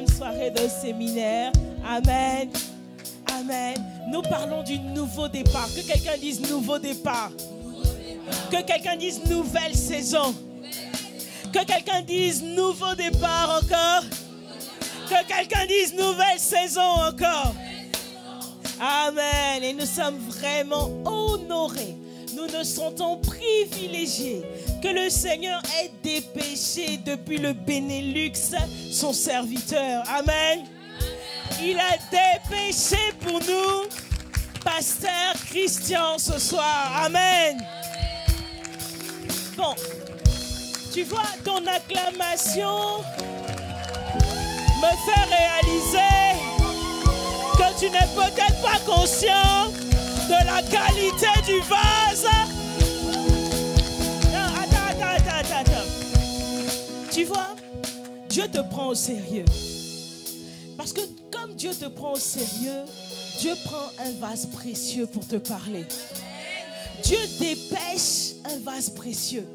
deuxième soirée de séminaire. Amen. Amen. Nous parlons du nouveau départ. Que quelqu'un dise nouveau départ. Que quelqu'un dise nouvelle saison. Que quelqu'un dise nouveau départ encore. Que quelqu'un dise nouvelle saison encore. Amen. Et nous sommes vraiment honorés. Nous nous sentons privilégiés que le Seigneur ait dépêché depuis le Benelux son serviteur. Amen. Il a dépêché pour nous Pasteur Christian ce soir. Amen. Bon, tu vois, ton acclamation me fait réaliser que tu n'es peut-être pas conscient de la qualité du vase. Non, attends. Tu vois, Dieu te prend au sérieux. Parce que comme Dieu te prend au sérieux, Dieu prend un vase précieux pour te parler. Dieu dépêche un vase précieux.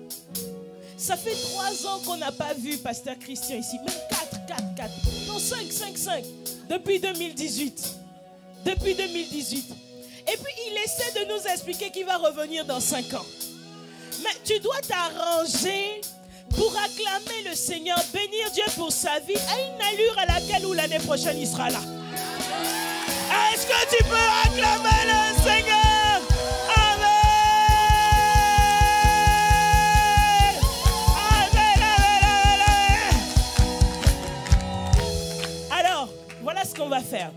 Ça fait 3 ans qu'on n'a pas vu Pasteur Christian ici. Même 4. Non, 5. Depuis 2018. Depuis 2018. Et puis il essaie de nous expliquer qu'il va revenir dans 5 ans. Mais tu dois t'arranger pour acclamer le Seigneur, bénir Dieu pour sa vie à une allure à laquelle ou l'année prochaine il sera là. Est-ce que tu peux acclamer le Seigneur? Amen. Alors, voilà ce qu'on va faire.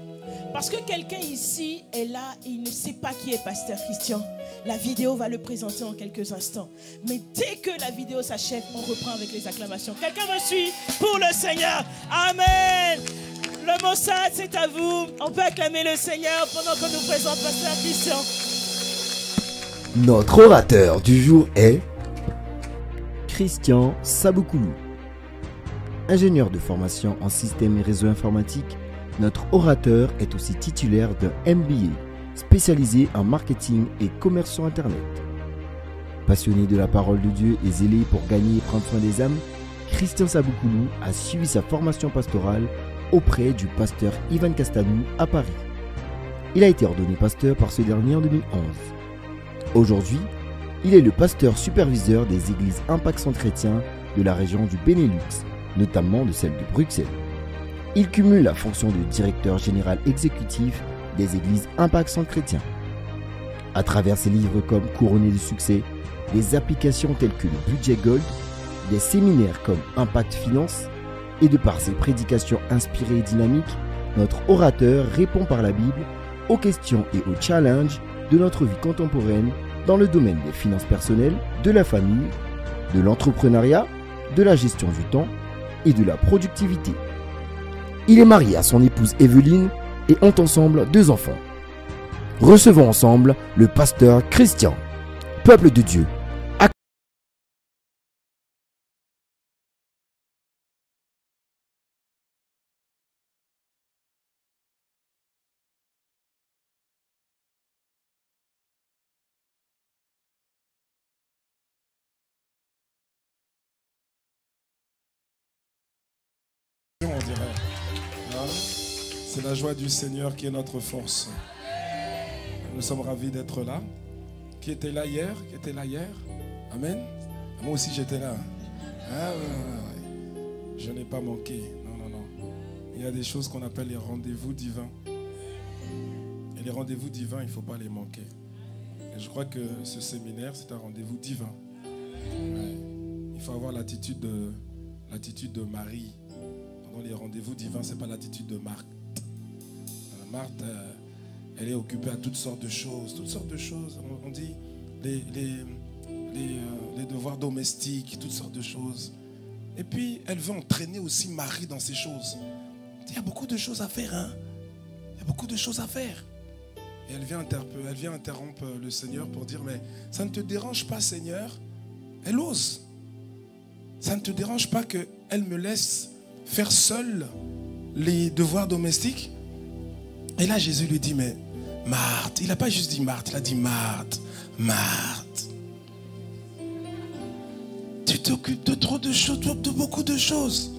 Parce que quelqu'un ici est là et il ne sait pas qui est Pasteur Christian. La vidéo va le présenter en quelques instants. Mais dès que la vidéo s'achève, on reprend avec les acclamations. Quelqu'un me suit pour le Seigneur? Amen. Le Mossad, c'est à vous. On peut acclamer le Seigneur pendant qu'on nous présente Pasteur Christian. Notre orateur du jour est Christian Saboukoulou. Ingénieur de formation en système et réseau informatique, notre orateur est aussi titulaire d'un MBA spécialisé en marketing et commerce sur Internet. Passionné de la parole de Dieu et zélé pour gagner et prendre soin des âmes, Christian Saboukoulou a suivi sa formation pastorale auprès du pasteur Ivan Castanou à Paris. Il a été ordonné pasteur par ce dernier en 2011. Aujourd'hui, il est le pasteur superviseur des églises Impact Centre Chrétien de la région du Benelux, notamment de celle de Bruxelles. Il cumule la fonction de directeur général exécutif des églises Impact Centre Chrétien. À travers ses livres comme Couronné de succès, des applications telles que le Budget Gold, des séminaires comme Impact Finance, et de par ses prédications inspirées et dynamiques, notre orateur répond par la Bible aux questions et aux challenges de notre vie contemporaine dans le domaine des finances personnelles, de la famille, de l'entrepreneuriat, de la gestion du temps et de la productivité. Il est marié à son épouse Evelyne et ont ensemble 2 enfants. Recevons ensemble le pasteur Christian. Peuple de Dieu. On dirait. C'est la joie du Seigneur qui est notre force. Nous sommes ravis d'être là. Qui était là hier? Amen. Moi aussi j'étais là. Je n'ai pas manqué. Non. Il y a des choses qu'on appelle les rendez-vous divins. Et les rendez-vous divins, il ne faut pas les manquer. Et je crois que ce séminaire, c'est un rendez-vous divin. Il faut avoir l'attitude de Marie. Dans les rendez-vous divins, ce n'est pas l'attitude de Marthe. Marthe, elle est occupée à toutes sortes de choses. On dit les devoirs domestiques, toutes sortes de choses. Et puis, elle veut entraîner aussi Marie dans ces choses. Il y a beaucoup de choses à faire. Il y a beaucoup de choses à faire. Et elle vient interrompre le Seigneur pour dire, mais ça ne te dérange pas, Seigneur? Elle ose. Ça ne te dérange pas qu'elle me laisse faire seule les devoirs domestiques? Et là, Jésus lui dit, mais Marthe, il n'a pas juste dit Marthe, il a dit Marthe, tu t'occupes de trop de choses, de beaucoup de choses.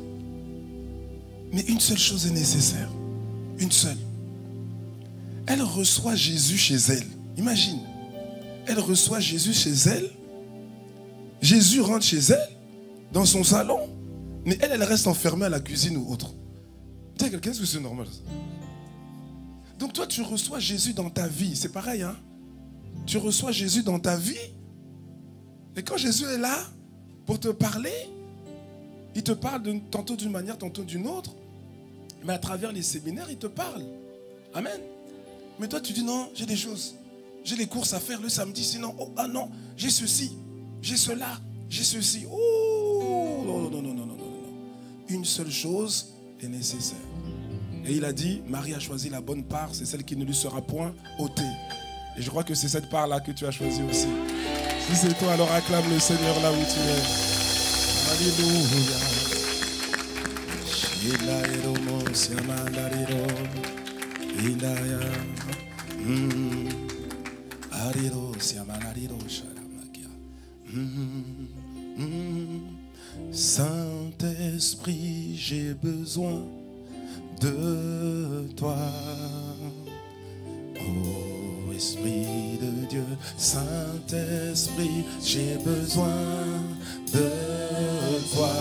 Mais une seule chose est nécessaire. Une seule. Elle reçoit Jésus chez elle. Imagine. Elle reçoit Jésus chez elle. Jésus rentre chez elle, dans son salon. Mais elle reste enfermée à la cuisine ou autre. Tiens, quelqu'un, est-ce que c'est normal ça? Donc toi, tu reçois Jésus dans ta vie. C'est pareil, hein? Tu reçois Jésus dans ta vie. Et quand Jésus est là, pour te parler, il te parle tantôt d'une manière, tantôt d'une autre. Mais à travers les séminaires, il te parle. Amen. Mais toi, tu dis non, j'ai des choses. J'ai des courses à faire le samedi. Sinon, oh, ah non, j'ai ceci, j'ai cela, j'ai ceci. Oh, non, non, non, non, non, non, non. Une seule chose est nécessaire. Et il a dit, Marie a choisi la bonne part, c'est celle qui ne lui sera point ôtée. Et je crois que c'est cette part-là que tu as choisie aussi. Si c'est toi, alors acclame le Seigneur là où tu es. Alléluia. Saint-Esprit, j'ai besoin de toi. Oh Esprit de Dieu, Saint-Esprit, j'ai besoin de toi.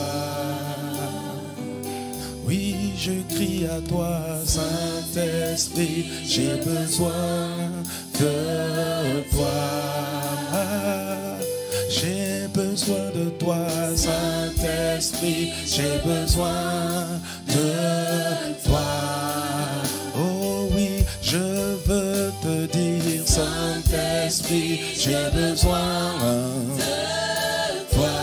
Oui, je crie à toi, Saint-Esprit, j'ai besoin de toi. J'ai besoin de toi, Saint-Esprit, j'ai besoin de toi. Oh oui, je veux te dire, Saint-Esprit, j'ai besoin de toi.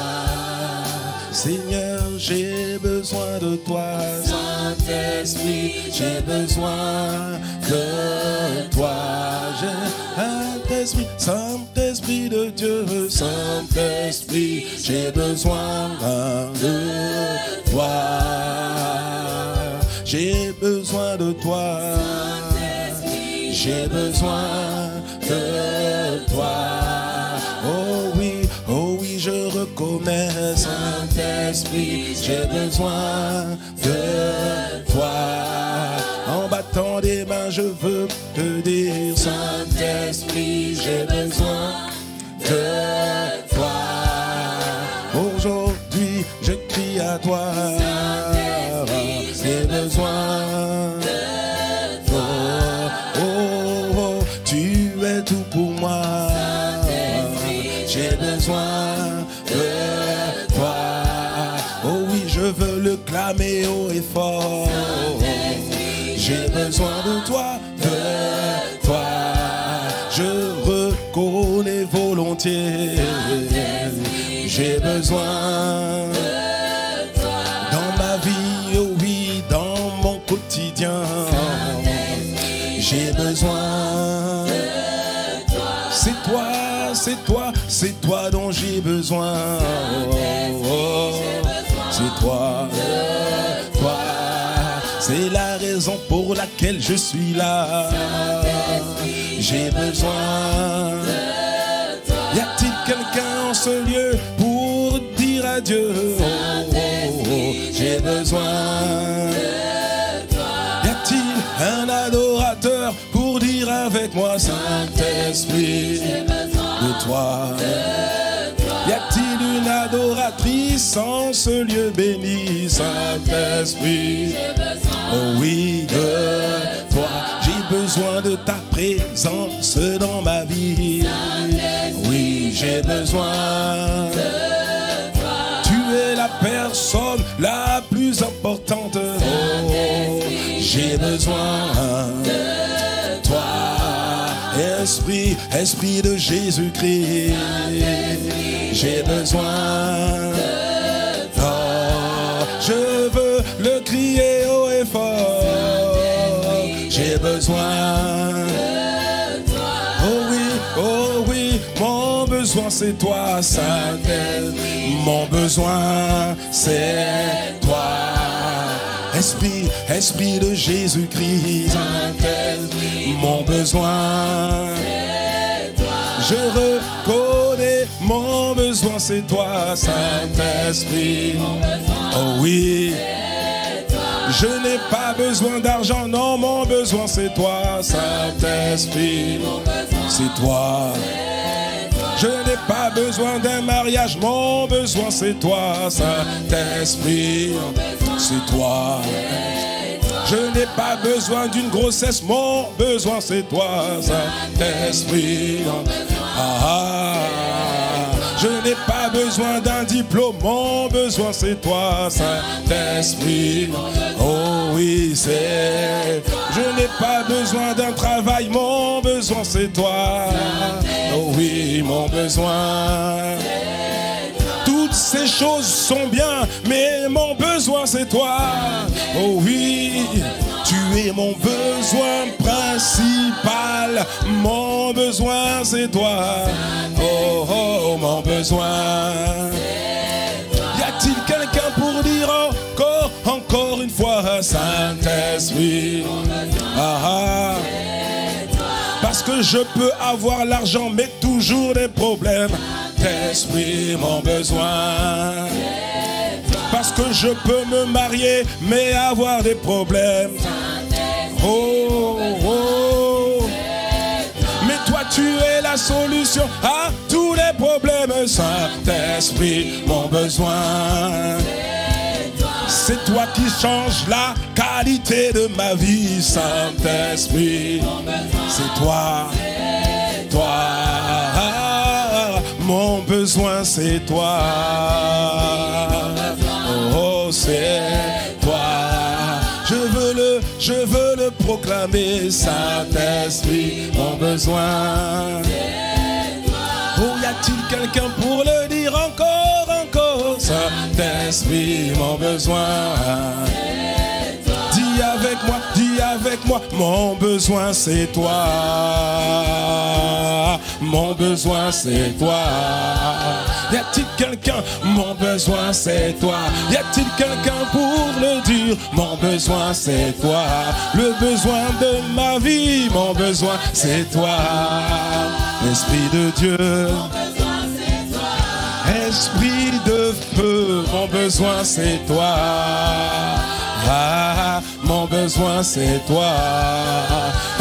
Seigneur, j'ai besoin de toi, Saint-Esprit, j'ai besoin de toi. Saint-Esprit, Saint-Esprit de Dieu, Saint-Esprit, j'ai besoin de toi. J'ai besoin de toi. J'ai besoin de toi. Oh oui, je reconnais, Saint-Esprit, j'ai besoin de toi. En battant des mains, je veux te dire, Saint-Esprit, j'ai besoin de toi. Aujourd'hui, je crie à toi, j'ai besoin de toi. Oh, tu es tout pour moi. J'ai besoin de toi. Oh oui, je veux le clamer haut et fort. J'ai besoin de toi, de toi. Je reconnais volontiers. J'ai besoin de toi. Dans ma vie, oh oui, dans mon quotidien. J'ai besoin de toi. C'est toi, c'est toi, c'est toi dont j'ai besoin. C'est toi, toi. C'est la raison pour laquelle je suis là. J'ai besoin de toi. Y a-t-il quelqu'un en ce lieu pour dire adieu? J'ai besoin de toi. Y a-t-il un adorateur pour dire avec moi, Saint-Esprit, de toi? Y a-t-il une adoratrice en ce lieu béni, Saint-Esprit? Oh oui, de toi. J'ai besoin de ta présence dans ma vie. Oui, j'ai besoin de toi. Tu es la personne la plus importante. Oh, j'ai besoin de toi. Esprit, Esprit de Jésus-Christ, j'ai besoin de toi. Je veux le crier haut et fort. J'ai besoin de toi. Oh oui, mon besoin c'est toi, Saint-Esprit. Mon besoin c'est toi. Esprit, Esprit de Jésus-Christ, Saint-Esprit. Mon besoin c'est toi. Je reconnais mon besoin c'est toi, Saint-Esprit. Oh oui. Je n'ai pas besoin d'argent, non, mon besoin c'est toi, Saint-Esprit, c'est toi. Je n'ai pas besoin d'un mariage, mon besoin c'est toi, Saint-Esprit, c'est toi. Je n'ai pas besoin d'une grossesse, mon besoin c'est toi, Saint-Esprit. Je n'ai pas besoin d'un diplôme, mon besoin c'est toi, Saint-Esprit. Oh oui, c'est. Je n'ai pas besoin d'un travail, mon besoin c'est toi. Oh oui, mon besoin. Toutes ces choses sont bien, mais mon besoin c'est toi. Oh oui, tu es mon besoin principal. Mon besoin c'est toi. Oh oh, mon besoin. Y a-t-il quelqu'un pour dire encore une fois, Saint-Esprit? Parce que je peux avoir l'argent, mais toujours des problèmes. Esprit, mon besoin. Parce que je peux me marier, mais avoir des problèmes. Oh, oh. Mais toi, tu es la solution à tous les problèmes. Saint-Esprit, mon besoin. C'est toi qui changes la qualité de ma vie. Saint-Esprit, c'est toi. Toi. Mon besoin c'est toi. Oh, c'est toi. Je veux le proclamer, Saint-Esprit, mon besoin. Oh, y a-t-il quelqu'un pour le dire encore, Saint-Esprit, mon besoin. Dis avec moi, mon besoin c'est toi. Mon besoin c'est toi. Y a-t-il quelqu'un? Mon besoin c'est toi. Y a-t-il quelqu'un pour le dire? Mon besoin c'est toi. Le besoin de ma vie, mon besoin c'est toi. Esprit de Dieu, esprit de feu, mon besoin c'est toi. Ah, mon besoin c'est toi.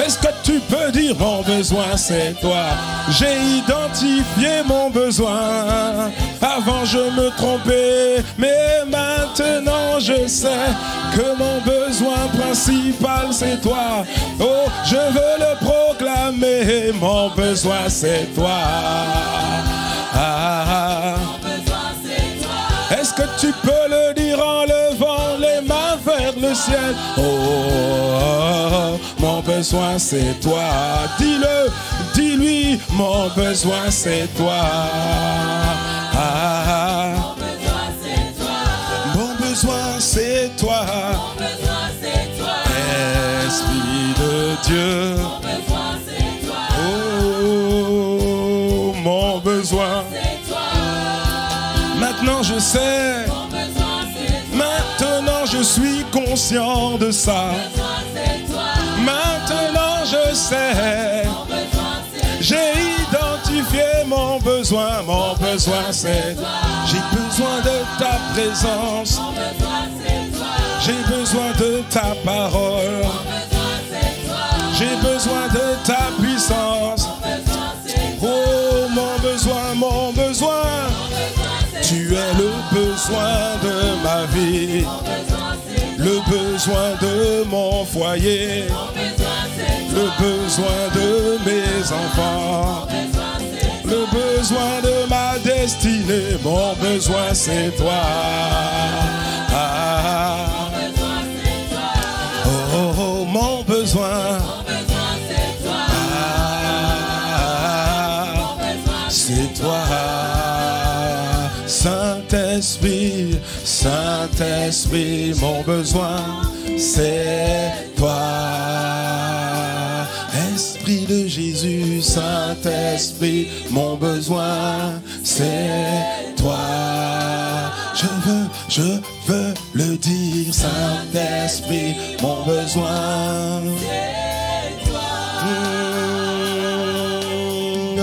Est-ce que tu peux dire mon besoin c'est toi? J'ai identifié mon besoin. Avant je me trompais, mais maintenant je sais que mon besoin principal c'est toi. Oh, je veux le proclamer, mon besoin c'est toi. Ah, est-ce que tu peux le dire en levant les mains vers le ciel? Oh, mon besoin c'est toi. Dis-le, dis-lui, mon besoin c'est toi. Ah, mon besoin c'est toi. Esprit de Dieu. Oh, mon besoin. Maintenant je sais, maintenant je suis conscient de ça. Maintenant je sais, j'ai identifié mon besoin c'est. J'ai besoin de ta présence, j'ai besoin de ta parole, j'ai besoin de ta puissance. Oh, mon besoin. Tu es le besoin de ma vie, le besoin de mon foyer, le besoin de mes enfants, le besoin de ma destinée. Mon besoin c'est toi. Ah, oh, oh, mon besoin. Ah, c'est toi. Saint-Esprit, Saint-Esprit, mon besoin, c'est toi. Esprit de Jésus, Saint-Esprit, mon besoin, c'est toi. Je veux le dire, Saint-Esprit, mon besoin, c'est toi.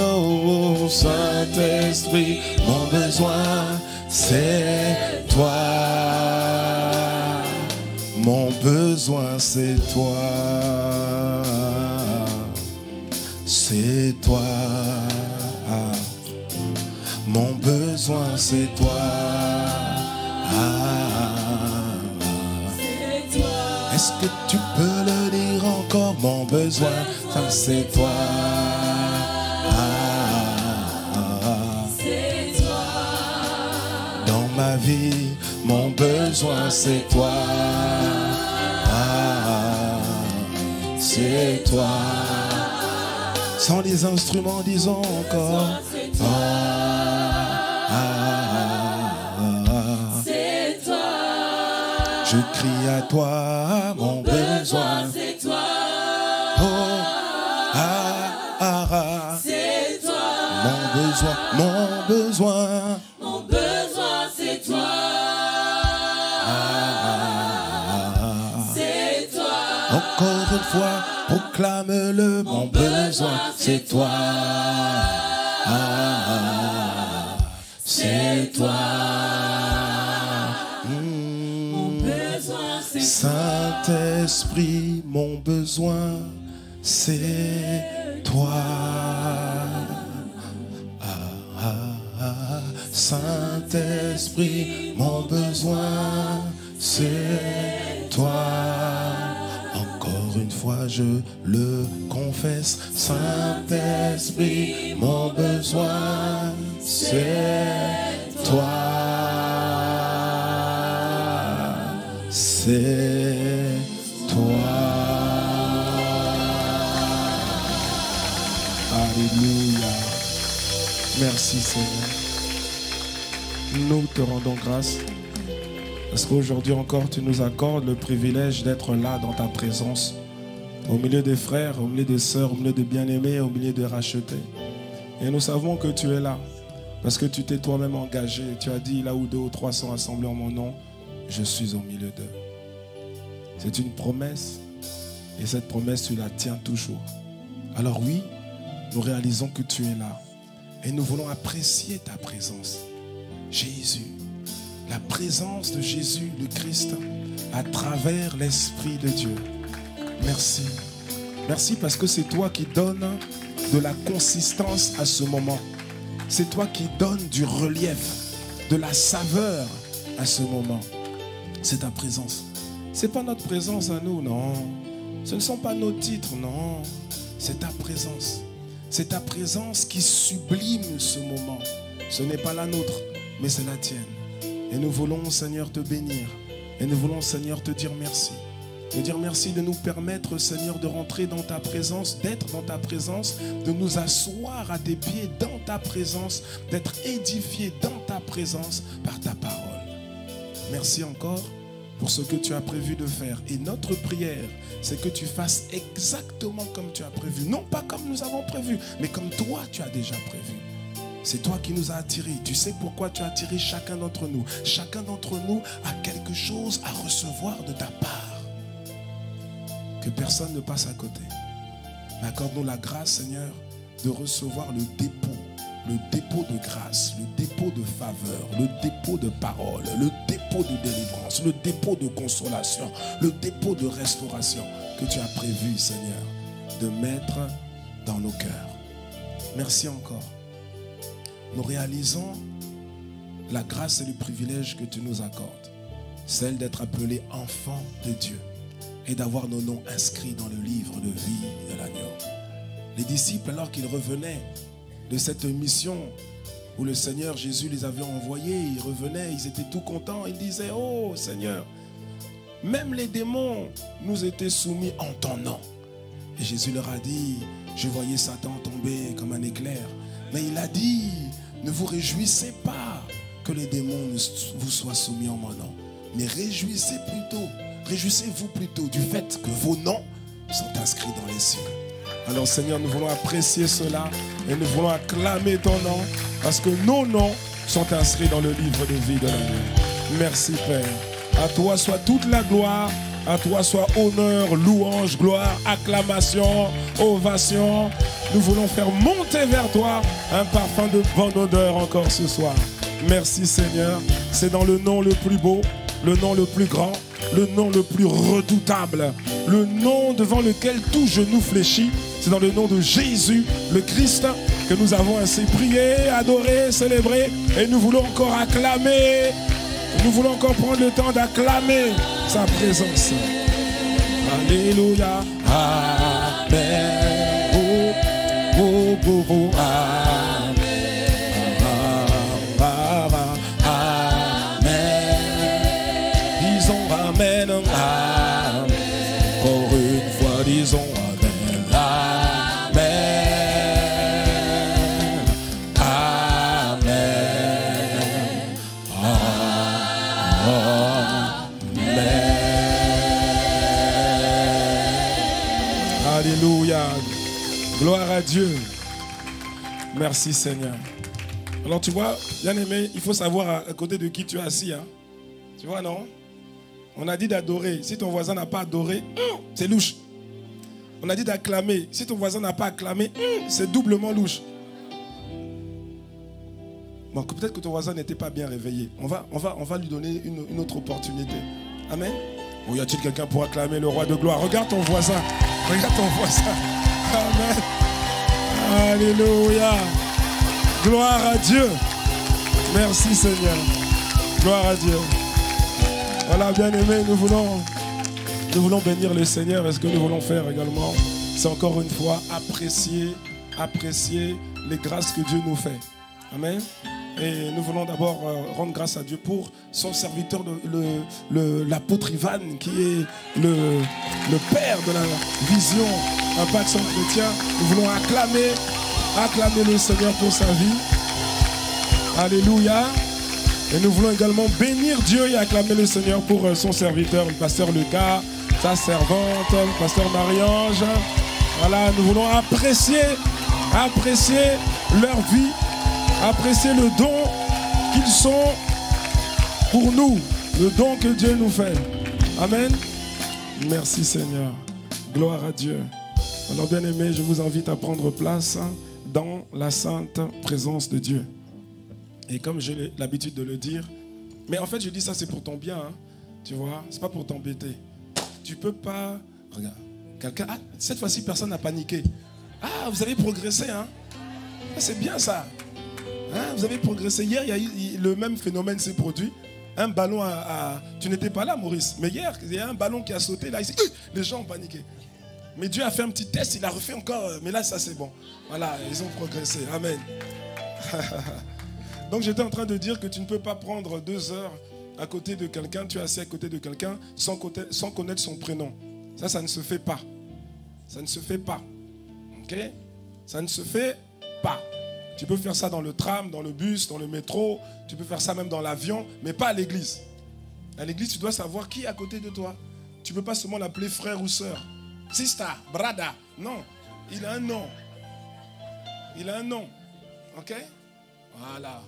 Oh, Saint-Esprit, mon besoin, c'est toi. Mon besoin, c'est toi. C'est toi. Mon besoin, c'est toi. Est-ce que tu peux le dire encore? Mon besoin, ça c'est toi. C'est toi. Dans ma vie, mon besoin, c'est toi. C'est toi. Sans les instruments, disons encore. C'est toi. C'est toi. Je crie à toi, mon besoin. C'est toi. Oh, C'est toi. mon besoin, mon besoin. Mon besoin, c'est toi. C'est toi. Encore une fois, proclame-le, mon besoin, c'est toi. C'est toi. Mon besoin, c'est toi. Saint-Esprit, mon besoin, c'est toi. Saint-Esprit, mon besoin, c'est toi. Encore une fois, je le confesse. Saint-Esprit, mon besoin, c'est toi. C'est toi. Alléluia. Merci Seigneur. Nous te rendons grâce parce qu'aujourd'hui encore tu nous accordes le privilège d'être là dans ta présence, au milieu des frères, au milieu des sœurs, au milieu de bien-aimés, au milieu de rachetés. Et nous savons que tu es là parce que tu t'es toi-même engagé. Tu as dit là où 2 ou 3 sont assemblés en mon nom, je suis au milieu d'eux. C'est une promesse et cette promesse tu la tiens toujours. Alors oui, nous réalisons que tu es là et nous voulons apprécier ta présence. Jésus, la présence de Jésus, le Christ, à travers l'Esprit de Dieu. Merci. Merci parce que c'est toi qui donnes de la consistance à ce moment. C'est toi qui donnes du relief, de la saveur à ce moment. C'est ta présence. Ce n'est pas notre présence à nous, non. Ce ne sont pas nos titres, non. C'est ta présence. C'est ta présence qui sublime ce moment. Ce n'est pas la nôtre, mais c'est la tienne. Et nous voulons, Seigneur, te bénir. Et nous voulons, Seigneur, te dire merci. Te dire merci de nous permettre, Seigneur, de rentrer dans ta présence, d'être dans ta présence, de nous asseoir à tes pieds dans ta présence, d'être édifiés dans ta présence par ta parole. Merci encore pour ce que tu as prévu de faire. Et notre prière, c'est que tu fasses exactement comme tu as prévu. Non pas comme nous avons prévu, mais comme toi tu as déjà prévu. C'est toi qui nous as attirés. Tu sais pourquoi tu as attiré chacun d'entre nous. Chacun d'entre nous a quelque chose à recevoir de ta part. Que personne ne passe à côté. Mais accorde-nous la grâce, Seigneur, de recevoir le dépôt de grâce, le dépôt de faveur, le dépôt de parole, le dépôt de délivrance, le dépôt de consolation, le dépôt de restauration que tu as prévu, Seigneur, de mettre dans nos cœurs. Merci encore. Nous réalisons la grâce et le privilège que tu nous accordes, celle d'être appelés enfants de Dieu et d'avoir nos noms inscrits dans le livre de vie de l'agneau. Les disciples, alors qu'ils revenaient de cette mission où le Seigneur Jésus les avait envoyés, ils revenaient, ils étaient tout contents, ils disaient: oh Seigneur, même les démons nous étaient soumis en ton nom. Et Jésus leur a dit: je voyais Satan tomber comme un éclair, mais il a dit: ne vous réjouissez pas que les démons vous soient soumis en mon nom, mais réjouissez-vous plutôt du fait que vos noms sont inscrits dans les cieux. Alors Seigneur, nous voulons apprécier cela et nous voulons acclamer ton nom parce que nos noms sont inscrits dans le livre de vie de l'agneau. Merci Père. À toi soit toute la gloire, à toi soit honneur, louange, gloire, acclamation, ovation. Nous voulons faire monter vers toi un parfum de bonne odeur encore ce soir. Merci Seigneur. C'est dans le nom le plus beau, le nom le plus grand, le nom le plus redoutable, le nom devant lequel tout genou fléchit. C'est dans le nom de Jésus, le Christ, que nous avons ainsi prié, adoré, célébré, et nous voulons encore acclamer, nous voulons encore prendre le temps d'acclamer sa présence. Alléluia, Amen, oh, oh, oh, oh, Amen, Amen, disons Amen, Amen, encore une fois disons Amen. Alléluia. Gloire à Dieu. Merci Seigneur. Alors tu vois, bien aimé, il faut savoir à côté de qui tu es assis. Hein? Tu vois, non? On a dit d'adorer. Si ton voisin n'a pas adoré, c'est louche. On a dit d'acclamer. Si ton voisin n'a pas acclamé, c'est doublement louche. Bon, peut-être que ton voisin n'était pas bien réveillé. On va lui donner une autre opportunité. Amen. Ou y a-t-il quelqu'un pour acclamer le roi de gloire? Regarde ton voisin. Regarde ton voisin. Amen. Alléluia. Gloire à Dieu. Merci Seigneur. Gloire à Dieu. Voilà, bien aimé, nous voulons bénir le Seigneur. Et ce que nous voulons faire également, c'est encore une fois apprécier les grâces que Dieu nous fait. Amen. Et nous voulons d'abord rendre grâce à Dieu pour son serviteur, l'apôtre Ivan, qui est le père de la vision Impact Centre Chrétien. Nous voulons acclamer le Seigneur pour sa vie. Alléluia. Et nous voulons également bénir Dieu et acclamer le Seigneur pour son serviteur, le pasteur Lucas, sa servante, le pasteur Marie-Ange. Voilà, nous voulons apprécier leur vie. Apprécier le don qu'ils sont pour nous, le don que Dieu nous fait. Amen. Merci Seigneur. Gloire à Dieu. Alors bien aimé, je vous invite à prendre place dans la sainte présence de Dieu. Et comme j'ai l'habitude de le dire, mais en fait je dis ça c'est pour ton bien, hein, tu vois, c'est pas pour t'embêter. Tu peux pas, regarde, quelqu'un, cette fois-ci personne n'a paniqué. Ah, vous avez progressé, hein. C'est bien ça. Hein, vous avez progressé. Hier, le même phénomène s'est produit. Un ballon Tu n'étais pas là, Maurice. Mais hier, il y a un ballon qui a sauté. Là, ici, les gens ont paniqué. Mais Dieu a fait un petit test. Il a refait encore. Mais là, ça, c'est bon. Voilà, ils ont progressé. Amen. Donc, j'étais en train de dire que tu ne peux pas prendre 2 heures à côté de quelqu'un. Tu es assis à côté de quelqu'un sans connaître son prénom. Ça ne se fait pas. Ça ne se fait pas. OK? Ça ne se fait pas. Tu peux faire ça dans le tram, dans le bus, dans le métro. Tu peux faire ça même dans l'avion, mais pas à l'église. À l'église, tu dois savoir qui est à côté de toi. Tu ne peux pas seulement l'appeler frère ou sœur. Sister, brada. Non, il a un nom. Il a un nom. OK? Voilà.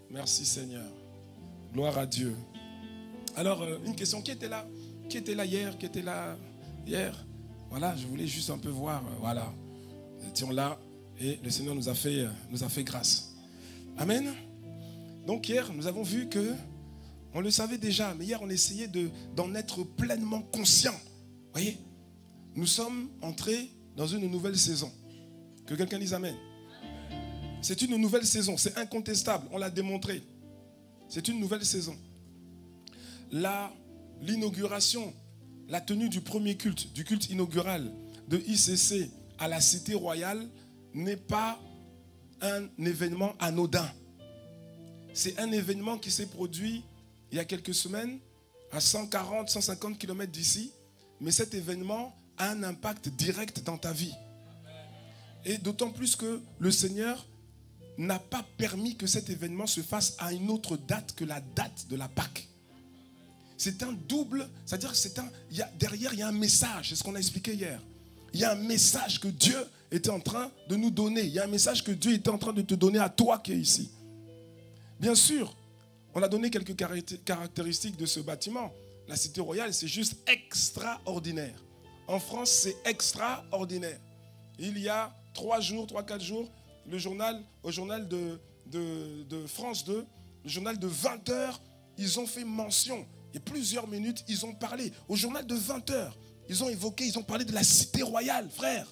Merci Seigneur. Gloire à Dieu. Alors, une question. Qui était là? Qui était là hier? Qui était là hier? Voilà, je voulais juste un peu voir. Voilà. Nous étions là. Et le Seigneur nous a fait grâce. Amen. Donc hier, nous avons vu que, on le savait déjà, mais hier on essayait d'en être pleinement conscient. Voyez, nous sommes entrés dans une nouvelle saison. Que quelqu'un dise Amen. C'est une nouvelle saison, c'est incontestable, on l'a démontré. C'est une nouvelle saison. L'inauguration, la tenue du premier culte, du culte inaugural de ICC à la Cité Royale, n'est pas un événement anodin. C'est un événement qui s'est produit il y a quelques semaines à 140, 150 km d'ici, mais cet événement a un impact direct dans ta vie. Et d'autant plus que le Seigneur n'a pas permis que cet événement se fasse à une autre date que la date de la Pâque. C'est un double, c'est-à-dire derrière il y a un message, c'est ce qu'on a expliqué hier. Il y a un message que Dieu était en train de nous donner. Il y a un message que Dieu était en train de te donner à toi qui es ici. Bien sûr, on a donné quelques caractéristiques de ce bâtiment. La Cité Royale, c'est juste extraordinaire. En France, c'est extraordinaire. Il y a 3-4 jours, au journal de France 2, le journal de 20 heures, ils ont fait mention Et plusieurs minutes, ils ont parlé. Au journal de 20 heures, ils ont évoqué, ils ont parlé de la cité royale, frère.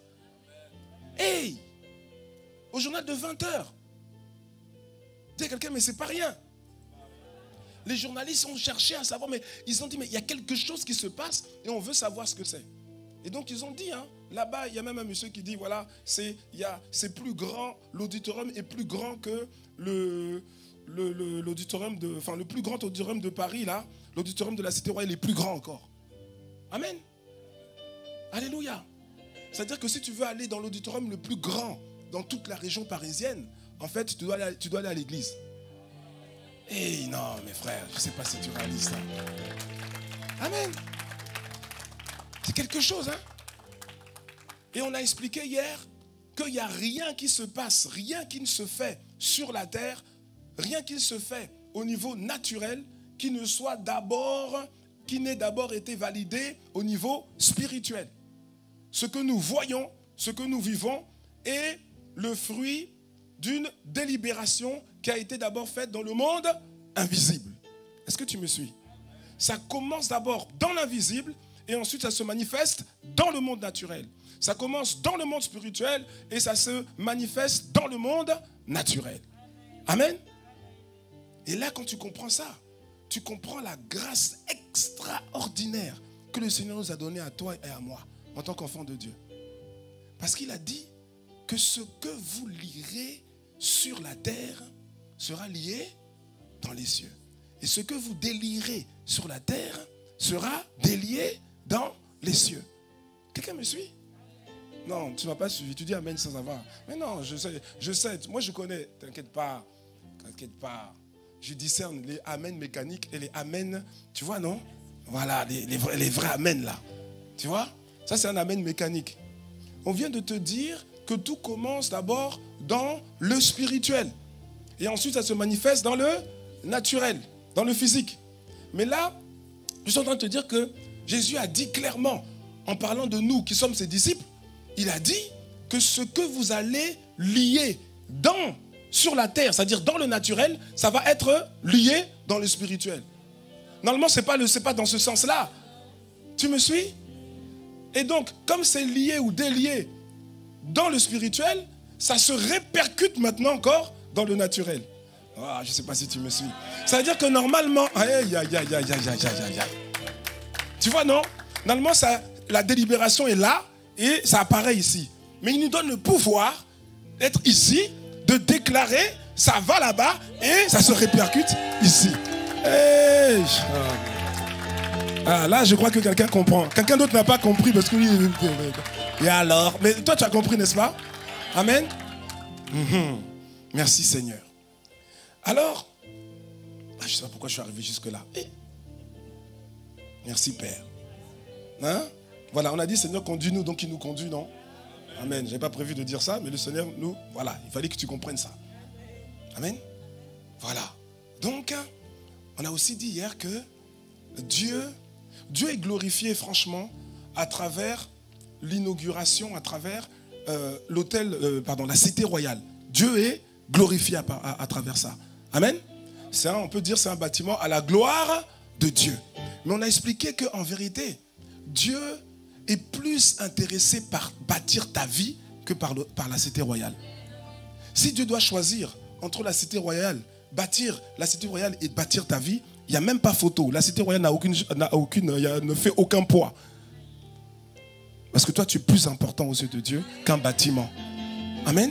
Hey! Au journal de 20 heures. Dis à quelqu'un, mais c'est pas rien. Les journalistes ont cherché à savoir, mais ils ont dit, mais il y a quelque chose qui se passe et on veut savoir ce que c'est. Et donc ils ont dit, hein, là-bas, il y a même un monsieur qui dit, voilà, c'est plus grand, l'auditorium est plus grand que l'auditorium de, enfin le plus grand auditorium de Paris, là, l'auditorium de la Cité Royale est plus grand encore. Amen. Alléluia. C'est-à-dire que si tu veux aller dans l'auditorium le plus grand dans toute la région parisienne, en fait, tu dois aller à l'église. Eh non, mes frères, je ne sais pas si tu réalises ça. Amen. C'est quelque chose, hein. Et on a expliqué hier qu'il n'y a rien qui se passe, rien qui ne se fait sur la terre, rien qui ne se fait au niveau naturel qui n'ait d'abord été validé au niveau spirituel. Ce que nous voyons, ce que nous vivons est le fruit d'une délibération qui a été d'abord faite dans le monde invisible. Est-ce que tu me suis? Ça commence d'abord dans l'invisible et ensuite ça se manifeste dans le monde naturel. Ça commence dans le monde spirituel et ça se manifeste dans le monde naturel. Amen. Et là, quand tu comprends ça, tu comprends la grâce extraordinaire que le Seigneur nous a donnée à toi et à moi en tant qu'enfants de Dieu. Parce qu'il a dit que ce que vous lirez sur la terre sera lié dans les cieux. Et ce que vous délirez sur la terre sera délié dans les cieux. Quelqu'un me suit? Non, tu ne m'as pas suivi. Tu dis amen sans avoir. Mais non, je sais. Moi, je connais. T'inquiète pas. Je discerne les amen mécaniques et les amen, tu vois, non? Voilà, les vrais amen là. Tu vois? Ça, c'est un amen mécanique. On vient de te dire que tout commence d'abord dans le spirituel. Et ensuite, ça se manifeste dans le naturel, dans le physique. Mais là, je suis en train de te dire que Jésus a dit clairement, en parlant de nous qui sommes ses disciples, il a dit que ce que vous allez lier sur la terre, c'est-à-dire dans le naturel, ça va être lié dans le spirituel. Normalement, c'est pas dans ce sens-là. Tu me suis? Et donc, comme c'est lié ou délié dans le spirituel, ça se répercute maintenant encore dans le naturel. Ah, je ne sais pas si tu me suis. Ça veut dire que normalement... Tu vois, non? Normalement, la délibération est là et ça apparaît ici. Mais il nous donne le pouvoir d'être ici, de déclarer, ça va là-bas et ça se répercute ici. Là, je crois que quelqu'un comprend. Quelqu'un d'autre n'a pas compris parce que... Et alors? Mais toi, tu as compris, n'est-ce pas? Amen. Merci, Seigneur. Alors, je ne sais pas pourquoi je suis arrivé jusque-là. Merci, Père. Hein? Voilà, on a dit, Seigneur, conduis-nous, donc il nous conduit, non? Amen. Je n'avais pas prévu de dire ça, mais le Seigneur, nous, voilà, il fallait que tu comprennes ça. Amen. Voilà. Donc, on a aussi dit hier que Dieu est glorifié, franchement, à travers l'inauguration, à travers la cité royale. Dieu est glorifié à travers ça. Amen. On peut dire c'est un bâtiment à la gloire de Dieu. Mais on a expliqué qu'en vérité, Dieu est plus intéressé par bâtir ta vie que par la cité royale. Si Dieu doit choisir entre la cité royale, bâtir la cité royale et bâtir ta vie, il n'y a même pas photo. La cité royale ne fait aucun poids. Parce que toi, tu es plus important aux yeux de Dieu qu'un bâtiment. Amen.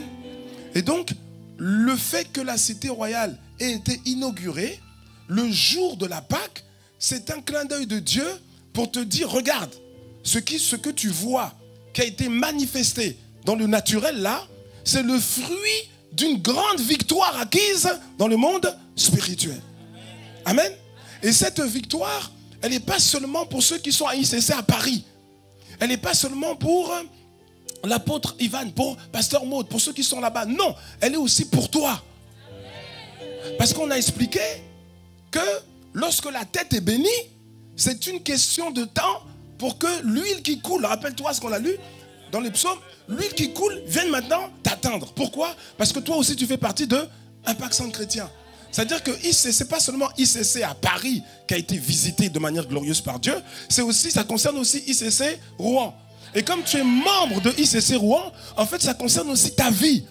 Et donc, le fait que la cité royale ait été inaugurée, le jour de la Pâque, c'est un clin d'œil de Dieu pour te dire, regarde, ce que tu vois qui a été manifesté dans le naturel là, c'est le fruit d'une grande victoire acquise dans le monde spirituel. Amen. Et cette victoire, elle n'est pas seulement pour ceux qui sont à ICC à Paris. Elle n'est pas seulement pour l'apôtre Ivan, pour Pasteur Maud, pour ceux qui sont là-bas. Non, elle est aussi pour toi. Parce qu'on a expliqué que lorsque la tête est bénie, c'est une question de temps pour que l'huile qui coule, rappelle-toi ce qu'on a lu dans les psaumes, l'huile qui coule vienne maintenant t'atteindre. Pourquoi? Parce que toi aussi tu fais partie de Impact Centre Chrétien. C'est-à-dire que ICC, c'est pas seulement ICC à Paris qui a été visité de manière glorieuse par Dieu, ça concerne aussi ICC Rouen. Et comme tu es membre de ICC Rouen, en fait, ça concerne aussi ta vie.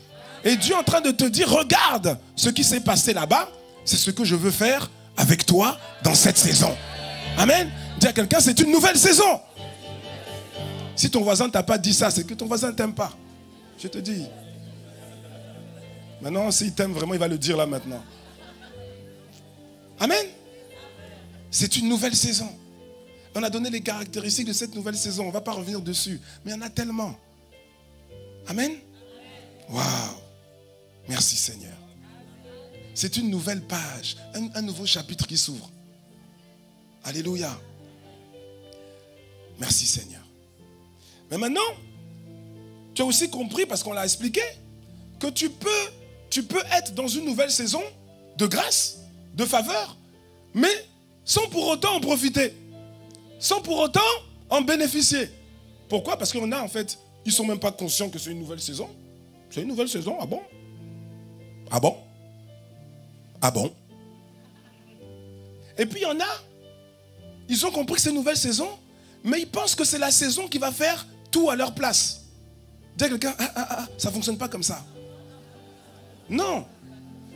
Et Dieu est en train de te dire, regarde ce qui s'est passé là-bas, c'est ce que je veux faire avec toi dans cette saison. Amen. Dis à quelqu'un, c'est une nouvelle saison. Si ton voisin ne t'a pas dit ça, c'est que ton voisin ne t'aime pas. Je te dis. Maintenant, s'il t'aime vraiment, il va le dire là maintenant. Amen. C'est une nouvelle saison. On a donné les caractéristiques de cette nouvelle saison. On ne va pas revenir dessus. Mais il y en a tellement. Amen. Waouh. Merci Seigneur. C'est une nouvelle page. Un nouveau chapitre qui s'ouvre. Alléluia. Merci Seigneur. Mais maintenant, tu as aussi compris, parce qu'on l'a expliqué, que tu peux être dans une nouvelle saison de grâce, de faveur, mais sans pour autant en profiter. Sans pour autant en bénéficier. Pourquoi? Parce qu'on a en fait, ils ne sont même pas conscients que c'est une nouvelle saison. C'est une nouvelle saison, ah bon? Ah bon? Ah bon? Et puis il y en a, ils ont compris que c'est une nouvelle saison, mais ils pensent que c'est la saison qui va faire tout à leur place. Dis à quelqu'un, ça ne fonctionne pas comme ça. Non.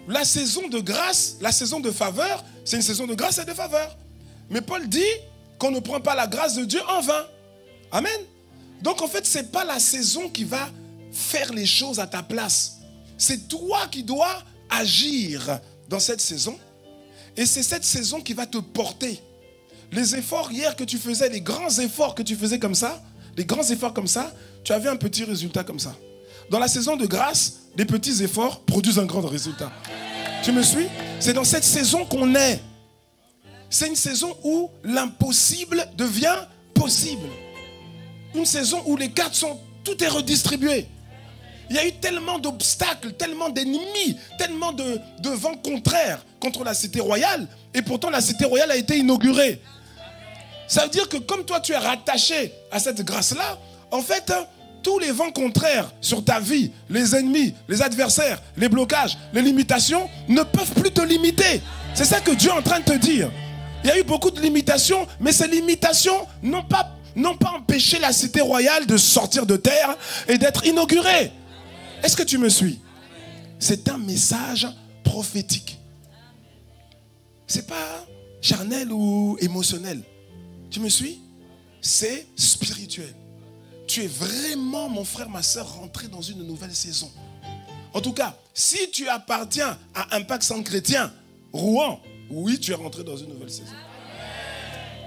La saison de grâce, la saison de faveur, c'est une saison de grâce et de faveur. Mais Paul dit qu'on ne prend pas la grâce de Dieu en vain. Amen. Donc en fait, ce n'est pas la saison qui va faire les choses à ta place. C'est toi qui dois agir dans cette saison. Et c'est cette saison qui va te porter. Les efforts hier que tu faisais, les grands efforts que tu faisais comme ça, les grands efforts comme ça, tu avais un petit résultat comme ça. Dans la saison de grâce, les petits efforts produisent un grand résultat. Tu me suis? C'est dans cette saison qu'on est. C'est une saison où l'impossible devient possible. Une saison où les cartes sont... Tout est redistribué. Il y a eu tellement d'obstacles, tellement d'ennemis, tellement de vents contraires contre la cité royale. Et pourtant, la cité royale a été inaugurée. Ça veut dire que comme toi, tu es rattaché à cette grâce-là, en fait, tous les vents contraires sur ta vie, les ennemis, les adversaires, les blocages, les limitations, ne peuvent plus te limiter. C'est ça que Dieu est en train de te dire. Il y a eu beaucoup de limitations, mais ces limitations n'ont pas empêché la cité royale de sortir de terre et d'être inaugurée. Est-ce que tu me suis? C'est un message prophétique. C'est pas charnel ou émotionnel. Tu me suis? C'est spirituel. Tu es vraiment, mon frère, ma soeur, rentré dans une nouvelle saison. En tout cas, si tu appartiens à Impact Centre Chrétien, Rouen, oui, tu es rentré dans une nouvelle saison.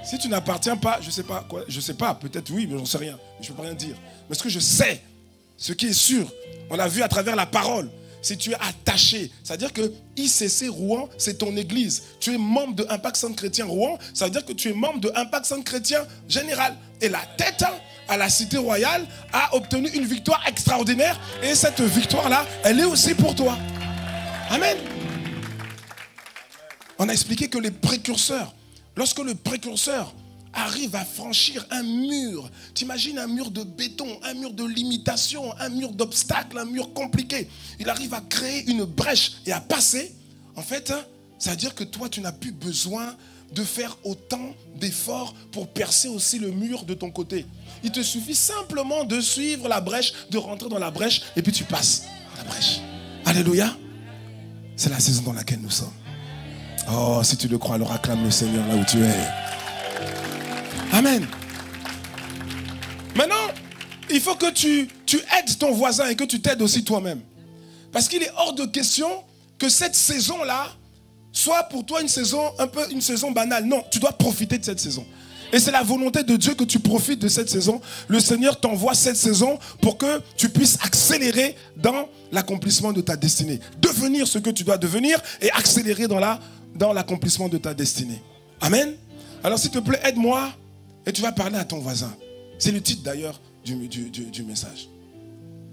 Si tu n'appartiens pas, je ne sais pas, peut-être oui, mais j'en sais rien. Je ne peux pas rien dire. Mais ce que je sais, ce qui est sûr, on l'a vu à travers la parole, si tu es attaché, c'est-à-dire que ICC Rouen, c'est ton église. Tu es membre de Impact Centre Chrétien Rouen, ça veut dire que tu es membre de Impact Centre Chrétien Général. Et la tête à la cité royale a obtenu une victoire extraordinaire. Et cette victoire-là, elle est aussi pour toi. Amen. On a expliqué que les précurseurs, lorsque le précurseur arrive à franchir un mur, t'imagines un mur de béton, un mur de limitation, un mur d'obstacles, un mur compliqué. Il arrive à créer une brèche et à passer. En fait, ça veut dire que toi, tu n'as plus besoin de faire autant d'efforts pour percer aussi le mur de ton côté. Il te suffit simplement de suivre la brèche, de rentrer dans la brèche et puis tu passes la brèche. Alléluia. C'est la saison dans laquelle nous sommes. Oh, si tu le crois, alors acclame le Seigneur là où tu es. Amen. Maintenant, il faut que tu aides ton voisin et que tu t'aides aussi toi-même. Parce qu'il est hors de question que cette saison-là soit pour toi une saison banale. Non, tu dois profiter de cette saison. Et c'est la volonté de Dieu que tu profites de cette saison. Le Seigneur t'envoie cette saison pour que tu puisses accélérer dans l'accomplissement de ta destinée. Devenir ce que tu dois devenir et accélérer dans l'accomplissement de ta destinée. Amen. Alors s'il te plaît, aide-moi et tu vas parler à ton voisin. C'est le titre d'ailleurs du message.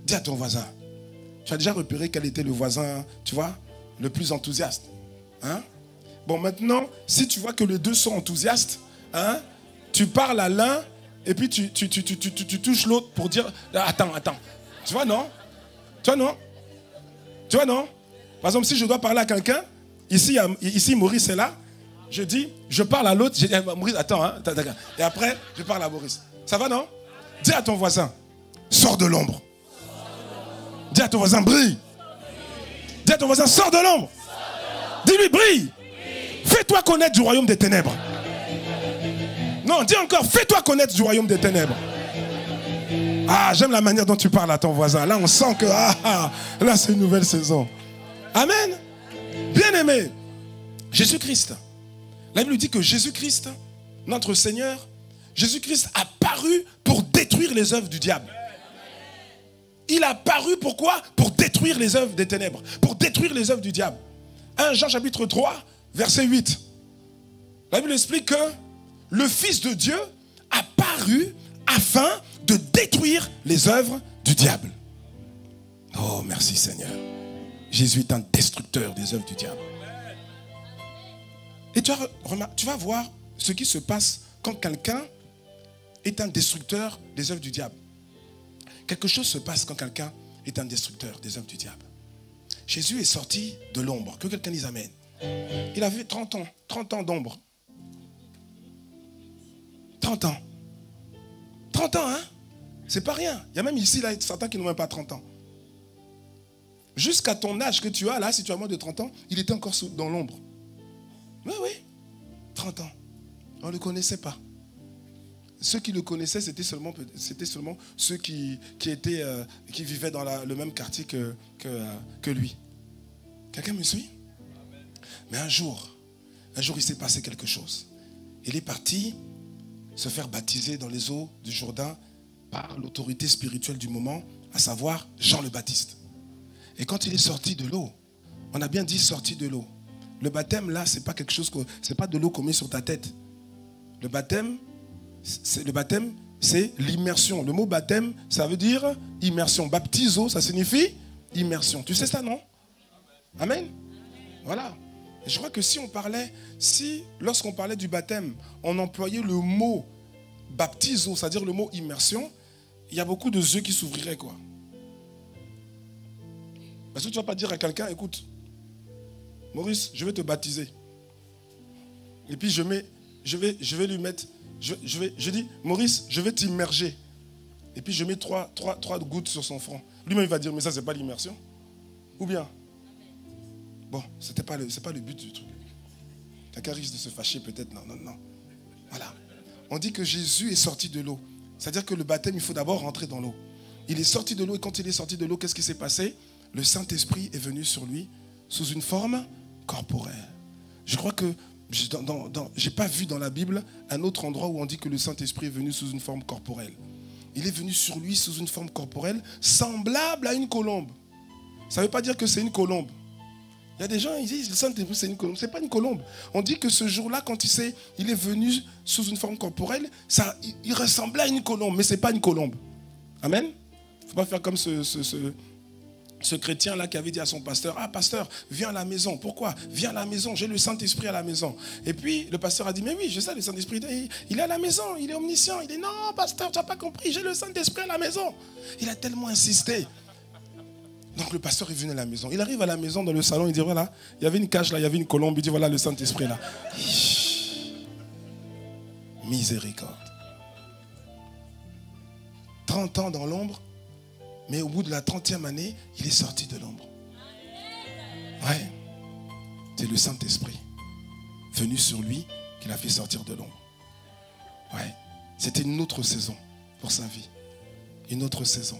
Dis à ton voisin. Tu as déjà repéré quel était le voisin, tu vois, le plus enthousiaste. Hein? Bon, maintenant, si tu vois que les deux sont enthousiastes, hein, tu parles à l'un et puis tu touches l'autre pour dire attends. Tu vois, non? Tu vois, non? Par exemple, si je dois parler à quelqu'un Ici, Maurice est là. Je dis, je parle à l'autre. Je dis, Maurice, attends, hein, et après, je parle à Maurice. Ça va, non? Dis à ton voisin, sors de l'ombre. Dis à ton voisin, brille. Dis à ton voisin, sors de l'ombre. Dis-lui, brille. Fais-toi connaître du royaume des ténèbres. Non, dis encore, fais-toi connaître du royaume des ténèbres. Ah, j'aime la manière dont tu parles à ton voisin. Là, on sent que, là, c'est une nouvelle saison. Amen. Bien-aimé, Jésus-Christ. La Bible dit que Jésus-Christ, notre Seigneur, Jésus-Christ a paru pour détruire les œuvres du diable. Il a paru pourquoi? Pour détruire les œuvres des ténèbres. Pour détruire les œuvres du diable. 1 Jean chapitre 3, verset 8. La Bible explique que le Fils de Dieu a paru afin de détruire les œuvres du diable. Oh, merci Seigneur. Jésus est un destructeur des œuvres du diable. Et tu vas voir ce qui se passe quand quelqu'un est un destructeur des œuvres du diable. Quelque chose se passe quand quelqu'un est un destructeur des œuvres du diable. Jésus est sorti de l'ombre. Que quelqu'un dise amen. Il avait 30 ans d'ombre. 30 ans. 30 ans, hein? C'est pas rien. Il y a même ici, là, certains qui n'ont même pas 30 ans. Jusqu'à ton âge que tu as, là, si tu as moins de 30 ans, il était encore dans l'ombre. Oui, oui. 30 ans. On ne le connaissait pas. Ceux qui le connaissaient, c'était seulement ceux qui vivaient dans le même quartier que lui. Quelqu'un me suit? Mais un jour, il s'est passé quelque chose. Il est parti se faire baptiser dans les eaux du Jourdain par l'autorité spirituelle du moment, à savoir Jean le Baptiste. Et quand il est sorti de l'eau, on a bien dit sorti de l'eau. Le baptême, là, c'est pas quelque chose c'est pas de l'eau qu'on met sur ta tête. Le baptême, c'est l'immersion. Le mot baptême, ça veut dire immersion. Baptizo, ça signifie immersion. Tu sais ça, non? Amen. Voilà. Et je crois que lorsqu'on parlait du baptême, on employait le mot baptizo, c'est-à-dire le mot immersion, il y a beaucoup de yeux qui s'ouvriraient, quoi. Parce que tu ne vas pas dire à quelqu'un, écoute, Maurice, je vais te baptiser. Et puis je vais lui mettre, je dis, Maurice, je vais t'immerger. Et puis je mets trois gouttes sur son front. Lui-même, il va dire, mais ça, c'est pas l'immersion. Ou bien, bon, c'est pas le but du truc. Quelqu'un risque de se fâcher peut-être. Non. Voilà. On dit que Jésus est sorti de l'eau. C'est-à-dire que le baptême, il faut d'abord rentrer dans l'eau. Il est sorti de l'eau et quand il est sorti de l'eau, qu'est-ce qui s'est passé? Le Saint-Esprit est venu sur lui sous une forme corporelle. Je crois que je n'ai pas vu dans la Bible un autre endroit où on dit que le Saint-Esprit est venu sous une forme corporelle. Il est venu sur lui sous une forme corporelle semblable à une colombe. Ça ne veut pas dire que c'est une colombe. Il y a des gens qui disent le Saint-Esprit c'est une colombe. Ce n'est pas une colombe. On dit que ce jour-là, quand il est venu sous une forme corporelle, il ressemblait à une colombe, mais ce n'est pas une colombe. Amen. Il ne faut pas faire comme ce chrétien-là qui avait dit à son pasteur, ah pasteur, viens à la maison. Pourquoi? Viens à la maison, j'ai le Saint-Esprit à la maison. Et puis le pasteur a dit, mais oui, je sais, le Saint-Esprit, il est à la maison, il est omniscient. Il dit, non pasteur, tu n'as pas compris, j'ai le Saint-Esprit à la maison. Il a tellement insisté. Donc le pasteur est venu à la maison. Il arrive à la maison, dans le salon, il dit, voilà, il y avait une cage là, il y avait une colombe, il dit, voilà le Saint-Esprit là. Miséricorde. 30 ans dans l'ombre, mais au bout de la 30e année, il est sorti de l'ombre. Ouais. C'est le Saint-Esprit venu sur lui qui l'a fait sortir de l'ombre. Ouais. C'était une autre saison pour sa vie. Une autre saison.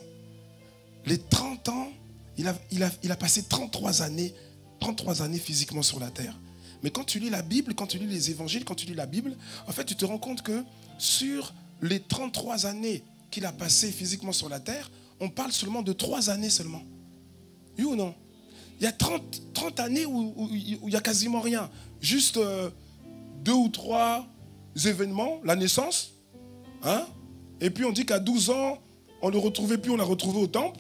Les 30 ans, il a passé 33 années physiquement sur la terre. Mais quand tu lis la Bible, quand tu lis les évangiles, quand tu lis la Bible, en fait, tu te rends compte que sur les 33 années qu'il a passées physiquement sur la terre, on parle seulement de 3 années seulement. Oui ou non? Il y a 30 années où il n'y a quasiment rien. Juste 2 ou 3 événements, la naissance. Hein? Et puis on dit qu'à 12 ans, on ne le retrouvait plus, on l'a retrouvé au temple.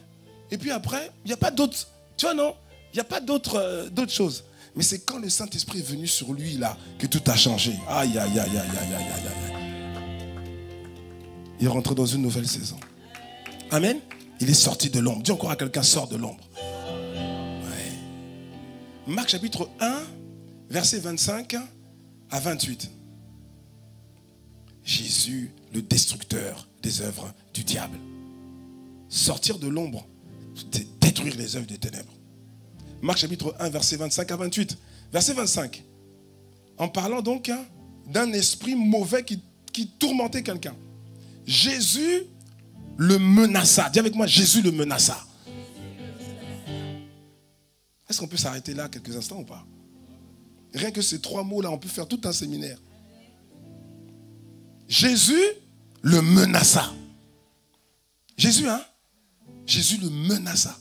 Et puis après, il n'y a pas d'autres. Tu vois, non? Il n'y a pas d'autres choses. Mais c'est quand le Saint-Esprit est venu sur lui, là, que tout a changé. Aïe, aïe, aïe, aïe, aïe, aïe, aïe, aïe. Il est rentré dans une nouvelle saison. Amen. Il est sorti de l'ombre. Dis encore à quelqu'un, sort de l'ombre. Ouais. Marc chapitre 1, versets 25 à 28. Jésus, le destructeur des œuvres du diable. Sortir de l'ombre, c'est détruire les œuvres des ténèbres. Marc chapitre 1, verset 25 à 28. Verset 25. En parlant donc d'un esprit mauvais qui tourmentait quelqu'un. Jésus le menaça. Dis avec moi, Jésus le menaça. Est-ce qu'on peut s'arrêter là quelques instants ou pas? Rien que ces 3 mots-là, on peut faire tout un séminaire. Jésus le menaça. Jésus, hein? Jésus le menaça.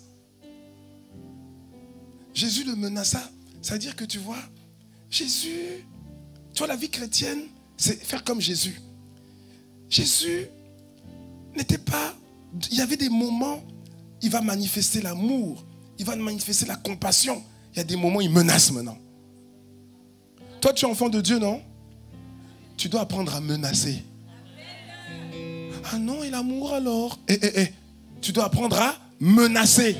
Jésus le menaça. Ça veut dire que tu vois, Jésus, tu vois, la vie chrétienne, c'est faire comme Jésus. Jésus n'était pas... Il y avait des moments, il va manifester l'amour, il va manifester la compassion. Il y a des moments, il menace maintenant. Toi, tu es enfant de Dieu, non? Tu dois apprendre à menacer. Ah non, et l'amour alors? Tu dois apprendre à menacer.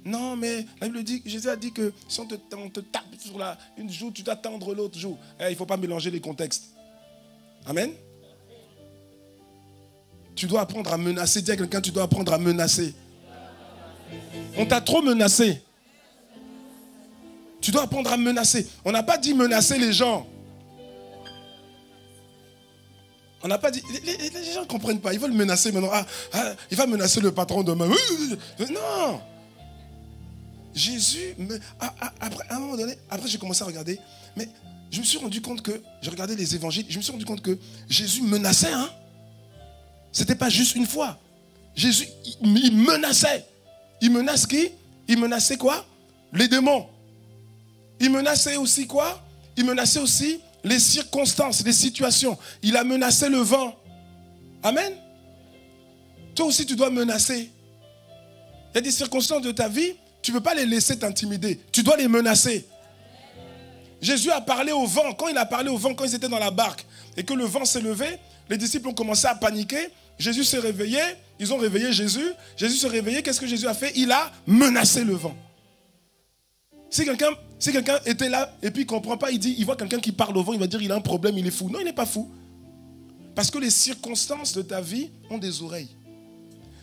Non, mais la Bible dit, Jésus a dit que si on te tape sur une joue, tu dois tendre l'autre joue. Il ne faut pas mélanger les contextes. Amen. Tu dois apprendre à menacer. Dis à quelqu'un, tu dois apprendre à menacer. On t'a trop menacé. Tu dois apprendre à menacer. On n'a pas dit menacer les gens. On n'a pas dit... Les gens ne comprennent pas. Ils veulent menacer maintenant. Il va menacer le patron demain. Non. Jésus... Après, à un moment donné, après j'ai commencé à regarder. Mais je me suis rendu compte que... J'ai regardé les évangiles. Je me suis rendu compte que Jésus menaçait. Hein? Ce n'était pas juste une fois. Jésus, il menaçait. Il menace qui? Il menaçait quoi? Les démons. Il menaçait aussi quoi? Il menaçait aussi les circonstances, les situations. Il a menacé le vent. Amen. Toi aussi, tu dois menacer. Il y a des circonstances de ta vie, tu ne peux pas les laisser t'intimider. Tu dois les menacer. Jésus a parlé au vent. Quand il a parlé au vent, quand ils étaient dans la barque, et que le vent s'est levé, les disciples ont commencé à paniquer. Jésus s'est réveillé. Ils ont réveillé Jésus. Jésus s'est réveillé. Qu'est-ce que Jésus a fait? Il a menacé le vent. Si quelqu'un était là et puis il ne comprend pas, il voit quelqu'un qui parle au vent, il va dire il a un problème, il est fou. Non, il n'est pas fou. Parce que les circonstances de ta vie ont des oreilles.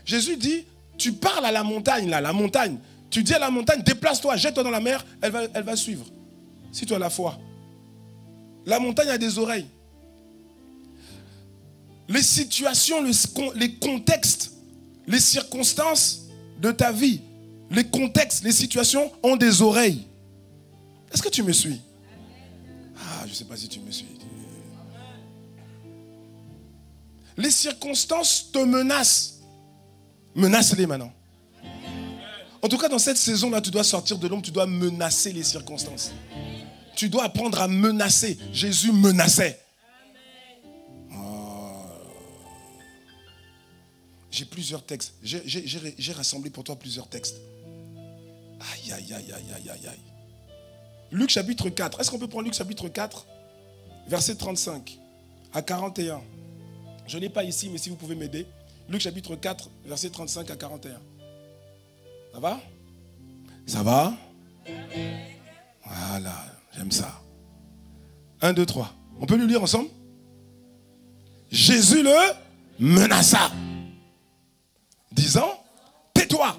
Jésus dit, tu parles à la montagne, là, la montagne. Tu dis à la montagne, déplace-toi, jette-toi dans la mer, elle va suivre. Si tu as la foi. La montagne a des oreilles. Les situations, les contextes, les circonstances de ta vie, les contextes, les situations ont des oreilles. Est-ce que tu me suis? Ah, je ne sais pas si tu me suis. Les circonstances te menacent. Menace-les maintenant. En tout cas, dans cette saison-là, tu dois sortir de l'ombre, tu dois menacer les circonstances. Tu dois apprendre à menacer. Jésus menaçait. J'ai plusieurs textes. J'ai rassemblé pour toi plusieurs textes. Aïe, aïe, aïe, aïe, aïe, aïe, aïe. Luc chapitre 4. Est-ce qu'on peut prendre Luc chapitre 4, verset 35 à 41. Je ne l'ai pas ici, mais si vous pouvez m'aider. Luc chapitre 4, verset 35 à 41. Ça va? Ça va? Voilà, j'aime ça. 1, 2, 3. On peut le lire ensemble? Jésus le menaça, disant, tais-toi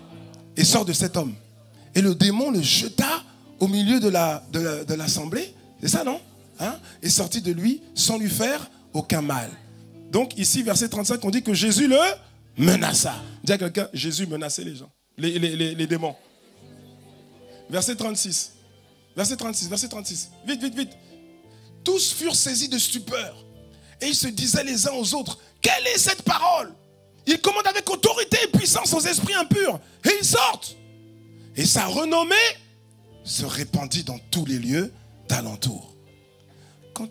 et sors de cet homme. Et le démon le jeta au milieu de l'assemblée. C'est ça, non? Hein? Et sortit de lui sans lui faire aucun mal. Donc ici, verset 35, on dit que Jésus le menaça. Dis à quelqu'un, Jésus menaçait les gens, les démons. Verset 36. Verset 36, verset 36. Vite, vite, vite. Tous furent saisis de stupeur. Et ils se disaient les uns aux autres, quelle est cette parole? Il commande avec autorité et puissance aux esprits impurs. Et ils sortent. Et sa renommée se répandit dans tous les lieux d'alentour. Quand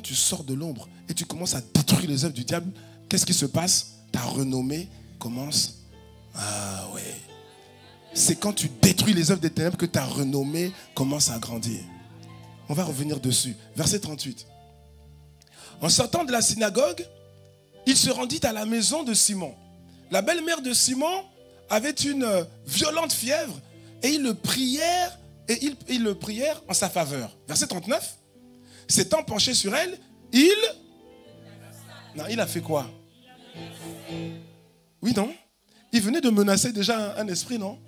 tu sors de l'ombre et tu commences à détruire les œuvres du diable, qu'est-ce qui se passe? Ta renommée commence... Ah ouais. C'est quand tu détruis les œuvres des ténèbres que ta renommée commence à grandir. On va revenir dessus. Verset 38. En sortant de la synagogue, il se rendit à la maison de Simon. La belle-mère de Simon avait une violente fièvre et ils le prièrent et ils le prièrent en sa faveur. Verset 39. S'étant penché sur elle, non, il a fait quoi? Oui, non? Il venait de menacer déjà un esprit, non?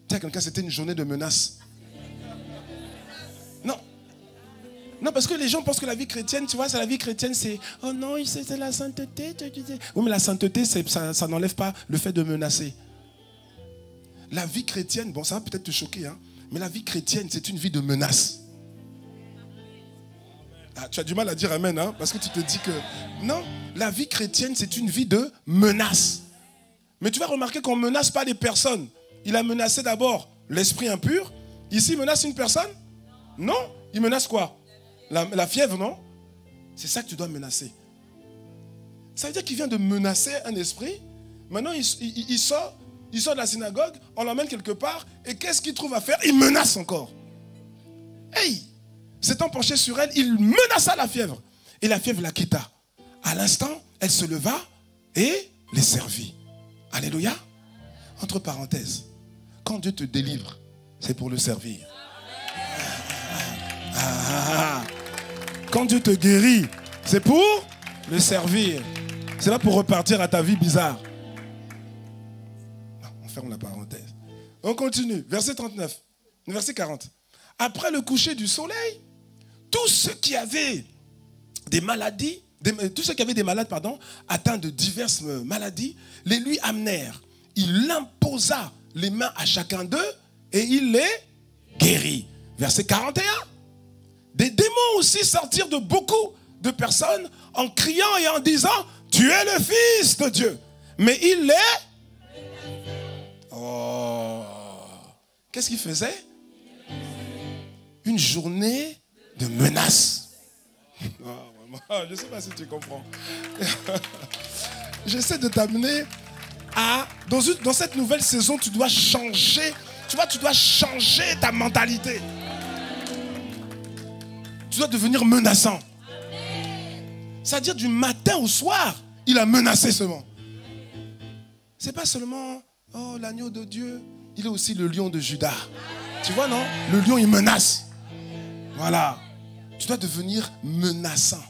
Tiens, quelqu'un, c'était une journée de menace. Non. Non, parce que les gens pensent que la vie chrétienne, tu vois, c'est la vie chrétienne, c'est oh non, c'est la sainteté. Oui, mais la sainteté, ça n'enlève pas le fait de menacer. La vie chrétienne, bon, ça va peut-être te choquer, hein, mais la vie chrétienne, c'est une vie de menace. Ah, tu as du mal à dire amen, hein, parce que tu te dis que non, la vie chrétienne, c'est une vie de menace. Mais tu vas remarquer qu'on ne menace pas les personnes. Il a menacé d'abord l'esprit impur. Ici, il menace une personne? Non. Il menace quoi? La fièvre, non? C'est ça que tu dois menacer. Ça veut dire qu'il vient de menacer un esprit. Maintenant, il sort de la synagogue, on l'emmène quelque part, et qu'est-ce qu'il trouve à faire? Il menace encore. Hey! S'étant penché sur elle, il menaça la fièvre. Et la fièvre la quitta. À l'instant, elle se leva et les servit. Alléluia. Entre parenthèses, quand Dieu te délivre, c'est pour le servir. Quand Dieu te guérit, c'est pour le servir. C'est pas pour repartir à ta vie bizarre. Non, on ferme la parenthèse. On continue. Verset 39. Verset 40. Après le coucher du soleil, tous ceux qui avaient des maladies, atteints de diverses maladies, les lui amenèrent. Il imposa les mains à chacun d'eux et il les guérit. Verset 41. Des démons aussi sortirent de beaucoup de personnes en criant et en disant « Tu es le Fils de Dieu ». Mais il les... Oh. Qu'est-ce qu'il faisait? Une journée de menace. Je ne sais pas si tu comprends. J'essaie de t'amener à... Dans cette nouvelle saison, tu dois changer. Tu vois, tu dois changer ta mentalité. Tu dois devenir menaçant. C'est-à-dire du matin au soir, il a menacé seulement. C'est pas seulement, oh, l'agneau de Dieu. Il est aussi le lion de Juda. Tu vois, non? Le lion, il menace. Voilà. Tu dois devenir menaçant.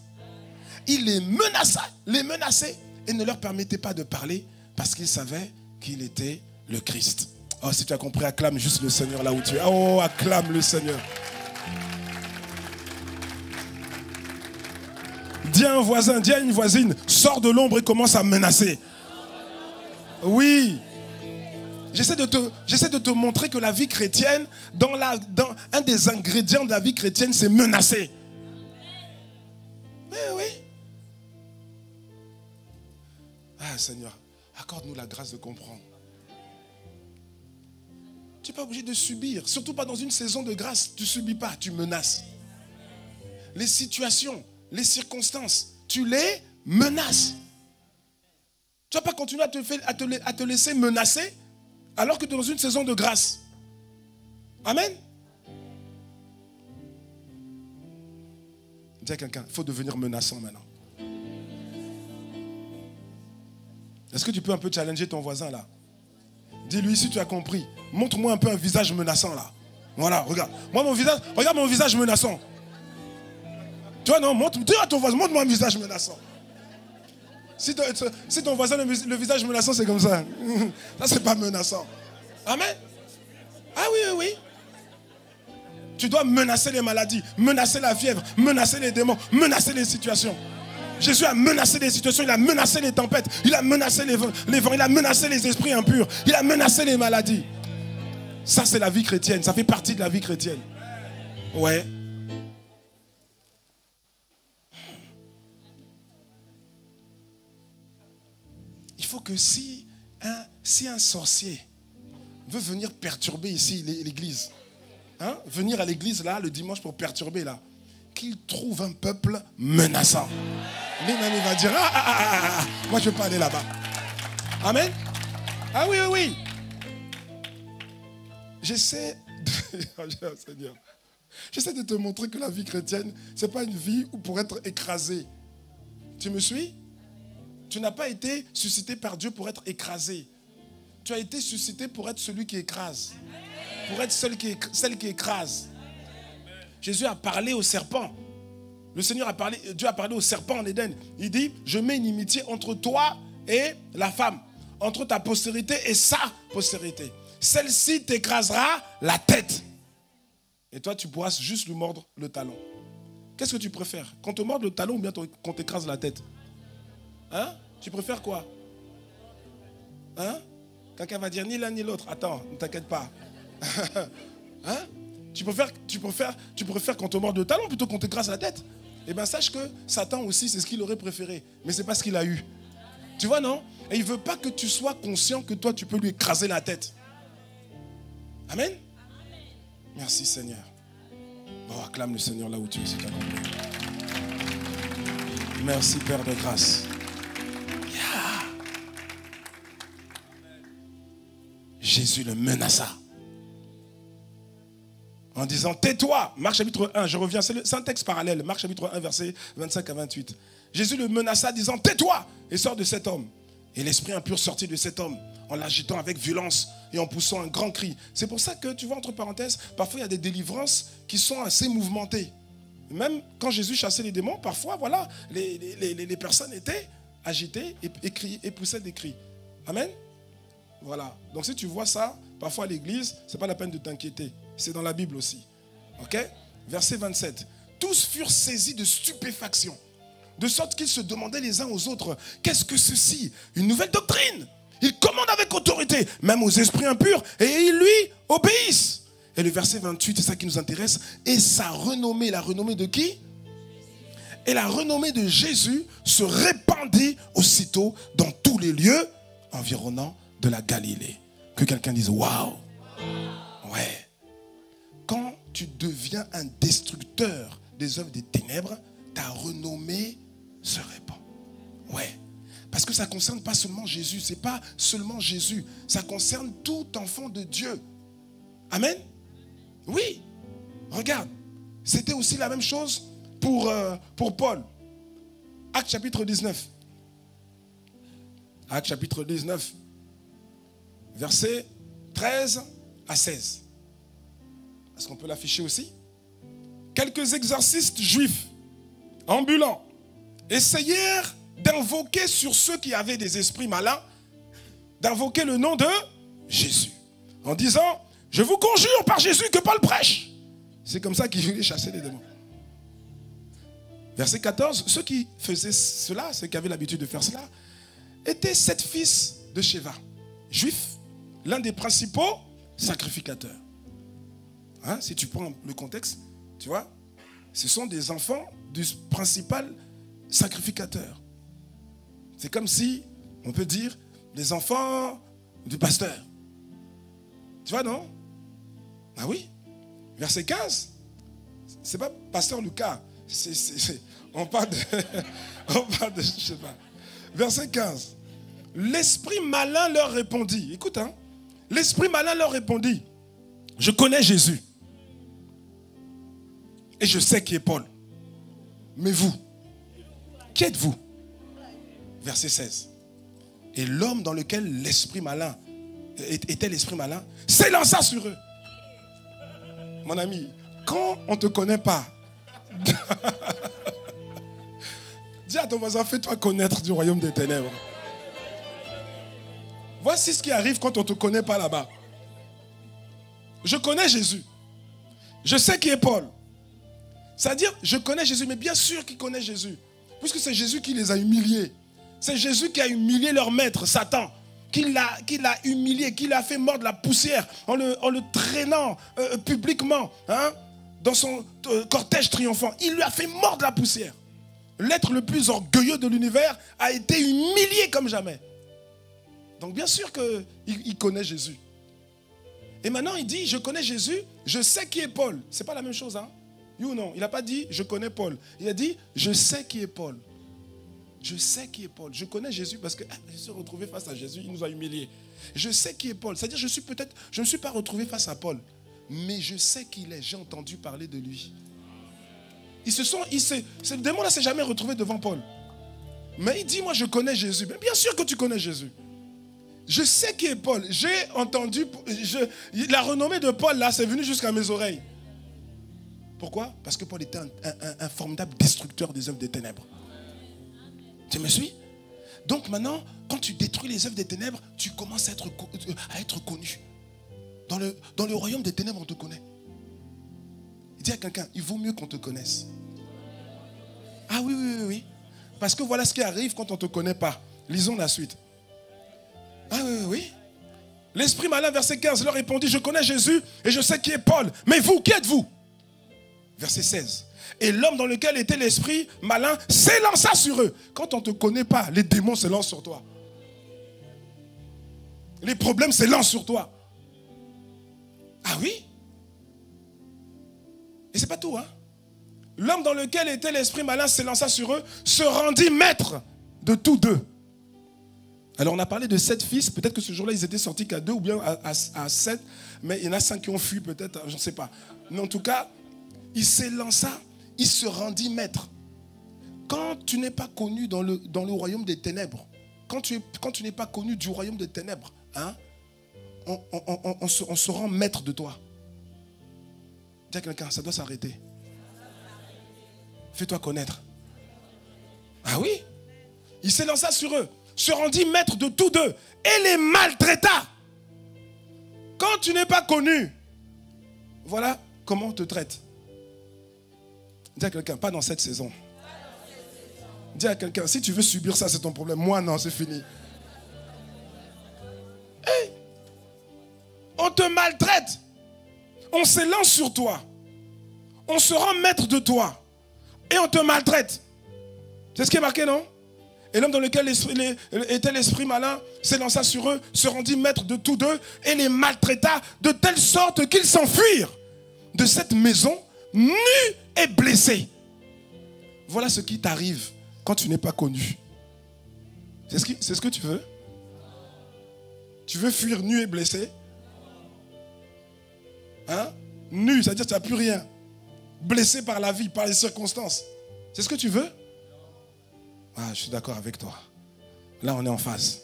Il les menaçait et ne leur permettait pas de parler parce qu'il savait qu'il était le Christ. Oh, si tu as compris, acclame juste le Seigneur là où tu es. Oh, acclame le Seigneur. Dis à un voisin, dis à une voisine, sors de l'ombre et commence à menacer. Oui. J'essaie de te montrer que la vie chrétienne, un des ingrédients de la vie chrétienne, c'est menacer. Mais oui. Ah Seigneur, accorde-nous la grâce de comprendre. Tu n'es pas obligé de subir, surtout pas dans une saison de grâce. Tu ne subis pas, tu menaces. Les situations, les circonstances, tu les menaces. Tu ne vas pas continuer à te laisser menacer alors que tu es dans une saison de grâce. Amen. Dis à quelqu'un, il faut devenir menaçant maintenant. Est-ce que tu peux un peu challenger ton voisin là? Dis-lui si tu as compris. Montre-moi un peu un visage menaçant là. Voilà, regarde. Regarde mon visage menaçant. Tu vois, non, dis à ton voisin, montre-moi un visage menaçant. Si ton voisin, le visage menaçant, c'est comme ça. Ça, c'est pas menaçant. Amen. Ah oui, oui, oui. Tu dois menacer les maladies, menacer la fièvre, menacer les démons, menacer les situations. Jésus a menacé les situations, il a menacé les tempêtes, il a menacé les vents, il a menacé les esprits impurs, il a menacé les maladies. Ça, c'est la vie chrétienne, ça fait partie de la vie chrétienne. Ouais. Il faut que si un sorcier veut venir perturber ici l'église, hein, venir à l'église là le dimanche pour perturber là, qu'il trouve un peuple menaçant. Lui-même il va dire moi je ne veux pas aller là-bas. Amen. Ah oui, oui, oui. J'essaie de te montrer que la vie chrétienne, ce n'est pas une vie pour être écrasé. Tu me suis? Tu n'as pas été suscité par Dieu pour être écrasé. Tu as été suscité pour être celui qui écrase. pour être celle qui écrase. Jésus a parlé au serpent. Le Seigneur a parlé, Dieu a parlé au serpent en Éden. Il dit, je mets une inimitié entre toi et la femme, entre ta postérité et sa postérité. Celle-ci t'écrasera la tête. Et toi, tu pourras juste lui mordre le talon. Qu'est-ce que tu préfères? Qu'on te morde le talon ou bien qu'on t'écrase la tête? Hein? Tu préfères quoi? Hein? Quelqu'un va dire ni l'un ni l'autre. Attends, ne t'inquiète pas. Hein? Tu préfères qu'on te morde le talon plutôt qu'on t'écrase la tête? Eh bien, sache que Satan aussi, c'est ce qu'il aurait préféré. Mais ce n'est pas ce qu'il a eu. Tu vois, non? Et il ne veut pas que tu sois conscient que toi, tu peux lui écraser la tête. Amen? Merci, Seigneur. Oh, acclame le Seigneur là où tu es, c'est merci, Père de grâce. Yeah. Jésus le menaça. En disant, tais-toi. Marc chapitre 1, je reviens, c'est un texte parallèle. Marc chapitre 1, versets 25 à 28. Jésus le menaça, disant, tais-toi et sors de cet homme. Et l'esprit impur sortit de cet homme, en l'agitant avec violence et en poussant un grand cri. C'est pour ça que, tu vois, entre parenthèses, parfois il y a des délivrances qui sont assez mouvementées. Même quand Jésus chassait les démons, parfois, voilà, les personnes étaient agitées et poussaient des cris. Amen? Voilà. Donc si tu vois ça, parfois à l'église, ce n'est pas la peine de t'inquiéter. C'est dans la Bible aussi. Ok? Verset 27. Tous furent saisis de stupéfaction, de sorte qu'ils se demandaient les uns aux autres, qu'est-ce que ceci? Une nouvelle doctrine. Ils commandent avec autorité, même aux esprits impurs, et ils lui obéissent. Et le verset 28, c'est ça qui nous intéresse. Et sa renommée, la renommée de qui? Et la renommée de Jésus se répandit aussitôt dans tous les lieux environnants de la Galilée. Que quelqu'un dise waouh. Ouais. Quand tu deviens un destructeur des œuvres des ténèbres, ta renommée se répand. Ouais. Parce que ça ne concerne pas seulement Jésus. Ce n'est pas seulement Jésus. Ça concerne tout enfant de Dieu. Amen. Oui. Regarde. C'était aussi la même chose pour Paul. Actes chapitre 19. Actes chapitre 19. Versets 13 à 16. Est-ce qu'on peut l'afficher aussi? Quelques exorcistes juifs ambulants essayèrent d'invoquer sur ceux qui avaient des esprits malins, d'invoquer le nom de Jésus, en disant, je vous conjure par Jésus que Paul prêche. C'est comme ça qu'ils voulaient chasser les démons. Verset 14, ceux qui faisaient cela, ceux qui avaient l'habitude de faire cela, étaient 7 fils de Sheva, juifs, l'un des principaux sacrificateurs. Hein, si tu prends le contexte, tu vois, ce sont des enfants du principal sacrificateur. C'est comme si, on peut dire, les enfants du pasteur. Tu vois, non? Ah oui. Verset 15, c'est pas pasteur Lucas. On parle de, je sais pas. Verset 15. L'esprit malin leur répondit. Écoute, hein. L'esprit malin leur répondit. Je connais Jésus. Et je sais qui est Paul. Mais vous, qui êtes-vous? Verset 16. Et l'homme dans lequel l'esprit malin était l'esprit malin s'élança sur eux. Mon ami, quand on ne te connaît pas, dis à ton voisin, fais-toi connaître du royaume des ténèbres. Voici ce qui arrive quand on ne te connaît pas là-bas. Je connais Jésus. Je sais qui est Paul. C'est-à-dire, je connais Jésus, mais bien sûr qu'il connaît Jésus. Puisque c'est Jésus qui les a humiliés. C'est Jésus qui a humilié leur maître, Satan. Qui l'a humilié, qui l'a fait mordre la poussière en le traînant publiquement, hein, dans son cortège triomphant. Il lui a fait mordre la poussière. L'être le plus orgueilleux de l'univers a été humilié comme jamais. Donc bien sûr qu'il connaît Jésus. Et maintenant il dit, je connais Jésus, je sais qui est Paul. C'est pas la même chose, hein? Oui ou non? Il n'a pas dit, je connais Paul. Il a dit, je sais qui est Paul. Je sais qui est Paul. Je connais Jésus parce que je me suis retrouvé face à Jésus, il nous a humiliés. Je sais qui est Paul. C'est-à-dire, je ne me suis pas retrouvé face à Paul, mais je sais qui il est. J'ai entendu parler de lui. Ce démon là s'est jamais retrouvé devant Paul. Mais il dit, moi je connais Jésus. Mais bien sûr que tu connais Jésus. Je sais qui est Paul. J'ai entendu, la renommée de Paul là, c'est venu jusqu'à mes oreilles. Pourquoi? Parce que Paul était un formidable destructeur des œuvres des ténèbres. Tu me suis? Donc maintenant, quand tu détruis les œuvres des ténèbres, tu commences à être connu. Dans le royaume des ténèbres, on te connaît. Dis à quelqu'un, il vaut mieux qu'on te connaisse. Ah oui, oui, oui, oui. Parce que voilà ce qui arrive quand on ne te connaît pas. Lisons la suite. Ah oui, oui, oui. L'esprit malin, verset 15, leur répondit, je connais Jésus et je sais qui est Paul. Mais vous, qui êtes-vous? Verset 16. Et l'homme dans lequel était l'esprit malin s'élança sur eux. Quand on ne te connaît pas, les démons s'élancent sur toi. Les problèmes s'élancent sur toi. Ah oui? Et c'est pas tout, hein? L'homme dans lequel était l'esprit malin s'élança sur eux, se rendit maître de tous deux. Alors on a parlé de 7 fils, peut-être que ce jour-là ils étaient sortis qu'à 2 ou bien à 7, mais il y en a 5 qui ont fui peut-être, je ne sais pas. Mais en tout cas, il s'élança, il se rendit maître. Quand tu n'es pas connu dans le royaume des ténèbres, quand tu n'es pas connu du royaume des ténèbres, hein, on se rend maître de toi. Dis à quelqu'un, ça doit s'arrêter. Fais-toi connaître. Ah oui? Il s'élança sur eux, se rendit maître de tous deux et les maltraita. Quand tu n'es pas connu, voilà comment on te traite. Dis à quelqu'un, pas dans cette saison. Dis à quelqu'un, si tu veux subir ça, c'est ton problème. Moi, non, c'est fini. Hey, on te maltraite. On s'élance sur toi. On se rend maître de toi. Et on te maltraite. C'est ce qui est marqué, non? Et l'homme dans lequel était l'esprit malin s'élança sur eux, se rendit maître de tous deux et les maltraita de telle sorte qu'ils s'enfuirent de cette maison nus et blessés. Voilà ce qui t'arrive quand tu n'es pas connu. C'est ce que tu veux? Tu veux fuir nu et blessé? Hein? Nu, c'est-à-dire que tu n'as plus rien. Blessé par la vie, par les circonstances. C'est ce que tu veux? Ah, je suis d'accord avec toi. Là, on est en phase.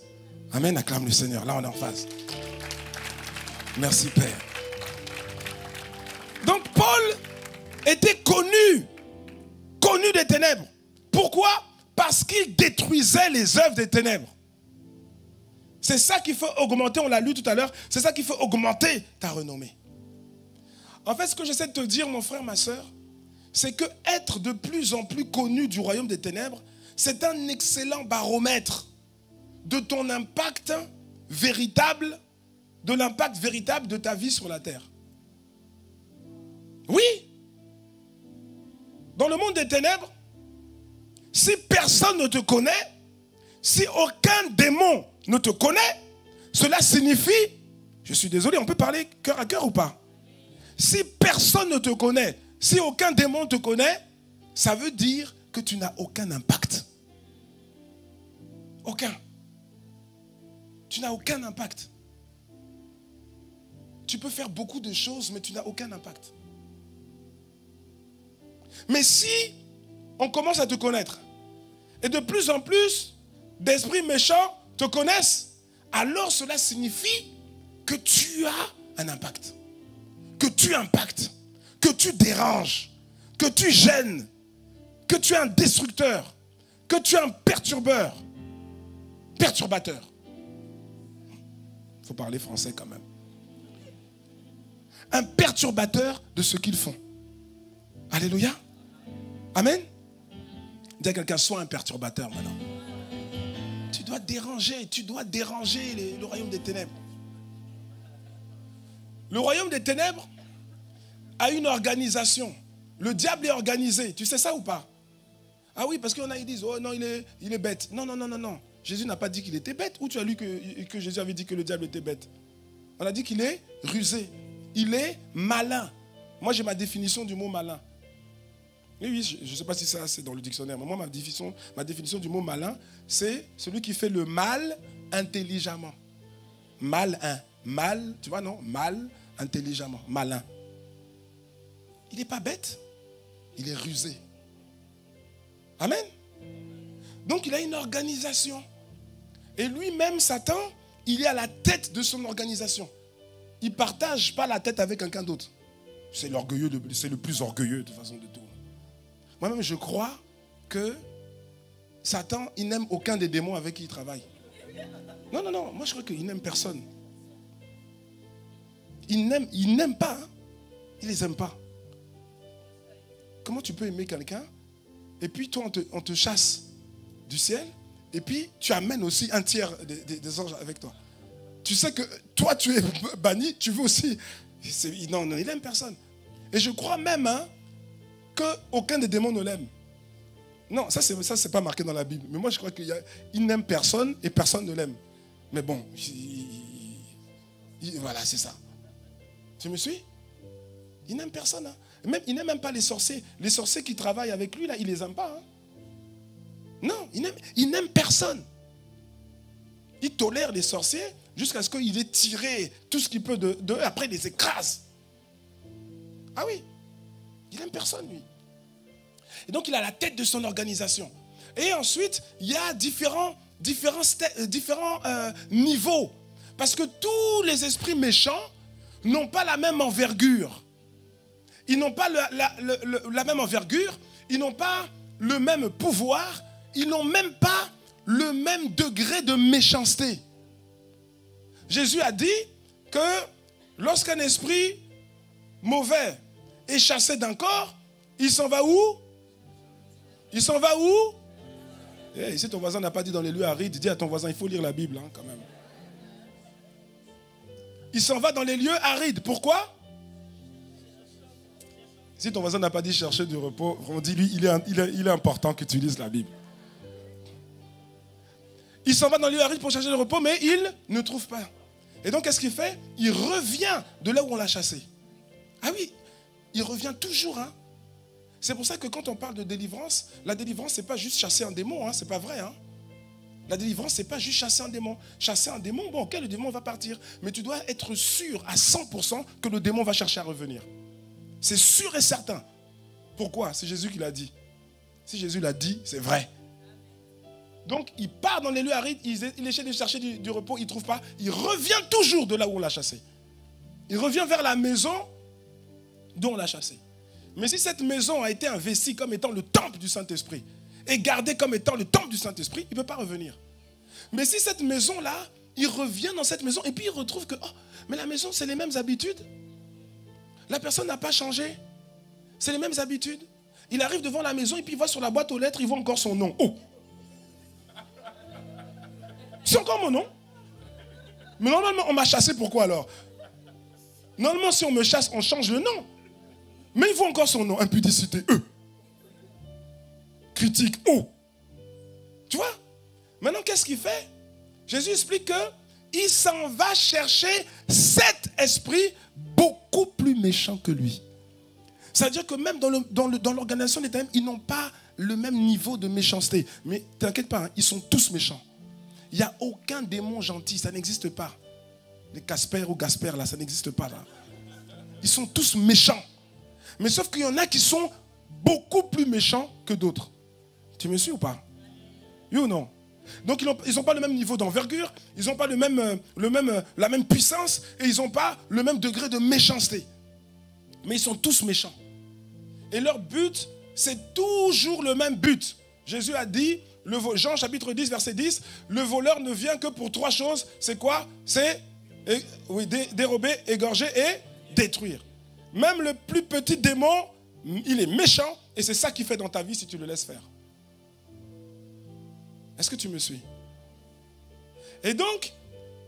Amen, acclame le Seigneur. Là, on est en phase. Merci, Père. Donc, Paul était connu des ténèbres. Pourquoi? Parce qu'il détruisait les œuvres des ténèbres. C'est ça qu'il faut augmenter, on l'a lu tout à l'heure, c'est ça qu'il faut augmenter ta renommée. En fait, ce que j'essaie de te dire, mon frère, ma soeur, c'est que être de plus en plus connu du royaume des ténèbres, c'est un excellent baromètre de ton impact véritable, de l'impact véritable de ta vie sur la terre. Oui. Dans le monde des ténèbres, si personne ne te connaît, si aucun démon ne te connaît, cela signifie, je suis désolé, on peut parler cœur à cœur ou pas? Si personne ne te connaît, si aucun démon te connaît, ça veut dire que tu n'as aucun impact. Aucun. Tu n'as aucun impact. Tu peux faire beaucoup de choses, mais tu n'as aucun impact. Mais si on commence à te connaître, et de plus en plus d'esprits méchants te connaissent, alors cela signifie que tu as un impact. Que tu impactes, que tu déranges, que tu gênes, que tu es un destructeur, que tu es un perturbateur. Il faut parler français quand même. Un perturbateur de ce qu'ils font. Alléluia. Amen. Dis à quelqu'un, sois un perturbateur maintenant. Tu dois déranger le royaume des ténèbres. Le royaume des ténèbres a une organisation. Le diable est organisé. Tu sais ça ou pas? Ah oui, parce qu'il y en a, ils disent, oh non, il est bête. Non, non, non, non, non. Jésus n'a pas dit qu'il était bête. Où tu as lu que Jésus avait dit que le diable était bête? On a dit qu'il est rusé. Il est malin. Moi, j'ai ma définition du mot malin. Oui, je ne sais pas si ça c'est dans le dictionnaire, mais moi, ma définition du mot malin, c'est celui qui fait le mal intelligemment. Malin. Mal, tu vois, non? Mal, intelligemment. Malin. Il n'est pas bête. Il est rusé. Amen. Donc, il a une organisation. Et lui-même, Satan, il est à la tête de son organisation. Il ne partage pas la tête avec quelqu'un d'autre. C'est l'orgueilleux, c'est le plus orgueilleux de façon de tout. Moi-même, je crois que Satan, il n'aime aucun des démons avec qui il travaille. Non, non, non. Moi, je crois qu'il n'aime personne. Il n'aime pas. Hein. Il ne les aime pas. Comment tu peux aimer quelqu'un et puis toi, on te chasse du ciel et puis tu amènes aussi un tiers des anges avec toi. Tu sais que toi, tu es banni, tu veux aussi... Non, non, il n'aime personne. Et je crois même hein, qu'aucun des démons ne l'aime. Non, ça, c'est pas marqué dans la Bible. Mais moi, je crois qu'il n'aime personne et personne ne l'aime. Mais bon, voilà, c'est ça. Tu me suis? Il n'aime personne. Hein. Même, il n'aime même pas les sorciers. Les sorciers qui travaillent avec lui, là, il ne les aime pas. Hein. Non, il n'aime personne. Il tolère les sorciers jusqu'à ce qu'il ait tiré tout ce qu'il peut d'eux. Après, il les écrase. Ah oui, il n'aime personne, lui. Et donc, il a la tête de son organisation. Et ensuite, il y a différents niveaux. Parce que tous les esprits méchants n'ont pas la même envergure. Ils n'ont pas la même envergure, ils n'ont pas le même pouvoir, ils n'ont même pas le même degré de méchanceté. Jésus a dit que lorsqu'un esprit mauvais est chassé d'un corps, il s'en va où? Il s'en va où? Hey, si ton voisin n'a pas dit dans les lieux arides, dis à ton voisin, il faut lire la Bible hein, quand même. Il s'en va dans les lieux arides. Pourquoi? Si ton voisin n'a pas dit chercher du repos, on dit lui, il est important que tu lises la Bible. Il s'en va dans les lieux arides pour chercher le repos, mais il ne trouve pas. Et donc, qu'est-ce qu'il fait? Il revient de là où on l'a chassé. Ah oui, il revient toujours. Hein. C'est pour ça que quand on parle de délivrance, la délivrance, ce n'est pas juste chasser un démon, hein, ce n'est pas vrai. Hein. La délivrance, ce n'est pas juste chasser un démon. Chasser un démon, bon, ok, le démon va partir. Mais tu dois être sûr à 100% que le démon va chercher à revenir. C'est sûr et certain. Pourquoi? C'est Jésus qui l'a dit. Si Jésus l'a dit, c'est vrai. Donc, il part dans les lieux arides, il essaie de chercher du repos, il ne trouve pas. Il revient toujours de là où on l'a chassé. Il revient vers la maison dont on l'a chassé. Mais si cette maison a été investie comme étant le temple du Saint-Esprit et gardée comme étant le temple du Saint-Esprit, il ne peut pas revenir. Mais si cette maison-là, il revient dans cette maison et puis il retrouve que, oh, mais la maison, c'est les mêmes habitudes. La personne n'a pas changé. C'est les mêmes habitudes. Il arrive devant la maison et puis il voit sur la boîte aux lettres, il voit encore son nom. Oh! C'est encore mon nom. Mais normalement, on m'a chassé, pourquoi alors? Normalement, si on me chasse, on change le nom. Mais il voit encore son nom. Impudicité, critique, Tu vois? Maintenant, qu'est-ce qu'il fait? Jésus explique qu'il s'en va chercher 7 esprits beaucoup plus méchants que lui. C'est-à-dire que même dans l'organisation des ténèbres, ils n'ont pas le même niveau de méchanceté. Mais t'inquiète pas, hein, ils sont tous méchants. Il n'y a aucun démon gentil, ça n'existe pas. Les Casper ou Gasper, là, ça n'existe pas. Là. Ils sont tous méchants. Mais sauf qu'il y en a qui sont beaucoup plus méchants que d'autres. Tu me suis ou pas? Oui ou non? Donc ils n'ont pas le même niveau d'envergure, ils n'ont pas la même puissance et ils n'ont pas le même degré de méchanceté. Mais ils sont tous méchants. Et leur but, c'est toujours le même but. Jésus a dit, Jean chapitre 10, verset 10, le voleur ne vient que pour 3 choses. C'est quoi? C'est dérober, égorger et détruire. Même le plus petit démon, il est méchant et c'est ça qu'il fait dans ta vie si tu le laisses faire. Est-ce que tu me suis? Et donc,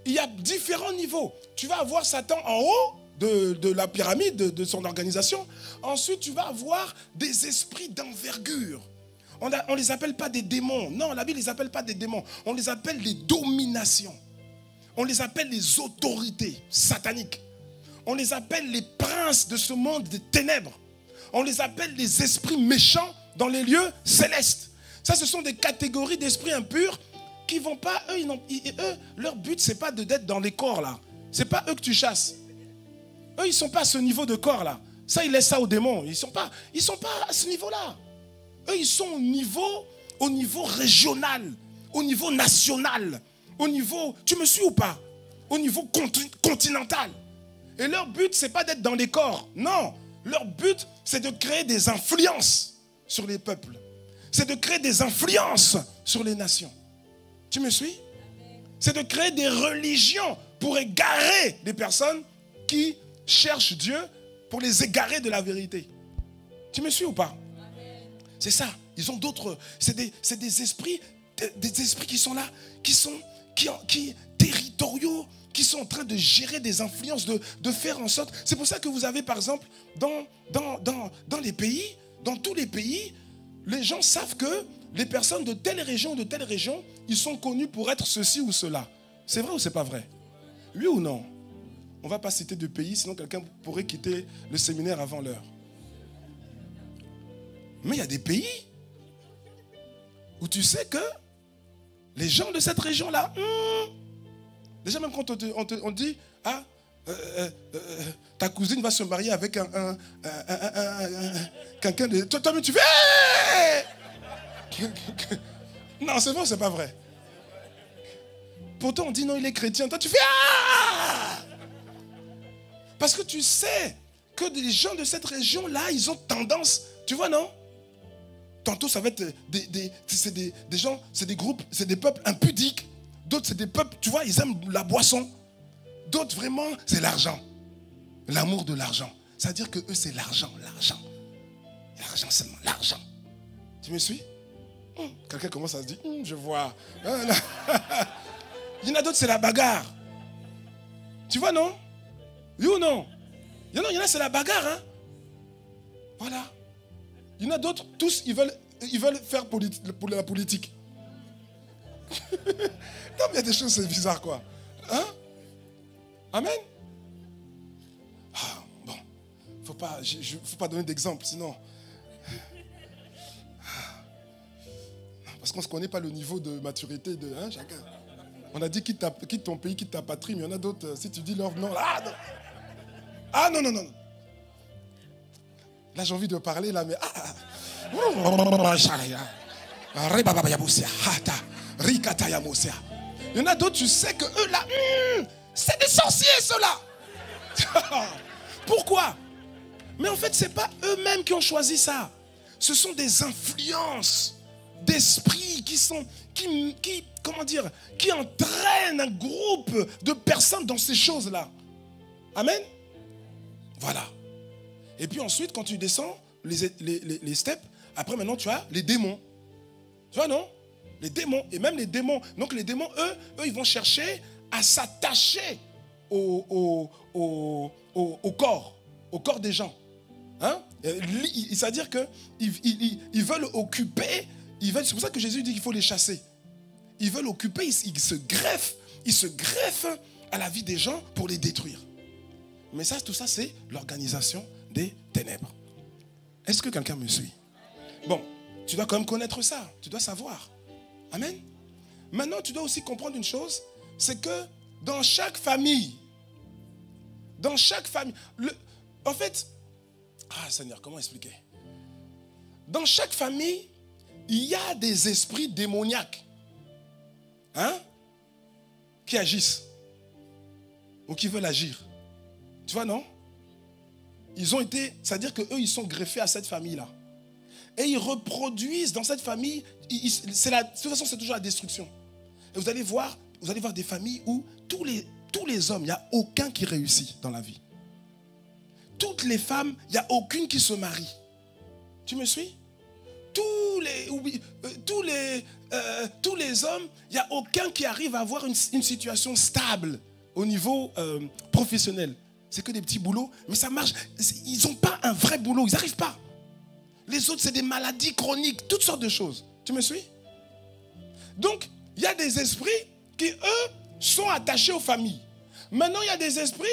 il y a différents niveaux. Tu vas avoir Satan en haut de la pyramide, de son organisation. Ensuite, tu vas avoir des esprits d'envergure. On ne les appelle pas des démons. Non, la Bible ne les appelle pas des démons. On les appelle les dominations. On les appelle les autorités sataniques. On les appelle les princes de ce monde des ténèbres. On les appelle les esprits méchants dans les lieux célestes. Ça, ce sont des catégories d'esprits impurs qui vont pas, eux, leur but, c'est pas d'être dans les corps là. C'est pas eux que tu chasses. Eux, ils sont pas à ce niveau de corps là. Ça, ils laissent ça aux démons. Ils sont pas à ce niveau-là. Eux, ils sont au niveau régional, au niveau national, au niveau, tu me suis ou pas? Au niveau continental. Et leur but, ce n'est pas d'être dans les corps. Non. Leur but, c'est de créer des influences sur les peuples. C'est de créer des influences sur les nations. Tu me suis? C'est de créer des religions pour égarer les personnes qui cherchent Dieu, pour les égarer de la vérité. Tu me suis ou pas? C'est ça. Ils ont d'autres... C'est des esprits qui sont là, qui territoriaux, qui sont en train de gérer des influences, de faire en sorte... C'est pour ça que vous avez, par exemple, dans les pays, dans tous les pays, les gens savent que les personnes de telle région, ils sont connus pour être ceci ou cela. C'est vrai ou c'est pas vrai? Oui ou non? On ne va pas citer de pays, sinon quelqu'un pourrait quitter le séminaire avant l'heure. Mais il y a des pays où tu sais que les gens de cette région-là, déjà même quand on dit, ah, ta cousine va se marier avec quelqu'un de... Toi, tu fais... Non, c'est vrai, c'est pas vrai. Pourtant, on dit non, il est chrétien. Toi, tu fais... Ah! Parce que tu sais que les gens de cette région-là, ils ont tendance... Tu vois, non? Tantôt, ça va être des gens, c'est des groupes, c'est des peuples impudiques. D'autres, c'est des peuples, tu vois, ils aiment la boisson. D'autres, vraiment, c'est l'argent. L'amour de l'argent. C'est-à-dire que eux, c'est l'argent. L'argent seulement, l'argent. Tu me suis? Quelqu'un commence à se dire, je vois. Il y en a d'autres, c'est la bagarre. Tu vois, non? Oui ou non? Il y en a, c'est la bagarre. Hein? Voilà. Il y en a d'autres, tous, ils veulent faire pour la politique. Non, mais il y a des choses, c'est bizarre, quoi. Hein? Amen? Ah, bon. Faut pas donner d'exemple, sinon... Parce qu'on ne connaît pas le niveau de maturité de chacun. On a dit quitte ton pays, quitte ta patrie, mais il y en a d'autres, si tu dis leur nom, non. Là, j'ai envie de parler, là, mais... Il y en a d'autres, tu sais que eux, là, c'est des sorciers, ceux-là. Pourquoi? Mais en fait, ce n'est pas eux-mêmes qui ont choisi ça. Ce sont des influences d'esprits qui entraînent un groupe de personnes dans ces choses-là. Amen? Voilà. Et puis ensuite, quand tu descends les steps, après maintenant tu as les démons. Tu vois, non? Les démons, et même les démons. Donc les démons, eux ils vont chercher à s'attacher au corps des gens. Hein? C'est-à-dire qu'ils veulent occuper, c'est pour ça que Jésus dit qu'il faut les chasser. Ils veulent occuper, ils se greffent à la vie des gens pour les détruire. Mais ça, tout ça, c'est l'organisation des ténèbres. Est-ce que quelqu'un me suit? Bon, tu dois quand même connaître ça. Tu dois savoir. Amen. Maintenant, tu dois aussi comprendre une chose, c'est que dans chaque famille, en fait, Seigneur, comment expliquer? Dans chaque famille, il y a des esprits démoniaques, qui agissent ou qui veulent agir. Tu vois, non? Ils ont été, c'est-à-dire qu'eux, ils sont greffés à cette famille-là. Et ils reproduisent dans cette famille, de toute façon, c'est toujours la destruction. Et vous allez voir des familles où tous les hommes, il n'y a aucun qui réussit dans la vie. Toutes les femmes, il n'y a aucune qui se marie. Tu me suis? Tous les hommes, il n'y a aucun qui arrive à avoir une situation stable au niveau professionnel. C'est que des petits boulots, mais ça marche. Ils n'ont pas un vrai boulot, ils n'arrivent pas. Les autres, c'est des maladies chroniques, toutes sortes de choses. Tu me suis? Donc, il y a des esprits qui, eux, sont attachés aux familles. Maintenant, il y a des esprits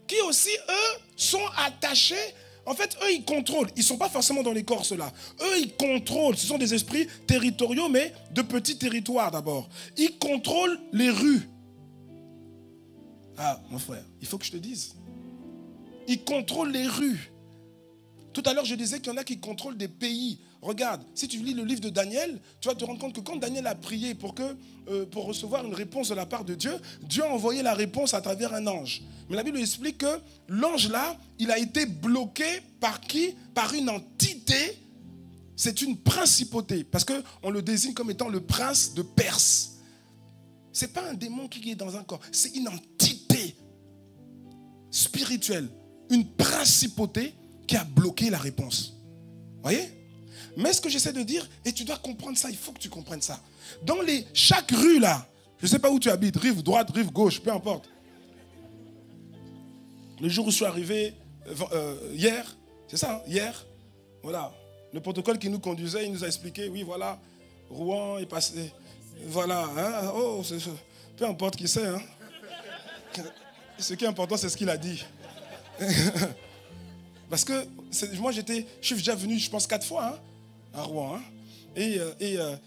qui aussi, eux, sont attachés. En fait, eux, ils contrôlent. Ils ne sont pas forcément dans les corps, ceux-là. Eux, ils contrôlent. Ce sont des esprits territoriaux, mais de petits territoires d'abord. Ils contrôlent les rues. Ah, mon frère, il faut que je te dise. Ils contrôlent les rues. Tout à l'heure, je disais qu'il y en a qui contrôlent des pays. Regarde, si tu lis le livre de Daniel, tu vas te rendre compte que quand Daniel a prié pour recevoir une réponse de la part de Dieu, Dieu a envoyé la réponse à travers un ange. Mais la Bible explique que l'ange là, il a été bloqué par qui? Par une entité. C'est une principauté, parce qu'on le désigne comme étant le prince de Perse. Ce n'est pas un démon qui est dans un corps, c'est une entité spirituelle, une principauté qui a bloqué la réponse. Voyez? Mais ce que j'essaie de dire, et tu dois comprendre ça, il faut que tu comprennes ça. Dans chaque rue là, je ne sais pas où tu habites, rive droite, rive gauche, peu importe. Le jour où je suis arrivé, hier, c'est ça, hein, hier, voilà, le protocole qui nous conduisait, il nous a expliqué, oui voilà, Rouen est passé, voilà, hein, oh, peu importe qui c'est, hein. Ce qui est important, c'est ce qu'il a dit. Parce que moi, je suis déjà venu, je pense, 4 fois hein, à Rouen. Hein, et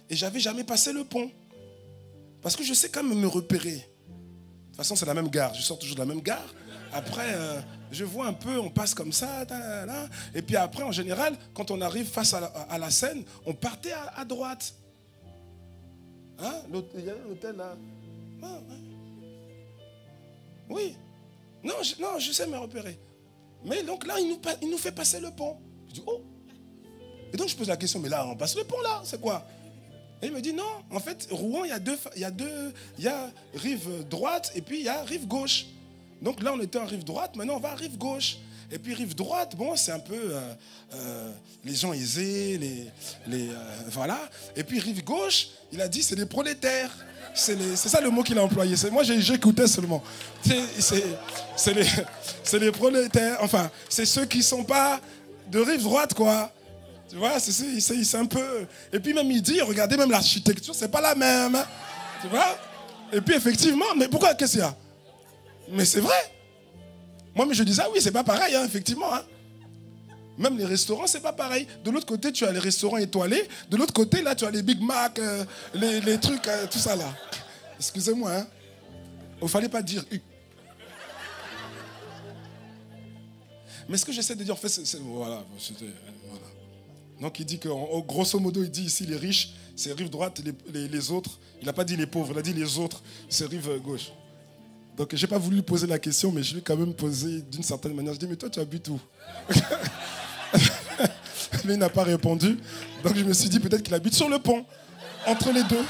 je n'avais jamais passé le pont. Parce que je sais quand même me repérer. De toute façon, c'est la même gare. Je sors toujours de la même gare. Après, je vois un peu, on passe comme ça. Là. Et puis après, en général, quand on arrive face à la Seine, on partait à droite. Hein, il y a l'hôtel là. Ah, ouais. Oui. Non, je sais me repérer. Mais donc là, il nous fait passer le pont. Je dis, oh. Et donc je pose la question, mais là, on passe le pont là, c'est quoi? Et il me dit, non, en fait, Rouen, il y a rive droite et puis il y a rive gauche. Donc là, on était en rive droite, maintenant on va à rive gauche. Et puis rive droite, bon, c'est un peu les gens aisés, voilà. Et puis rive gauche, il a dit, c'est les prolétaires. C'est ça le mot qu'il a employé. Moi, j'écoutais seulement. C'est les prolétaires. Enfin, c'est ceux qui ne sont pas de rive droite, quoi. Tu vois, c'est un peu... Et puis même, il dit, regardez, même l'architecture, c'est pas la même. Hein. Tu vois? Et puis effectivement, mais pourquoi? Qu'est-ce qu'il y a? Mais c'est vrai. Moi, mais je disais, ah oui, c'est pas pareil, hein, effectivement. Hein. Même les restaurants, c'est pas pareil. De l'autre côté, tu as les restaurants étoilés. De l'autre côté, là, tu as les Big Mac, les trucs, tout ça là. Excusez-moi, hein. Il ne fallait pas dire U. Mais ce que j'essaie de dire, en fait, voilà. Donc, il dit que, grosso modo, il dit ici, les riches, c'est rive droite, les autres. Il n'a pas dit les pauvres, il a dit les autres, c'est rive gauche. Donc, je n'ai pas voulu lui poser la question, mais je lui ai quand même posé d'une certaine manière. Je dis, mais toi, tu habites où? Lui, il n'a pas répondu. Donc, je me suis dit peut-être qu'il habite sur le pont. Entre les deux.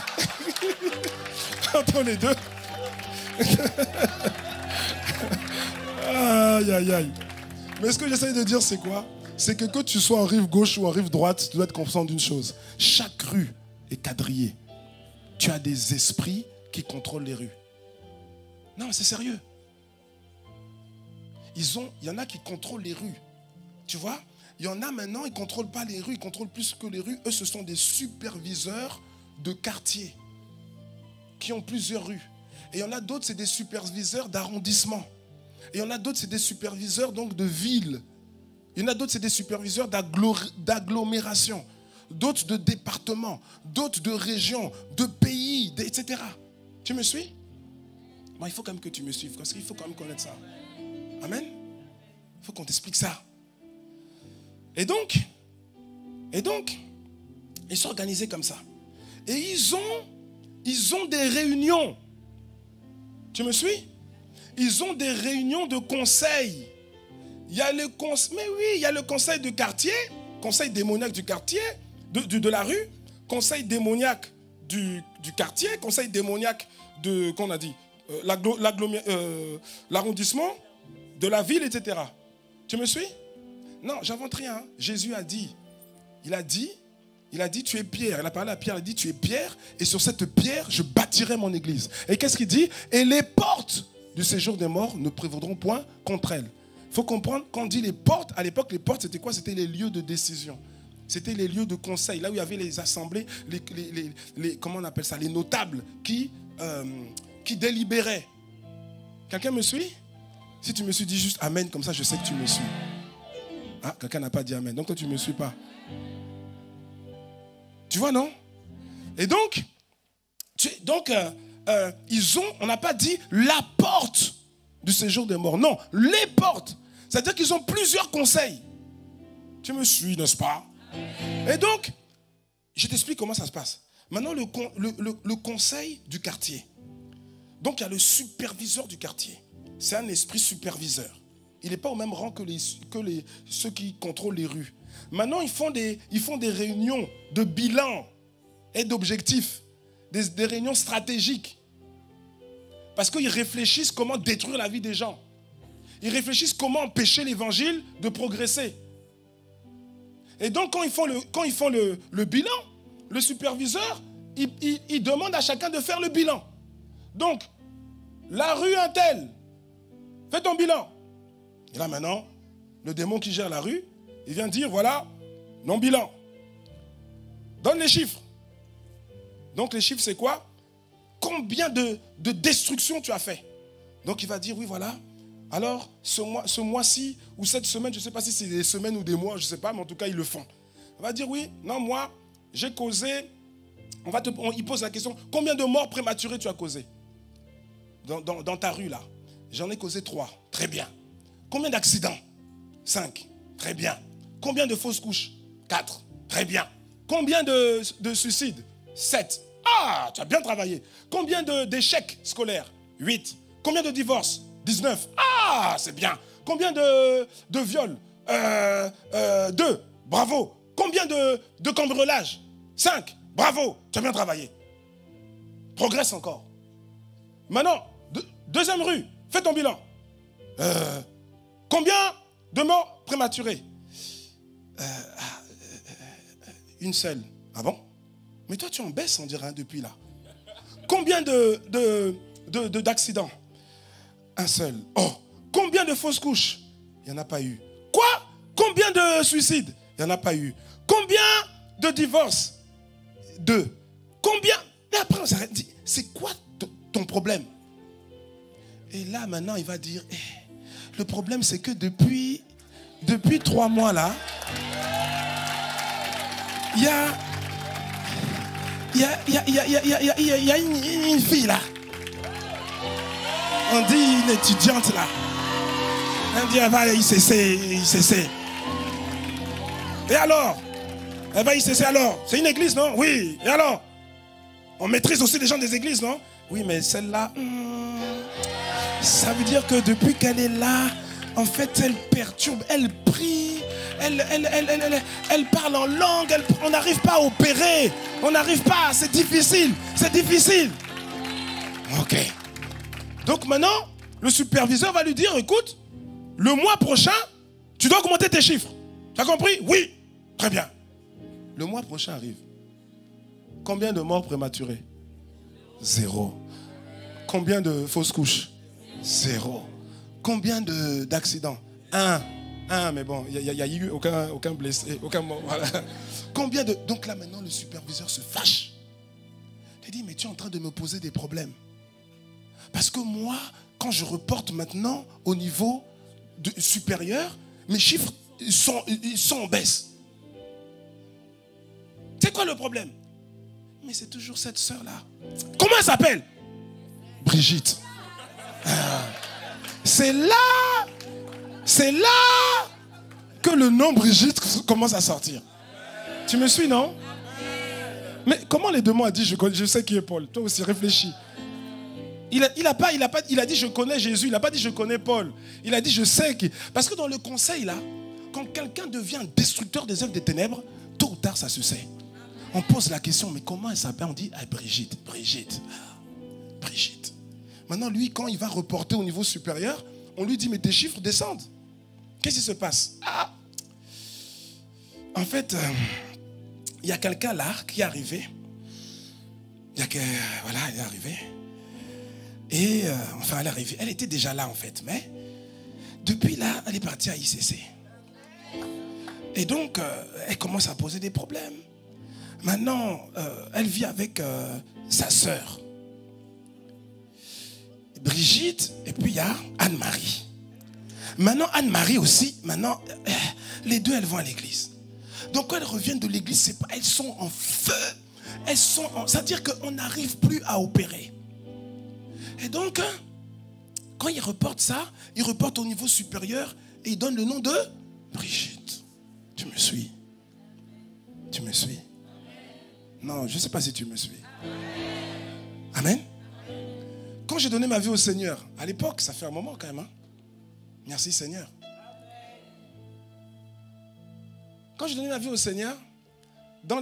Entre les deux. Aïe, aïe, aïe. Mais ce que j'essaie de dire, c'est quoi? C'est que tu sois en rive gauche ou en rive droite, tu dois être conscient d'une chose. Chaque rue est quadrillée. Tu as des esprits qui contrôlent les rues. Non, c'est sérieux. Il y en a qui contrôlent les rues. Tu vois? Il y en a maintenant, ils ne contrôlent pas les rues, ils contrôlent plus que les rues. Eux, ce sont des superviseurs de quartier qui ont plusieurs rues. Et il y en a d'autres, c'est des superviseurs d'arrondissement. Et il y en a d'autres, c'est des superviseurs donc, de villes. Il y en a d'autres, c'est des superviseurs d'agglomération. D'autres de départements, d'autres de régions, de pays, etc. Tu me suis? Bon, il faut quand même que tu me suives, parce qu'il faut quand même connaître ça. Amen? Il faut qu'on t'explique ça. Et donc, ils sont organisés comme ça. Et ils ont des réunions. Tu me suis? Ils ont des réunions de conseil. Il y a le conseil, mais oui, il y a le conseil de quartier, conseil démoniaque du quartier, de la rue, conseil démoniaque du quartier, conseil démoniaque de, qu'on a dit, l'arrondissement, de la ville, etc. Tu me suis? Non, j'invente rien. Jésus a dit, il a dit, tu es Pierre. Il a parlé à Pierre, il a dit, tu es Pierre, et sur cette pierre, je bâtirai mon église. Et qu'est-ce qu'il dit? Et les portes du séjour des morts ne prévaudront point contre elle. Il faut comprendre, quand on dit les portes, à l'époque, les portes, c'était quoi? C'était les lieux de décision. C'était les lieux de conseil, là où il y avait les assemblées, comment on appelle ça? Les notables qui délibéraient. Quelqu'un me suit? Si tu me suis, dis juste Amen, comme ça je sais que tu me suis. Ah, quelqu'un n'a pas dit Amen, donc toi tu ne me suis pas. Tu vois, non? Et donc, on n'a pas dit la porte du séjour des morts. Non, les portes. C'est-à-dire qu'ils ont plusieurs conseils. Tu me suis, n'est-ce pas? Et donc, je t'explique comment ça se passe. Maintenant, le conseil du quartier. Donc, il y a le superviseur du quartier. C'est un esprit superviseur. Il n'est pas au même rang que ceux qui contrôlent les rues. Maintenant, ils font des réunions de bilan et d'objectifs. Des réunions stratégiques. Parce qu'ils réfléchissent comment détruire la vie des gens. Ils réfléchissent comment empêcher l'évangile de progresser. Et donc, quand ils font le bilan, le superviseur, il demande à chacun de faire le bilan. Donc, la rue un-tel, fais ton bilan. Et là maintenant, le démon qui gère la rue, il vient dire, voilà, non bilan. Donne les chiffres. Donc les chiffres c'est quoi? Combien de destruction tu as fait? Donc il va dire, oui voilà, alors ce mois-ci ou cette semaine, je ne sais pas si c'est des semaines ou des mois, je ne sais pas, mais en tout cas ils le font. Il va dire, oui, non moi, j'ai causé, il pose la question, combien de morts prématurées tu as causé dans ta rue là? J'en ai causé 3, très bien. Combien d'accidents? 5, très bien. Combien de fausses couches? 4, très bien. Combien de suicides? 7. Ah, tu as bien travaillé. Combien d'échecs scolaires? 8. Combien de divorces? 19. Ah, c'est bien. Combien de viols? 2. Bravo. Combien de cambriolages? 5. Bravo, tu as bien travaillé. Progresse encore. Maintenant, deuxième rue, fais ton bilan. Combien de morts prématurées? Une seule. Ah bon? Mais toi, tu en baisses, on dirait, depuis là. Combien d'accidents? Un seul. Oh, combien de fausses couches? Il n'y en a pas eu. Quoi? Combien de suicides? Il n'y en a pas eu. Combien de divorces? 2. Combien? Mais après, on s'arrête. C'est quoi ton problème? Et là, maintenant, il va dire, le problème, c'est que depuis 3 mois, là, il y a une fille là. On dit une étudiante là. On dit elle va à ICC. Et alors? Elle va à ICC alors? C'est une église, non? Oui. Et alors? On maîtrise aussi les gens des églises, non? Oui, mais celle-là, ça veut dire que depuis qu'elle est là, en fait, elle perturbe, elle prie. Elle parle en langue, on n'arrive pas à opérer, on n'arrive pas, c'est difficile. Ok. Donc maintenant, le superviseur va lui dire, écoute, le mois prochain, tu dois augmenter tes chiffres. Tu as compris? Oui. Très bien. Le mois prochain arrive. Combien de morts prématurées? 0. Combien de fausses couches? 0. Combien d'accidents? 1. Mais bon, il n'y a eu aucun blessé, aucun mort. Voilà. Combien de... Donc là, maintenant, le superviseur se fâche. Il dit, mais tu es en train de me poser des problèmes. Parce que moi, quand je reporte maintenant au niveau supérieur, mes chiffres ils sont en baisse. C'est quoi le problème? Mais c'est toujours cette sœur-là. Comment elle s'appelle? Brigitte. C'est là que le nom Brigitte commence à sortir. Tu me suis, non? Mais comment les démons a dit je sais qui est Paul? Toi aussi, réfléchis. Il a dit je connais Jésus. Il n'a pas dit je connais Paul. Il a dit je sais qui. Parce que dans le conseil là, quand quelqu'un devient un destructeur des œuvres des ténèbres, tôt ou tard ça se sait. On pose la question, mais comment elle s'appelle? On dit Brigitte. Maintenant lui, quand il va reporter au niveau supérieur, on lui dit mais tes chiffres descendent. Qu'est-ce qui se passe? En fait, il y a quelqu'un là qui est arrivé. Il est arrivé. Et enfin, elle est arrivée. Elle était déjà là en fait. Mais depuis là, elle est partie à ICC. Et donc, elle commence à poser des problèmes. Maintenant, elle vit avec sa sœur. Brigitte, et puis il y a Anne-Marie. Maintenant, Anne-Marie aussi, les deux, elles vont à l'église. Donc, quand elles reviennent de l'église, elles sont en feu. C'est-à-dire qu'on n'arrive plus à opérer. Et donc, quand ils reportent ça, ils reportent au niveau supérieur et ils donnent le nom de Brigitte. Tu me suis? Tu me suis? Non, je ne sais pas si tu me suis. Amen. Quand j'ai donné ma vie au Seigneur, à l'époque, ça fait un moment quand même. Hein? Merci Seigneur. Quand j'ai donné ma vie au Seigneur, dans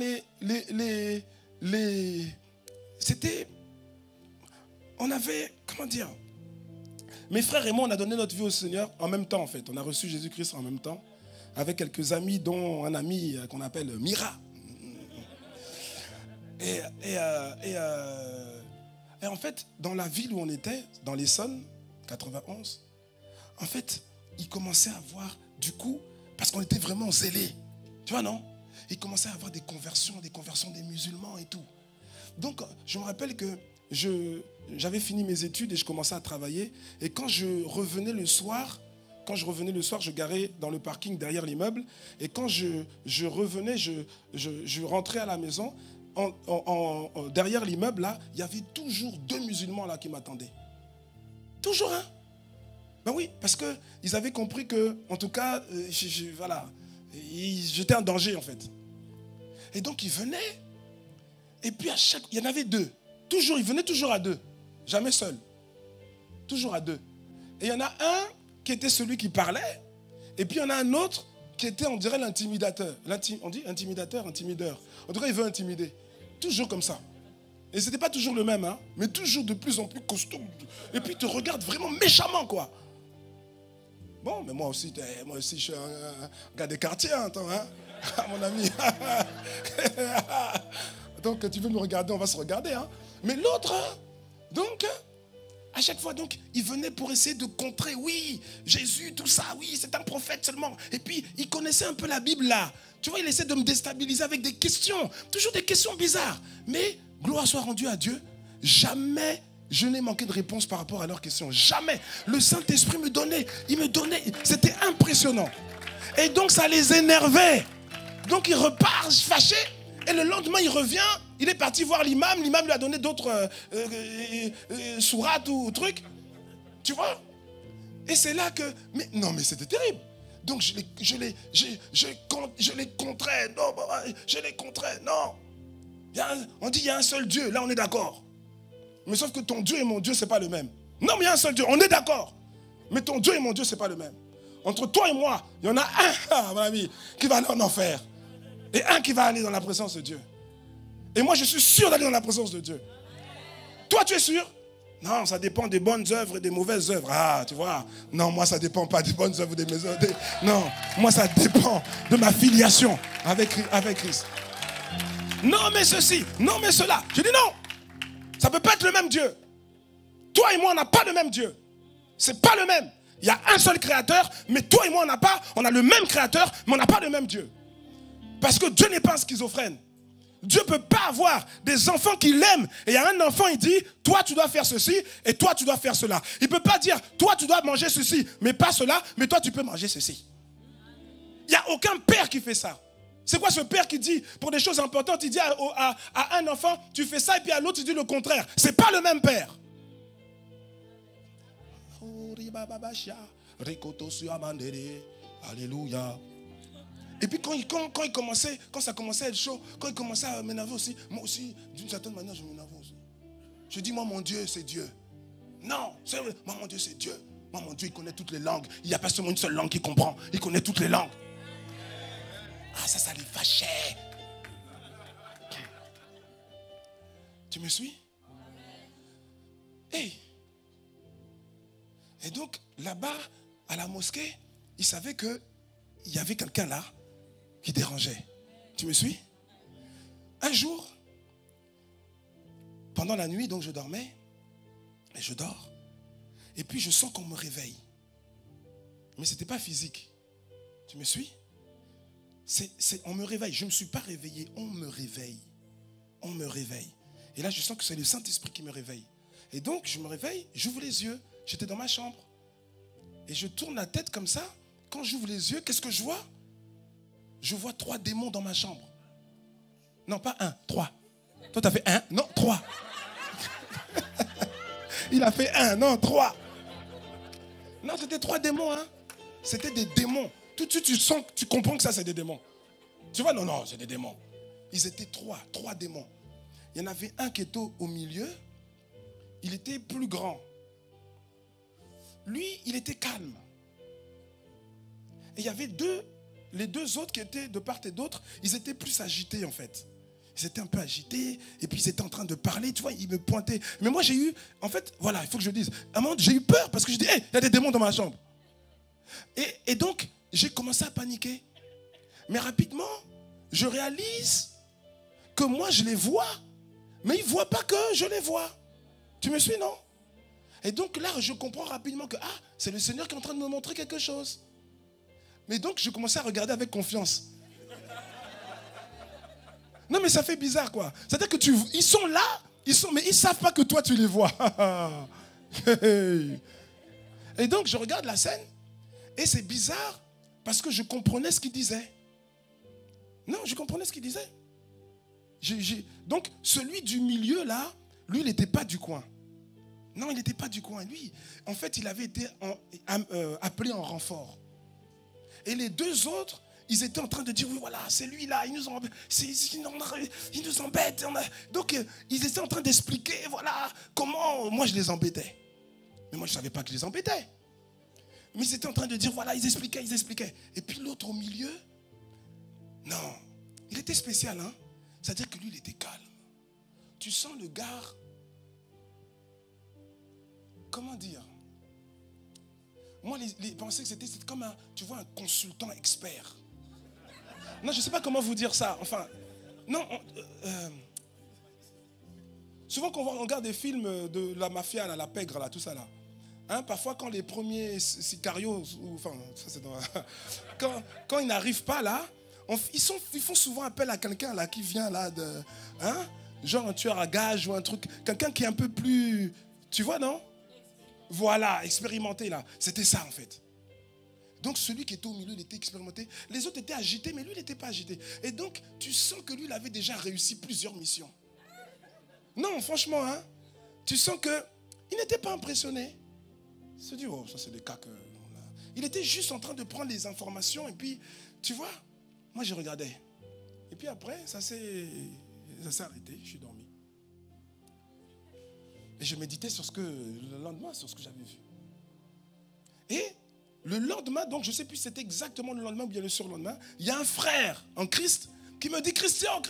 c'était, on avait, comment dire, mes frères et moi, on a donné notre vie au Seigneur en même temps en fait. On a reçu Jésus-Christ en même temps, avec quelques amis, dont un ami qu'on appelle Mira. Et en fait, dans la ville où on était, dans l'Essonne, 91, en fait, il commençait à avoir, du coup, parce qu'on était vraiment zélés, tu vois, non? Il commençait à avoir des conversions des musulmans et tout. Donc, je me rappelle que j'avais fini mes études et je commençais à travailler. Et quand je revenais le soir, je garais dans le parking derrière l'immeuble. Et quand je revenais, je rentrais à la maison. Derrière l'immeuble, là, il y avait toujours 2 musulmans là qui m'attendaient. Toujours, hein? Ben oui, parce qu'ils avaient compris que, en tout cas, voilà, j'étais en danger, en fait. Et donc, ils venaient. Et puis, il y en avait 2. Toujours, ils venaient toujours à 2. Jamais seul. Toujours à 2. Et il y en a un qui était celui qui parlait. Et puis, il y en a un autre qui était, on dirait, l'intimidateur. On dit intimidateur, intimideur. En tout cas, il veut intimider. Toujours comme ça. Et ce n'était pas toujours le même, hein, mais toujours de plus en plus costaud. Et puis, il te regarde vraiment méchamment, quoi. Bon, mais moi aussi, je suis un gars des quartiers, hein, attends, hein, mon ami. Donc, tu veux me regarder, on va se regarder. Hein. Mais l'autre, donc, à chaque fois, donc, il venait pour essayer de contrer, oui, Jésus, tout ça, oui, c'est un prophète seulement. Et puis, il connaissait un peu la Bible, là. Tu vois, il essaie de me déstabiliser avec des questions, toujours des questions bizarres. Mais, gloire soit rendue à Dieu, jamais je n'ai manqué de réponse par rapport à leurs questions. Jamais. Le Saint-Esprit il me donnait, c'était impressionnant. Et donc, ça les énervait. Donc, il repart fâché. Et le lendemain, il revient, il est parti voir l'imam. L'imam lui a donné d'autres sourates ou trucs. Tu vois? Et c'est là que... Mais c'était terrible. Donc, je les contrais. Non, je les contrais. Non. On dit qu'il y a un seul Dieu. Là, on est d'accord. Mais sauf que ton Dieu et mon Dieu, ce n'est pas le même. Non, mais il y a un seul Dieu. On est d'accord. Mais ton Dieu et mon Dieu, ce n'est pas le même. Entre toi et moi, il y en a un, mon ami, qui va aller en enfer. Et un qui va aller dans la présence de Dieu. Et moi, je suis sûr d'aller dans la présence de Dieu. Toi, tu es sûr? Non, ça dépend des bonnes œuvres et des mauvaises œuvres. Ah, tu vois. Non, moi, ça ne dépend pas des bonnes œuvres et des mauvaises œuvres. Non, moi, ça dépend de ma filiation avec Christ. Non, mais ceci. Non, mais cela. Je dis non. Ça ne peut pas être le même Dieu. Toi et moi, on n'a pas le même Dieu. Ce n'est pas le même. Il y a un seul créateur, mais toi et moi, on a le même créateur, mais on n'a pas le même Dieu. Parce que Dieu n'est pas un schizophrène. Dieu ne peut pas avoir des enfants qui l'aiment. Et il y a un enfant, il dit, toi tu dois faire ceci et toi tu dois faire cela. Il ne peut pas dire, toi tu dois manger ceci, mais pas cela, mais toi tu peux manger ceci. Il n'y a aucun père qui fait ça. C'est quoi ce père qui dit, pour des choses importantes, il dit à un enfant, tu fais ça, et puis à l'autre, il dit le contraire. Ce n'est pas le même père. Alléluia. Et puis quand ça commençait à être chaud, quand il commençait à m'énerver aussi, moi aussi, d'une certaine manière, je m'énervais aussi. Je dis, moi, mon Dieu, c'est Dieu. Non, moi, mon Dieu, c'est Dieu. Moi, mon Dieu, il connaît toutes les langues. Il n'y a pas seulement une seule langue qu'il comprend. Il connaît toutes les langues. Ah, ça les fâchait. Tu me suis? Hey. Et donc, là-bas, à la mosquée, il savait qu'il y avait quelqu'un là qui dérangeait. Tu me suis? Un jour, pendant la nuit, donc je dormais, et je dors, et puis je sens qu'on me réveille. Mais ce n'était pas physique. Tu me suis? On me réveille. Je ne me suis pas réveillé, on me réveille. On me réveille. Et là, je sens que c'est le Saint-Esprit qui me réveille. Et donc, je me réveille, j'ouvre les yeux. J'étais dans ma chambre. Et je tourne la tête comme ça. Quand j'ouvre les yeux, qu'est-ce que je vois? Je vois 3 démons dans ma chambre. Non, pas 1, 3. Toi, tu as fait 1, non, 3. Il a fait 1, non, 3. Non, c'était 3 démons, hein. C'était des démons. Tout de suite, tu sens, tu comprends que ça, c'est des démons. Tu vois, non, c'est des démons. Ils étaient trois démons. Il y en avait un qui était au milieu. Il était plus grand. Lui, il était calme. Et il y avait les deux autres qui étaient de part et d'autre, ils étaient plus agités en fait. Ils étaient un peu agités, et puis ils étaient en train de parler, tu vois, ils me pointaient. Mais moi j'ai eu, en fait, voilà, il faut que je dise, à un moment j'ai eu peur parce que je dis, hey, il y a des démons dans ma chambre. Et donc, j'ai commencé à paniquer. Mais rapidement, je réalise que moi je les vois, mais ils ne voient pas que je les vois. Tu me suis, non? Et donc là, je comprends rapidement que, c'est le Seigneur qui est en train de me montrer quelque chose. Mais donc, je commençais à regarder avec confiance. Non, mais ça fait bizarre, quoi. C'est-à-dire que ils sont là, mais ils ne savent pas que toi, tu les vois. Et donc, je regarde la scène, et c'est bizarre, parce que je comprenais ce qu'il disait. Non, je comprenais ce qu'il disait. Donc, celui du milieu, là, lui, il n'était pas du coin. Non, il n'était pas du coin. Lui, en fait, il avait été appelé en renfort. Et les deux autres, ils étaient en train de dire, oui, voilà, c'est lui là, il nous embête. Donc, ils étaient en train d'expliquer, voilà, comment moi je les embêtais. Mais moi, je ne savais pas que je les embêtais. Mais ils étaient en train de dire, voilà, ils expliquaient. Et puis l'autre au milieu, non, il était spécial, hein. C'est-à-dire que lui, il était calme. Tu sens le gars, comment dire? Moi, les pensées que c'était comme tu vois, un consultant expert. Non, je ne sais pas comment vous dire ça. Enfin, non. Souvent, quand on regarde des films de la mafia, là, la pègre, là, tout ça, là. Hein, parfois, quand les premiers sicarios, enfin, ça c'est dans, quand ils n'arrivent pas là, ils font souvent appel à quelqu'un là qui vient là genre un tueur à gages ou un truc, quelqu'un qui est un peu plus, tu vois, non? Voilà, expérimenté là. C'était ça en fait. Donc celui qui était au milieu, il était expérimenté. Les autres étaient agités, mais lui, il n'était pas agité. Et donc, tu sens que lui, il avait déjà réussi plusieurs missions. Non, franchement, hein. Tu sens qu'il n'était pas impressionné. Il se dit, oh, ça c'est des cas que... Il était juste en train de prendre les informations et puis, tu vois, moi je regardais. Et puis après, ça s'est arrêté, je suis dormi. Et je méditais le lendemain sur ce que j'avais vu. Et le lendemain, donc je ne sais plus si c'était exactement le lendemain ou bien le surlendemain, il y a un frère en Christ qui me dit, Christian,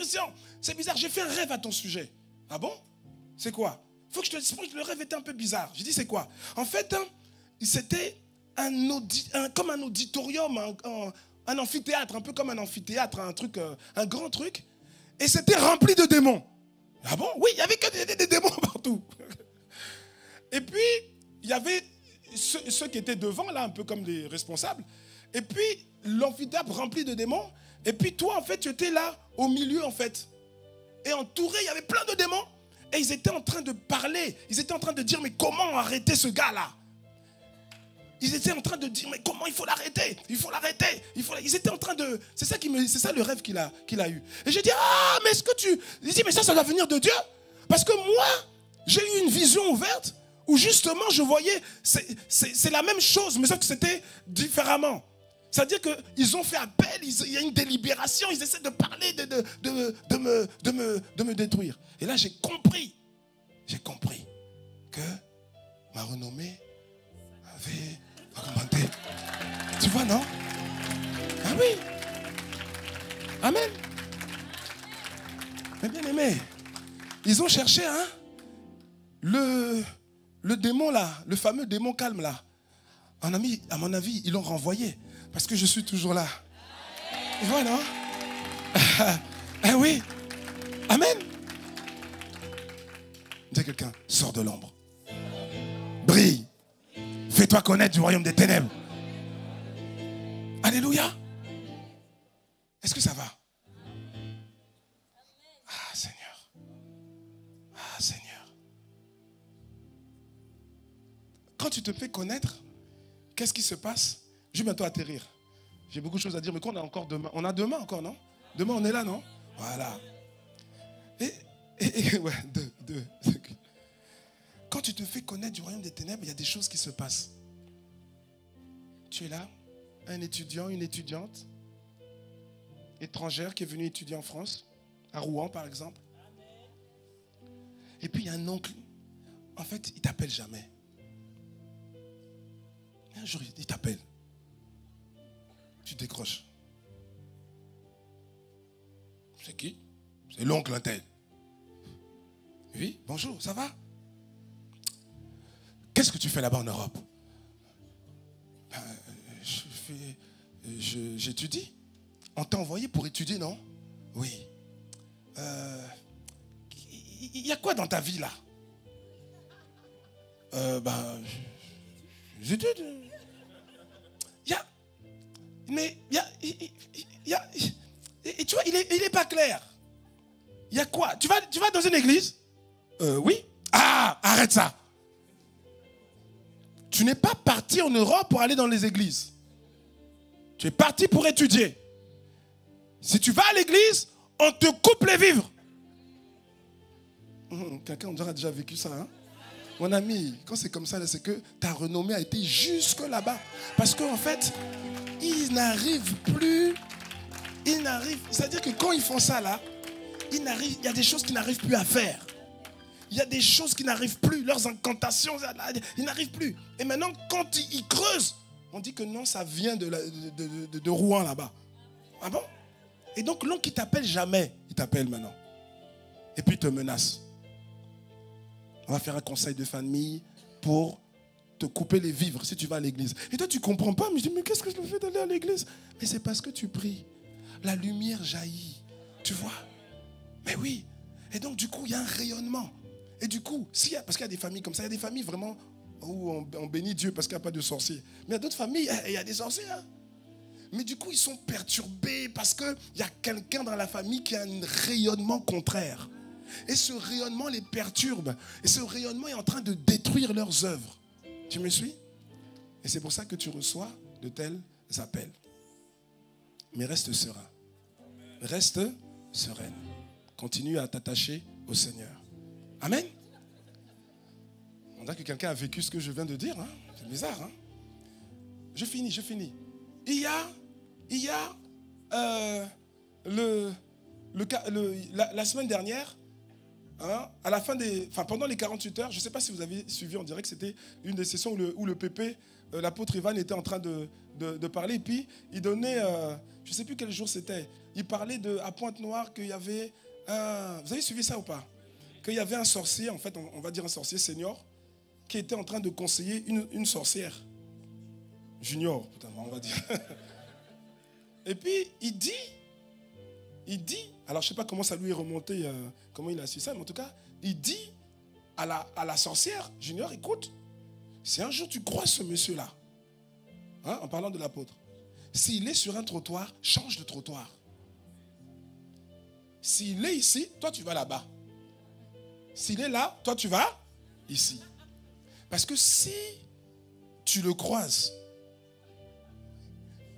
c'est bizarre, j'ai fait un rêve à ton sujet. Ah bon? C'est quoi? Il faut que je te explique, le rêve était un peu bizarre. Je dis, c'est quoi? En fait, c'était comme un auditorium, un amphithéâtre, un peu comme un amphithéâtre, un grand truc. Et c'était rempli de démons. Ah bon? Oui, il n'y avait que des démons partout. Et puis, il y avait ceux qui étaient devant, là, un peu comme des responsables. Et puis, l'amphithéâtre rempli de démons. Et puis, toi, en fait, tu étais là, au milieu, en fait. Et entouré, il y avait plein de démons. Et ils étaient en train de parler. Ils étaient en train de dire, mais comment arrêter ce gars-là? Ils étaient en train de dire, mais comment il faut l'arrêter? Il faut l'arrêter. Ils étaient en train de... C'est ça le rêve qu'il a eu. Et j'ai dit, mais est-ce que tu... Il dit, mais ça doit venir de Dieu. Parce que moi, j'ai eu une vision ouverte où justement, je voyais, c'est la même chose, mais sauf que c'était différemment. C'est-à-dire qu'ils ont fait appel, il y a une délibération, ils essaient de parler, de me détruire. Et là, j'ai compris que ma renommée avait augmenté. Tu vois, non? Ah oui. Amen. Mais bien aimé, ils ont cherché, hein, le démon là, le fameux démon calme là. À mon avis, ils l'ont renvoyé. Parce que je suis toujours là. Tu vois, non? Ah oui. Amen. Dis à quelqu'un, sors de l'ombre. Brille. Fais-toi connaître du royaume des ténèbres. Alléluia. Est-ce que ça va? Ah Seigneur. Ah Seigneur. Quand tu te fais connaître, qu'est-ce qui se passe? Je vais bientôt atterrir. J'ai beaucoup de choses à dire, mais qu'on a encore demain. On a demain encore, non? Demain, on est là, non? Voilà. Ouais, deux. Quand tu te fais connaître du royaume des ténèbres, il y a des choses qui se passent. Tu es là, un étudiant, une étudiante étrangère qui est venue étudier en France, à Rouen par exemple. Et puis il y a un oncle, en fait, il t'appelle jamais. Un jour, il t'appelle. Tu décroches. C'est qui? C'est l'oncle tel. Oui, bonjour, ça va? Qu'est-ce que tu fais là-bas en Europe? J'étudie. On t'a envoyé pour étudier, non? Oui. Il y a quoi dans ta vie là? J'étudie. Et tu vois, il est pas clair. Il y a quoi? Tu vas dans une église? Oui. Ah, arrête ça. Tu n'es pas parti en Europe pour aller dans les églises. Tu es parti pour étudier. Si tu vas à l'église, on te coupe les vivres. Quelqu'un, on dirait déjà vécu ça, hein? Mon ami, quand c'est comme ça, c'est que ta renommée a été jusque là-bas. Parce qu'en fait, ils n'arrivent plus. C'est-à-dire que quand ils font ça là, il y a des choses qu'ils n'arrivent plus à faire. Il y a des choses qui n'arrivent plus. Leurs incantations, ils n'arrivent plus. Et maintenant, quand ils creusent, on dit que non, ça vient de Rouen là-bas. Ah bon? Et donc l'oncle qui t'appelle jamais, il t'appelle maintenant. Et puis il te menace. On va faire un conseil de famille pour te couper les vivres si tu vas à l'église. Et toi tu ne comprends pas, mais je dis, mais qu'est-ce que je me fais d'aller à l'église? Mais c'est parce que tu pries. La lumière jaillit. Tu vois? Mais oui. Et donc du coup, il y a un rayonnement. Et du coup, parce qu'il y a des familles comme ça, il y a des familles vraiment où on bénit Dieu parce qu'il n'y a pas de sorciers. Mais il y a d'autres familles, il y a des sorciers. Hein. Mais du coup, ils sont perturbés parce qu'il y a quelqu'un dans la famille qui a un rayonnement contraire. Et ce rayonnement les perturbe. Et ce rayonnement est en train de détruire leurs œuvres. Tu me suis? Et c'est pour ça que tu reçois de tels appels. Mais reste serein. Reste sereine. Continue à t'attacher au Seigneur. Amen. On dirait que quelqu'un a vécu ce que je viens de dire. Hein? C'est bizarre. Hein? Je finis. Il y a la semaine dernière, hein, à la fin pendant les 48 heures, je ne sais pas si vous avez suivi, on dirait que c'était une des sessions où le pépé, l'apôtre Ivan était en train de parler. Et puis, il donnait, je ne sais plus quel jour c'était, il parlait à Pointe-Noire qu'il y avait un... Vous avez suivi ça ou pas? Qu'il y avait un sorcier, en fait, on va dire un sorcier senior, qui était en train de conseiller une sorcière. Junior, on va dire. Et puis, il dit, alors je ne sais pas comment ça lui est remonté, comment il a su ça, mais en tout cas, il dit à la sorcière, Junior, écoute, si un jour tu croises ce monsieur-là, hein, en parlant de l'apôtre, s'il est sur un trottoir, change de trottoir. S'il est ici, toi tu vas là-bas. S'il est là, toi tu vas ici. Parce que si tu le croises,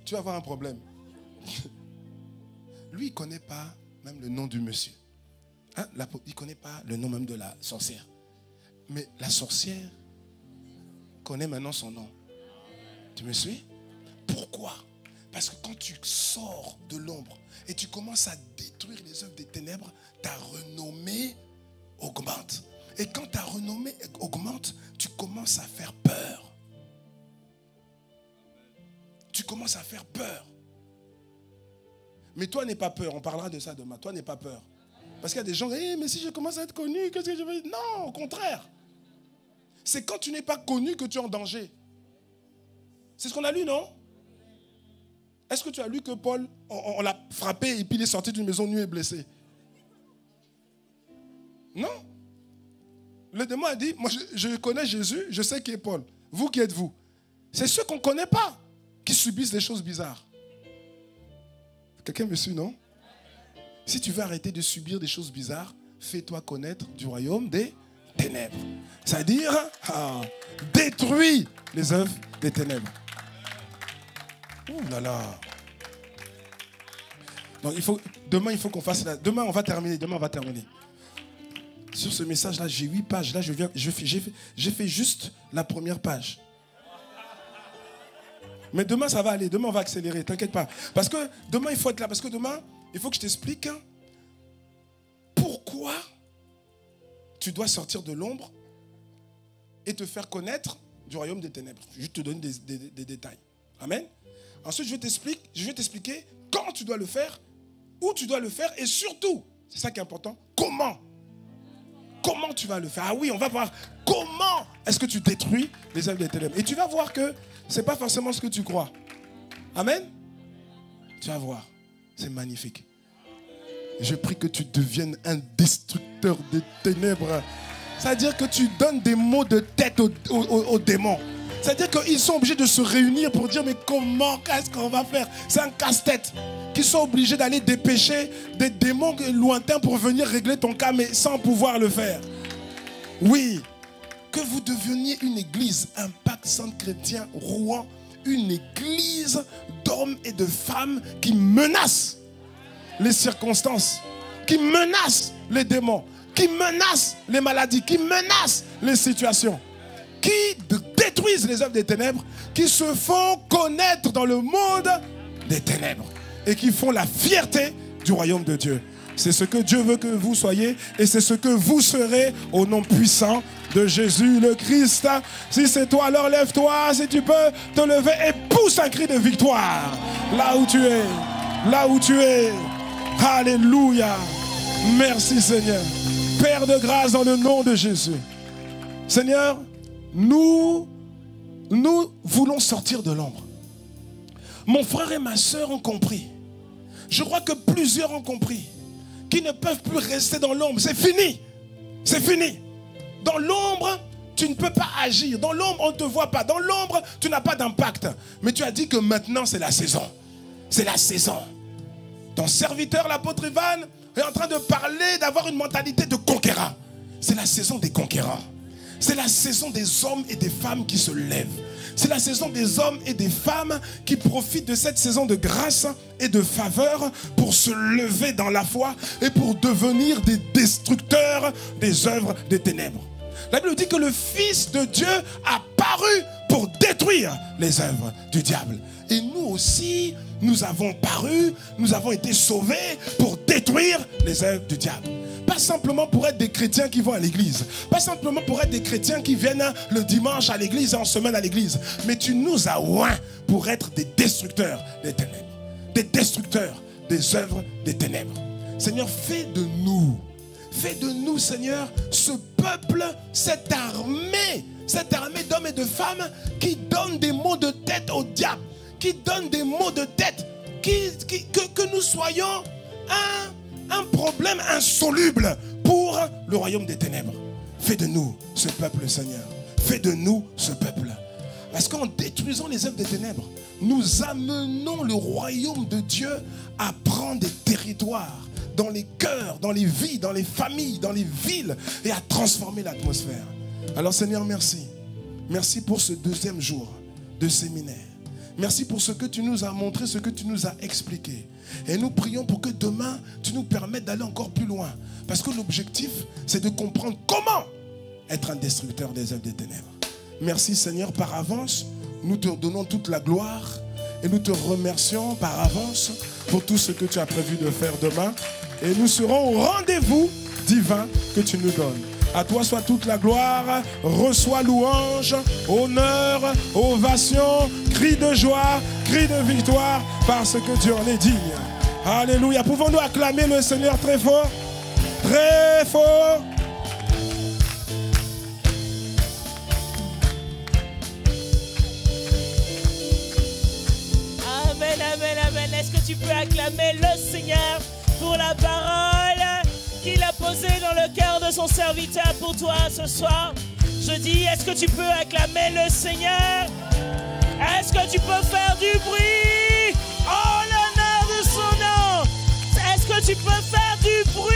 tu vas avoir un problème. Lui, il ne connaît pas même le nom du monsieur. Hein? Il ne connaît pas le nom même de la sorcière. Mais la sorcière connaît maintenant son nom. Tu me suis? Pourquoi? Parce que quand tu sors de l'ombre et tu commences à détruire les œuvres des ténèbres, ta renommée augmente. Et quand ta renommée augmente, tu commences à faire peur. Tu commences à faire peur. Mais toi, n'aie pas peur. On parlera de ça demain. Toi, n'aie pas peur. Parce qu'il y a des gens, mais si je commence à être connu, qu'est-ce que je vais dire? Non, au contraire. C'est quand tu n'es pas connu que tu es en danger. C'est ce qu'on a lu, non? Est-ce que tu as lu que Paul, on l'a frappé et puis il est sorti d'une maison nue et blessé? Non. Le démon a dit, moi je connais Jésus, je sais qui est Paul. Vous qui êtes-vous? C'est ceux qu'on ne connaît pas qui subissent des choses bizarres. Quelqu'un me suit, non? Si tu veux arrêter de subir des choses bizarres, fais-toi connaître du royaume des ténèbres. C'est-à-dire, détruis les œuvres des ténèbres. Ouh là là. Donc demain, il faut qu'on fasse la... Demain, on va terminer. Sur ce message-là, j'ai 8 pages. Là, j'ai fait juste la première page. Mais demain, ça va aller. Demain, on va accélérer. T'inquiète pas. Parce que demain, il faut être là. Parce que demain, il faut que je t'explique pourquoi tu dois sortir de l'ombre et te faire connaître du royaume des ténèbres. Je vais te donner des détails. Amen. Ensuite, je vais t'expliquer quand tu dois le faire, où tu dois le faire et surtout, c'est ça qui est important, comment. Comment tu vas le faire? Ah oui, on va voir comment est-ce que tu détruis les œuvres des ténèbres. Et tu vas voir que ce n'est pas forcément ce que tu crois. Amen. Tu vas voir. C'est magnifique. Je prie que tu deviennes un destructeur des ténèbres. C'est-à-dire que tu donnes des maux de tête aux démons. C'est-à-dire qu'ils sont obligés de se réunir pour dire mais comment, qu'est-ce qu'on va faire? C'est un casse-tête. Qu'ils sont obligés d'aller dépêcher des démons lointains pour venir régler ton cas, mais sans pouvoir le faire. Oui. Que vous deveniez une église, Impact Centre Chrétien Rouen, une église d'hommes et de femmes qui menacent les circonstances, qui menacent les démons, qui menacent les maladies, qui menacent les situations, qui détruisent les œuvres des ténèbres, qui se font connaître dans le monde des ténèbres et qui font la fierté du royaume de Dieu. C'est ce que Dieu veut que vous soyez et c'est ce que vous serez au nom puissant de Jésus le Christ. Si c'est toi, alors lève-toi, si tu peux te lever et pousse un cri de victoire. Là où tu es, là où tu es. Alléluia. Merci Seigneur. Père de grâce dans le nom de Jésus. Seigneur, nous voulons sortir de l'ombre. Mon frère et ma soeur ont compris. Je crois que plusieurs ont compris qu'ils ne peuvent plus rester dans l'ombre. C'est fini. C'est fini. Dans l'ombre, tu ne peux pas agir. Dans l'ombre, on ne te voit pas. Dans l'ombre, tu n'as pas d'impact. Mais tu as dit que maintenant, c'est la saison. C'est la saison. Ton serviteur, l'apôtre Ivan, est en train de parler, d'avoir une mentalité de conquérant. C'est la saison des conquérants. C'est la saison des hommes et des femmes qui se lèvent. C'est la saison des hommes et des femmes qui profitent de cette saison de grâce et de faveur pour se lever dans la foi et pour devenir des destructeurs des œuvres des ténèbres. La Bible dit que le Fils de Dieu a paru pour détruire les œuvres du diable. Et nous aussi, nous avons paru, nous avons été sauvés pour détruire les œuvres du diable. Pas simplement pour être des chrétiens qui vont à l'église. Pas simplement pour être des chrétiens qui viennent le dimanche à l'église et en semaine à l'église. Mais tu nous as oints pour être des destructeurs des ténèbres. Des destructeurs des œuvres des ténèbres. Seigneur, fais de nous, Seigneur, ce peuple, cette armée d'hommes et de femmes qui donnent des maux de tête au diable, qui donnent des maux de tête, que nous soyons un problème insoluble pour le royaume des ténèbres. Fais de nous ce peuple, Seigneur. Fais de nous ce peuple. Parce qu'en détruisant les œuvres des ténèbres, nous amenons le royaume de Dieu à prendre des territoires dans les cœurs, dans les vies, dans les familles, dans les villes et à transformer l'atmosphère. Alors Seigneur, merci. Merci pour ce deuxième jour de séminaire. Merci pour ce que tu nous as montré, ce que tu nous as expliqué. Et nous prions pour que demain, tu nous permettes d'aller encore plus loin. Parce que l'objectif, c'est de comprendre comment être un destructeur des œuvres des ténèbres. Merci Seigneur par avance. Nous te donnons toute la gloire. Et nous te remercions par avance pour tout ce que tu as prévu de faire demain. Et nous serons au rendez-vous divin que tu nous donnes. À toi soit toute la gloire, reçois louange, honneur, ovation, cri de joie, cri de victoire, parce que Dieu en est digne. Alléluia. Pouvons-nous acclamer le Seigneur très fort? Très fort. Amen, amen, amen. Est-ce que tu peux acclamer le Seigneur pour la parole qu'il a posée dans le cœur de son serviteur pour toi ce soir? Je dis, est-ce que tu peux acclamer le Seigneur? Est-ce que tu peux faire du bruit en l'honneur de son nom? Est-ce que tu peux faire du bruit?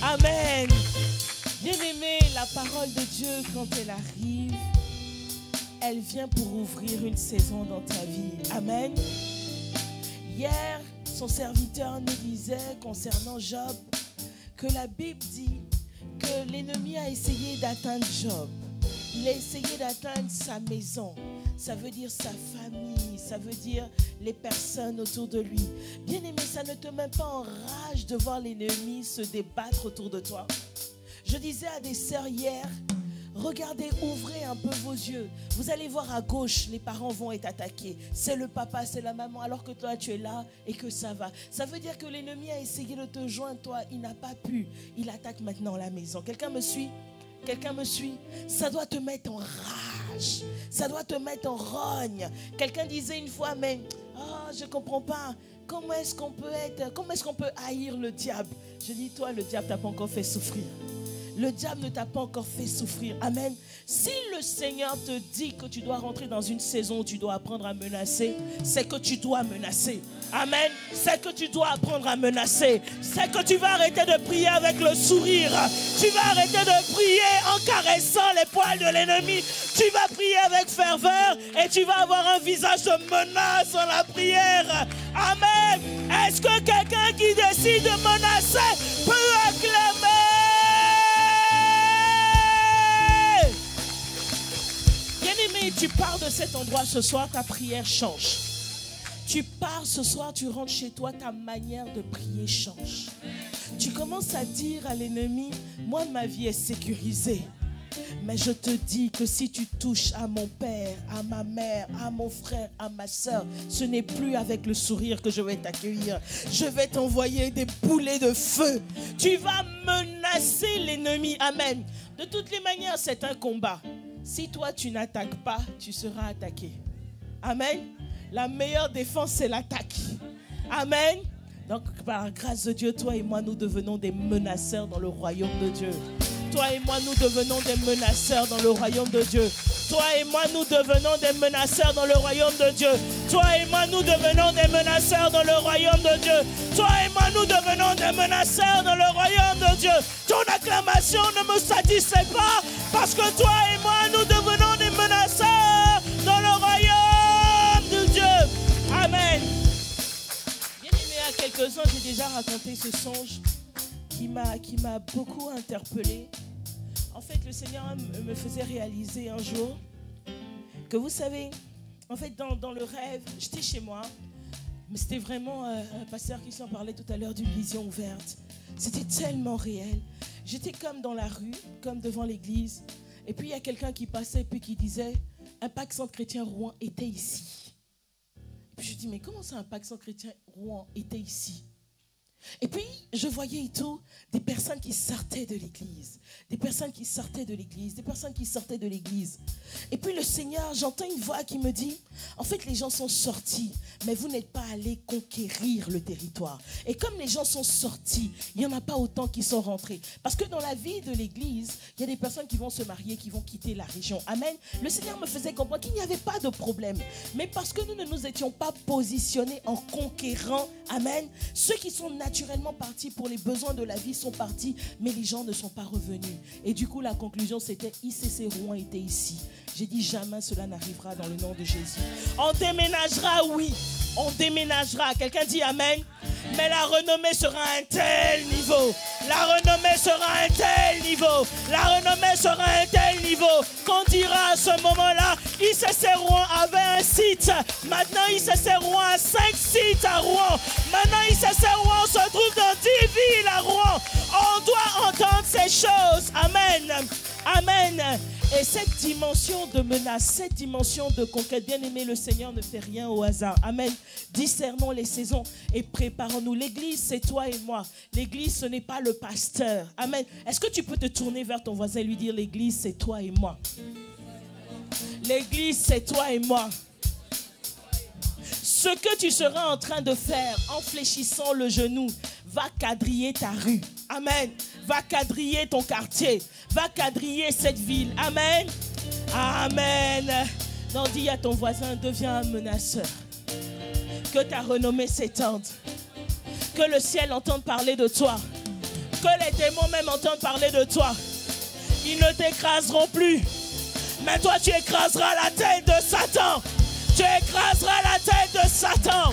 Amen. Bien-aimé, la parole de Dieu, quand elle arrive, elle vient pour ouvrir une saison dans ta vie. Amen. Hier, son serviteur nous disait concernant Job que la Bible dit que l'ennemi a essayé d'atteindre Job. Il a essayé d'atteindre sa maison. Ça veut dire sa famille. Ça veut dire les personnes autour de lui. Bien-aimé, ça ne te met pas en rage de voir l'ennemi se débattre autour de toi. Je disais à des sœurs hier, regardez, ouvrez un peu vos yeux. Vous allez voir à gauche, les parents vont être attaqués. C'est le papa, c'est la maman, alors que toi, tu es là et que ça va. Ça veut dire que l'ennemi a essayé de te joindre, toi, il n'a pas pu. Il attaque maintenant la maison. Quelqu'un me suit? Quelqu'un me suit? Ça doit te mettre en rage. Ça doit te mettre en rogne. Quelqu'un disait une fois, mais je ne comprends pas. Comment est-ce qu'on peut haïr le diable? Je dis, toi, le diable t'a pas encore fait souffrir. Le diable ne t'a pas encore fait souffrir. Amen. Si le Seigneur te dit que tu dois rentrer dans une saison où tu dois apprendre à menacer, c'est que tu dois menacer. Amen. C'est que tu dois apprendre à menacer. C'est que tu vas arrêter de prier avec le sourire. Tu vas arrêter de prier en caressant les poils de l'ennemi. Tu vas prier avec ferveur et tu vas avoir un visage de menace dans la prière. Amen. Est-ce que quelqu'un qui décide de menacer peut acclamer? Bien-aimé, tu pars de cet endroit ce soir, ta prière change. Tu pars ce soir, tu rentres chez toi, ta manière de prier change. Tu commences à dire à l'ennemi, moi ma vie est sécurisée. Mais je te dis que si tu touches à mon père, à ma mère, à mon frère, à ma soeur, ce n'est plus avec le sourire que je vais t'accueillir. Je vais t'envoyer des boulets de feu. Tu vas menacer l'ennemi. Amen. De toutes les manières, c'est un combat. Si toi, tu n'attaques pas, tu seras attaqué. Amen. La meilleure défense, c'est l'attaque. Amen. Donc, par la grâce de Dieu, toi et moi, nous devenons des menaceurs dans le royaume de Dieu. Toi et moi, nous devenons des menaceurs dans le royaume de Dieu. Toi et moi, nous devenons des menaceurs dans le royaume de Dieu. Toi et moi, nous devenons des menaceurs dans le royaume de Dieu. Toi et moi, nous devenons des menaceurs dans le royaume de Dieu. Ton acclamation ne me satisfait pas parce que toi et moi, nous devenons des menaceurs dans le royaume de Dieu. Amen. Bien aimé, à quelques-uns, j'ai déjà raconté ce songe qui m'a beaucoup interpellé. En fait, le Seigneur me faisait réaliser un jour que vous savez, en fait, dans le rêve, j'étais chez moi, mais c'était vraiment, pasteur Christian parlait tout à l'heure d'une vision ouverte. C'était tellement réel. J'étais comme dans la rue, comme devant l'église, et puis il y a quelqu'un qui passait et puis qui disait, Impact Centre Chrétien Rouen était ici. Et puis je dis, mais comment ça, Impact Centre Chrétien Rouen était ici? Et puis, je voyais et tout des personnes qui sortaient de l'église. Des personnes qui sortaient de l'église. Des personnes qui sortaient de l'église. Et puis le Seigneur, j'entends une voix qui me dit, en fait, les gens sont sortis, mais vous n'êtes pas allés conquérir le territoire. Et comme les gens sont sortis, il n'y en a pas autant qui sont rentrés. Parce que dans la vie de l'église, il y a des personnes qui vont se marier, qui vont quitter la région. Amen. Le Seigneur me faisait comprendre qu'il n'y avait pas de problème. Mais parce que nous ne nous étions pas positionnés en conquérant, amen, ceux qui sont naturellement partis pour les besoins de la vie sont partis, mais les gens ne sont pas revenus. Et du coup, la conclusion, c'était ICC Rouen était ici. J'ai dit jamais cela n'arrivera dans le nom de Jésus. On déménagera, oui. On déménagera. Quelqu'un dit amen. Mais la renommée sera à un tel niveau. La renommée sera à un tel niveau. La renommée sera à un tel niveau qu'on dira à ce moment-là, ICC Rouen avait un site. Maintenant, ICC Rouen a 5 sites à Rouen. Maintenant, ICC Rouen se trouve dans 10 villes à Rouen. On doit entendre ces choses. Amen. Amen. Et cette dimension de menace, cette dimension de conquête, bien aimé, le Seigneur ne fait rien au hasard. Amen. Discernons les saisons et préparons-nous. L'église, c'est toi et moi. L'église, ce n'est pas le pasteur. Amen. Est-ce que tu peux te tourner vers ton voisin et lui dire, l'église, c'est toi et moi. L'église, c'est toi et moi. Ce que tu seras en train de faire en fléchissant le genou va quadriller ta rue. Amen. Va quadriller ton quartier. Va quadriller cette ville. Amen. Amen. Non, dis à ton voisin, deviens un menaceur. Que ta renommée s'étende. Que le ciel entende parler de toi. Que les démons même entendent parler de toi. Ils ne t'écraseront plus. Mais toi, tu écraseras la tête de Satan. Tu écraseras la tête de Satan.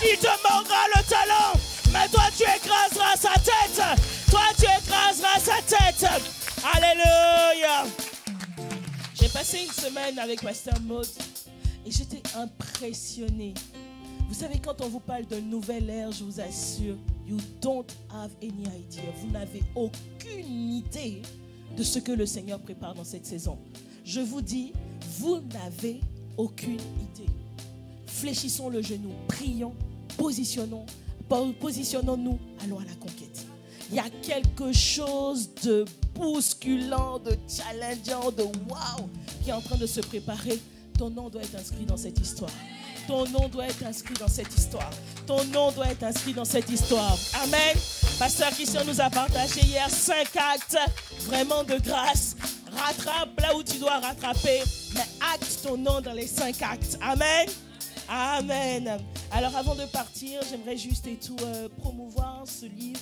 Il te mordra le talon. Mais toi, tu écraseras sa tête. Toi, tu écraseras sa tête. Alléluia. J'ai passé une semaine avec Pasteur Maud et j'étais impressionnée. Vous savez, quand on vous parle de nouvelle ère, je vous assure, you don't have any idea. Vous n'avez aucune idée de ce que le Seigneur prépare dans cette saison. Je vous dis, vous n'avez aucune idée. Fléchissons le genou, prions, positionnons-nous, allons à la conquête. Il y a quelque chose de bousculant, de challengeant, de wow qui est en train de se préparer. Ton nom doit être inscrit dans cette histoire. Ton nom doit être inscrit dans cette histoire. Ton nom doit être inscrit dans cette histoire. Amen. Pasteur Christian nous a partagé hier 5 actes vraiment de grâce. Rattrape là où tu dois rattraper, mais acte ton nom dans les 5 actes. Amen. Amen. Alors avant de partir, j'aimerais juste et tout promouvoir ce livre.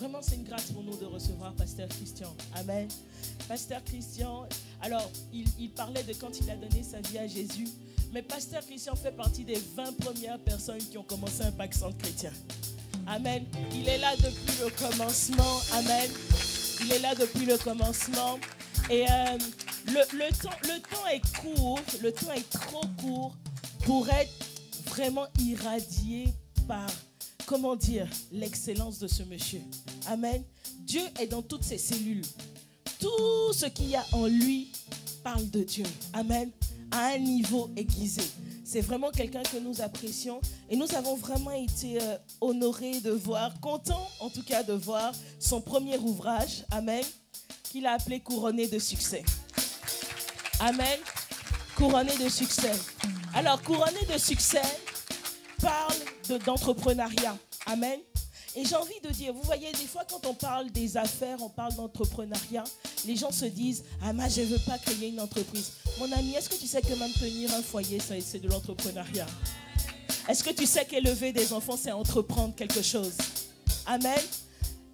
Vraiment, c'est une grâce pour nous de recevoir Pasteur Christian. Amen. Pasteur Christian, alors, il parlait de quand il a donné sa vie à Jésus. Mais Pasteur Christian fait partie des 20 premières personnes qui ont commencé un Impact Centre chrétien. Amen. Il est là depuis le commencement. Amen. Il est là depuis le commencement. Et le temps est court. Le temps est trop court pour être vraiment irradié par, comment dire, l'excellence de ce monsieur. Amen. Dieu est dans toutes ses cellules. Tout ce qu'il y a en lui parle de Dieu. Amen. À un niveau aiguisé. C'est vraiment quelqu'un que nous apprécions. Et nous avons vraiment été honorés de voir, contents en tout cas de voir son premier ouvrage. Amen. Qu'il a appelé Couronné de succès. Amen. Couronné de succès. Alors, Couronné de succès parle d'entrepreneuriat. Amen. Et j'ai envie de dire, vous voyez, des fois quand on parle des affaires, on parle d'entrepreneuriat, les gens se disent, ah moi je ne veux pas créer une entreprise. Mon ami, est-ce que tu sais que même tenir un foyer, c'est de l'entrepreneuriat? Est-ce que tu sais qu'élever des enfants, c'est entreprendre quelque chose? Amen.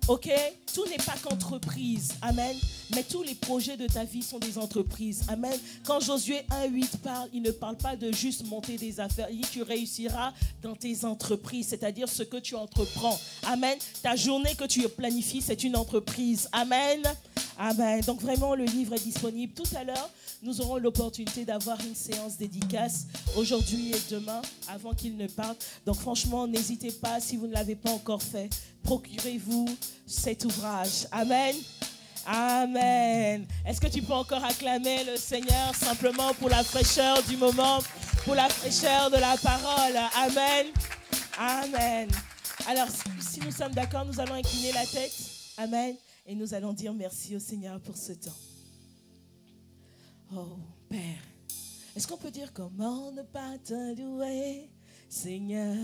Ok, tout n'est pas qu'entreprise, amen, mais tous les projets de ta vie sont des entreprises, amen. Quand Josué 1:8 parle, il ne parle pas de juste monter des affaires, il dit tu réussiras dans tes entreprises, c'est-à-dire ce que tu entreprends, amen. Ta journée que tu planifies, c'est une entreprise, amen, amen. Donc vraiment, le livre est disponible. Tout à l'heure, nous aurons l'opportunité d'avoir une séance dédicace aujourd'hui et demain, avant qu'il ne parte. Donc franchement, n'hésitez pas, si vous ne l'avez pas encore fait, procurez-vous cet ouvrage. Amen. Amen. Est-ce que tu peux encore acclamer le Seigneur simplement pour la fraîcheur du moment, pour la fraîcheur de la parole? Amen. Amen. Alors, si nous sommes d'accord, nous allons incliner la tête. Amen. Et nous allons dire merci au Seigneur pour ce temps. Oh, Père, est-ce qu'on peut dire comment ne pas te louer, Seigneur?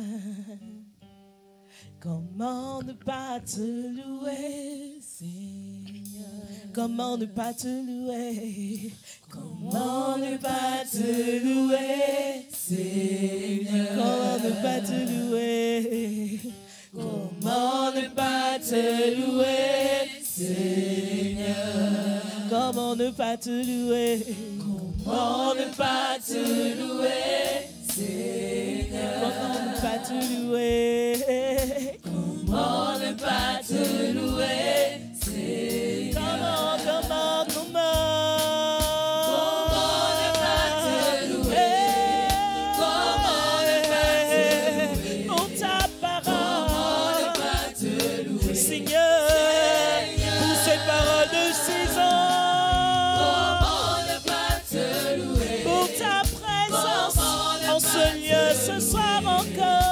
Comment ne pas te louer, Seigneur? Comment ne pas te louer? Comment ne pas te louer, Seigneur? Comment ne pas te louer? Comment ne pas te louer, Seigneur? Comment ne pas te louer? Comment ne pas te louer, Seigneur? Comment ne pas te louer? Comment ne pas te louer, Seigneur? Comment ne pas te louer? Comment ne pas te louer? Pour ta parole. Comment ne pas te louer, Seigneur? Pour cette parole de saison. Comment ne pas te louer? Pour ta présence en ce lieu ce soir encore.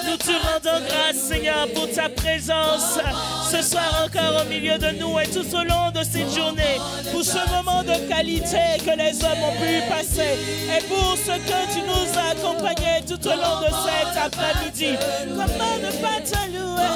Nous te rendons grâce, Seigneur, pour ta présence ce soir encore au milieu de nous et tout au long de cette journée, pour ce moment de qualité que les hommes ont pu passer et pour ce que tu nous as accompagnés tout au long de cet après-midi. Comment ne pas te louer?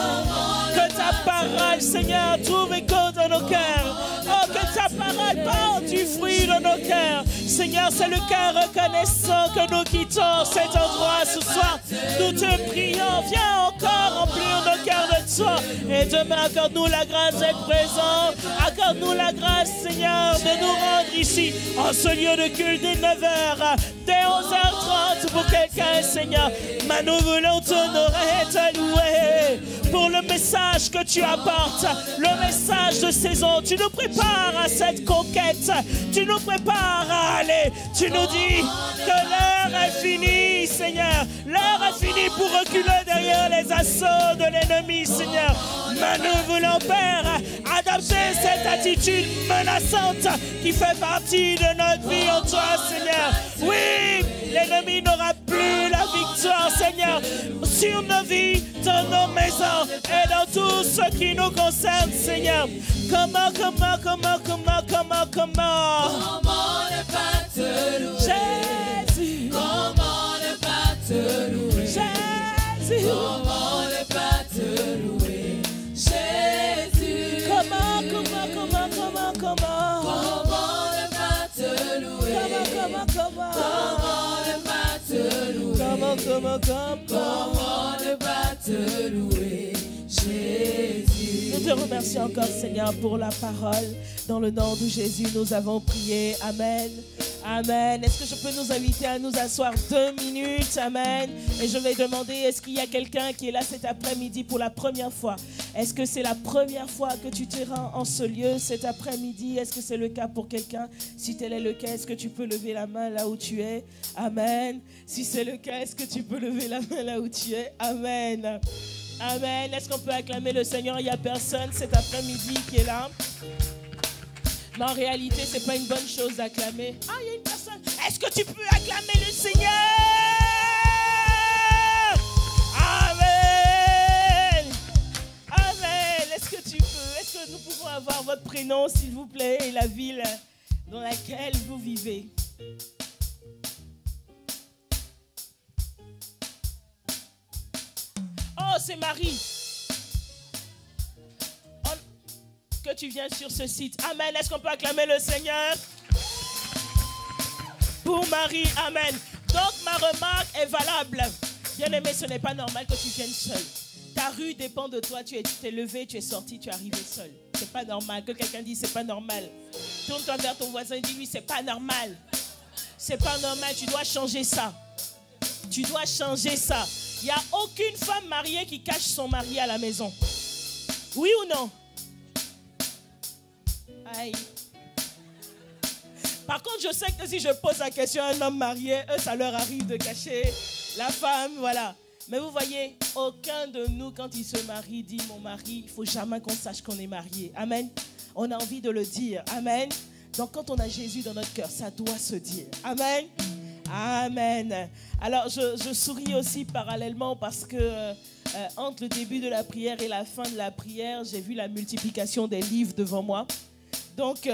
Que ta parole, Seigneur, trouve écho dans nos cœurs. Oh, que ta parole porte du fruit dans nos cœurs. Seigneur, c'est le cœur reconnaissant que nous quittons cet endroit ce soir. Nous te prions, viens encore remplir nos cœurs de toi. Et demain, accorde-nous la grâce d'être présents. Accorde-nous la grâce, Seigneur, de nous rendre ici, en ce lieu de culte dès 9h, dès 11h30 pour quelqu'un, Seigneur. Mais nous voulons t'honorer et te louer pour le message que tu apportes, le message de saison. Tu nous prépares à cette conquête. Tu nous prépares à aller. Tu nous dis que l'heure est finie, Seigneur. L'heure est finie pour reculer derrière les assauts de l'ennemi, Seigneur. Mais nous voulons, Père, adopter cette attitude menaçante qui fait partie de notre vie en toi, Seigneur. Oui, l'ennemi n'aura plus la victoire, Seigneur, sur nos vies, dans nos maisons et dans tout ce qui nous concerne, Seigneur. Comment ne pas te louer, Jésus? comment ne pas te louer, Jésus? comment ne pas te louer, Jésus? Comment ne pas te louer, comment ne pas te louer, comment ne pas te louer, Jésus? Nous te remercions encore, Seigneur, pour la parole. Dans le nom de Jésus, nous avons prié. Amen. Amen. Est-ce que je peux nous inviter à nous asseoir 2 minutes? Amen. Et je vais demander, est-ce qu'il y a quelqu'un qui est là cet après-midi pour la première fois? Est-ce que c'est la première fois que tu te rends en ce lieu cet après-midi? Est-ce que c'est le cas pour quelqu'un? Si tel est le cas, est-ce que tu peux lever la main là où tu es? Amen. Si c'est le cas, est-ce que tu peux lever la main là où tu es? Amen. Amen. Est-ce qu'on peut acclamer le Seigneur? Il n'y a personne cet après-midi qui est là. Mais en réalité, ce n'est pas une bonne chose d'acclamer. Ah, il y a une personne. Est-ce que tu peux acclamer le Seigneur? Amen. Amen. Est-ce que tu peux? Est-ce que nous pouvons avoir votre prénom, s'il vous plaît, et la ville dans laquelle vous vivez? Oh, c'est Marie. Que tu viens sur ce site. Amen. Est-ce qu'on peut acclamer le Seigneur pour Marie? Amen. Donc ma remarque est valable. Bien aimé, ce n'est pas normal que tu viennes seul. Ta rue dépend de toi. Tu t'es levé, tu es sorti, tu es arrivé seul. C'est pas normal. Que quelqu'un dise c'est pas normal. Tourne-toi vers ton voisin et dis-lui c'est pas normal. C'est pas normal. Tu dois changer ça. Tu dois changer ça. Il n'y a aucune femme mariée qui cache son mari à la maison. Oui ou non? Aïe. Par contre, je sais que si je pose la question à un homme marié, eux, ça leur arrive de cacher la femme, voilà. Mais vous voyez, aucun de nous, quand il se marie, dit mon mari, il ne faut jamais qu'on sache qu'on est marié. Amen. On a envie de le dire. Amen. Donc, quand on a Jésus dans notre cœur, ça doit se dire. Amen. Amen. Alors, je souris aussi parallèlement parce que entre le début de la prière et la fin de la prière, j'ai vu la multiplication des livres devant moi. Donc,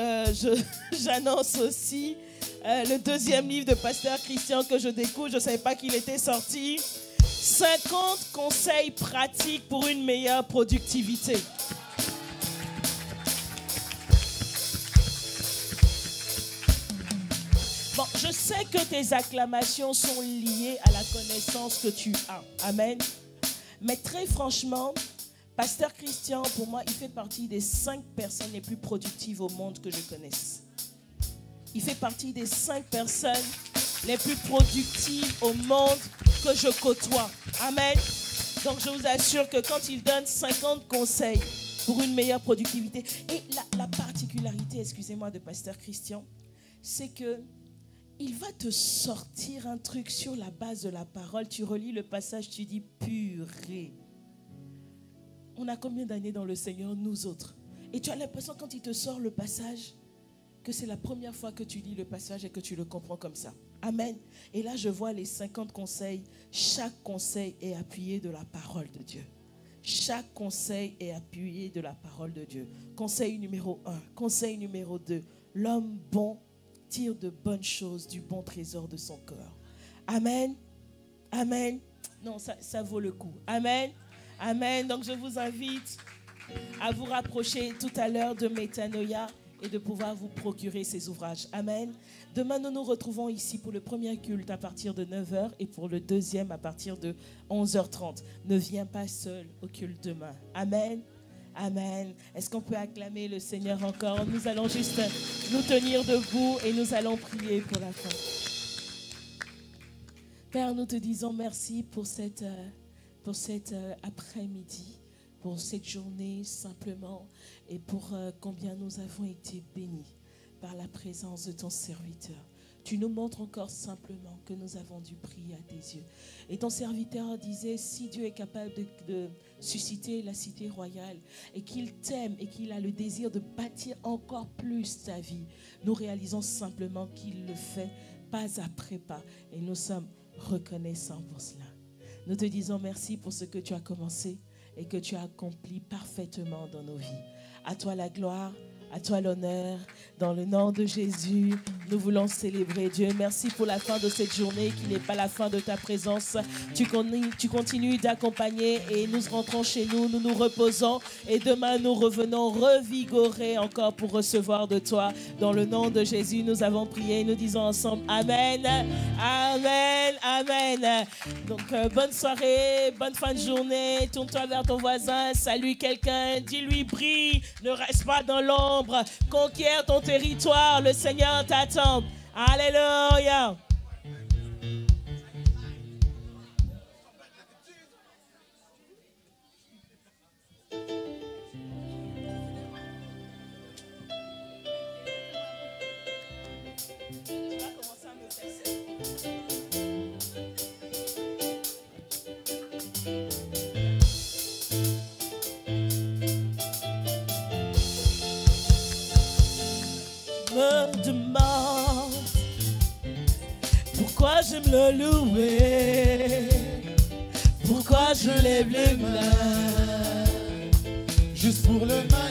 j'annonce aussi le 2e livre de Pasteur Christian que je découvre. Je ne savais pas qu'il était sorti. 50 conseils pratiques pour une meilleure productivité. Bon, je sais que tes acclamations sont liées à la connaissance que tu as. Amen. Mais très franchement, Pasteur Christian, pour moi, il fait partie des 5 personnes les plus productives au monde que je connaisse. Il fait partie des 5 personnes les plus productives au monde que je côtoie. Amen. Donc, je vous assure que quand il donne 50 conseils pour une meilleure productivité, et la particularité, excusez-moi, de Pasteur Christian, c'est que il va te sortir un truc sur la base de la parole. Tu relis le passage, tu dis purée. On a combien d'années dans le Seigneur, nous autres? Et tu as l'impression quand il te sort le passage que c'est la première fois que tu lis le passage et que tu le comprends comme ça. Amen. Et là, je vois les 50 conseils. Chaque conseil est appuyé de la parole de Dieu. Chaque conseil est appuyé de la parole de Dieu. Conseil numéro 1. Conseil numéro 2. L'homme bon tire de bonnes choses du bon trésor de son cœur. Amen. Amen. Non, ça vaut le coup. Amen. Amen. Donc, je vous invite à vous rapprocher tout à l'heure de Métanoïa et de pouvoir vous procurer ces ouvrages. Amen. Demain, nous nous retrouvons ici pour le premier culte à partir de 9h et pour le deuxième à partir de 11h30. Ne viens pas seul au culte demain. Amen. Amen. Est-ce qu'on peut acclamer le Seigneur encore? Nous allons juste nous tenir debout et nous allons prier pour la fin. Père, nous te disons merci pour cet après-midi, pour cette journée simplement et pour combien nous avons été bénis par la présence de ton serviteur. Tu nous montres encore simplement que nous avons du prix à tes yeux. Et ton serviteur disait, si Dieu est capable de susciter la cité royale et qu'il t'aime et qu'il a le désir de bâtir encore plus ta vie, nous réalisons simplement qu'il le fait pas après pas. Et nous sommes reconnaissants pour cela. Nous te disons merci pour ce que tu as commencé et que tu as accompli parfaitement dans nos vies. À toi la gloire. À toi l'honneur, dans le nom de Jésus, nous voulons célébrer Dieu. Merci pour la fin de cette journée, qui n'est pas la fin de ta présence. Tu continues d'accompagner et nous rentrons chez nous, nous nous reposons et demain nous revenons revigorés encore pour recevoir de toi. Dans le nom de Jésus, nous avons prié, nous disons ensemble Amen, Amen, Amen. Donc bonne soirée, bonne fin de journée, tourne-toi vers ton voisin, salue quelqu'un, dis-lui brille, ne reste pas dans l'ombre. Conquiert ton territoire, le Seigneur t'attend. Alléluia. Me demande pourquoi j'aime le louer, pourquoi je lève les mains, juste pour le main.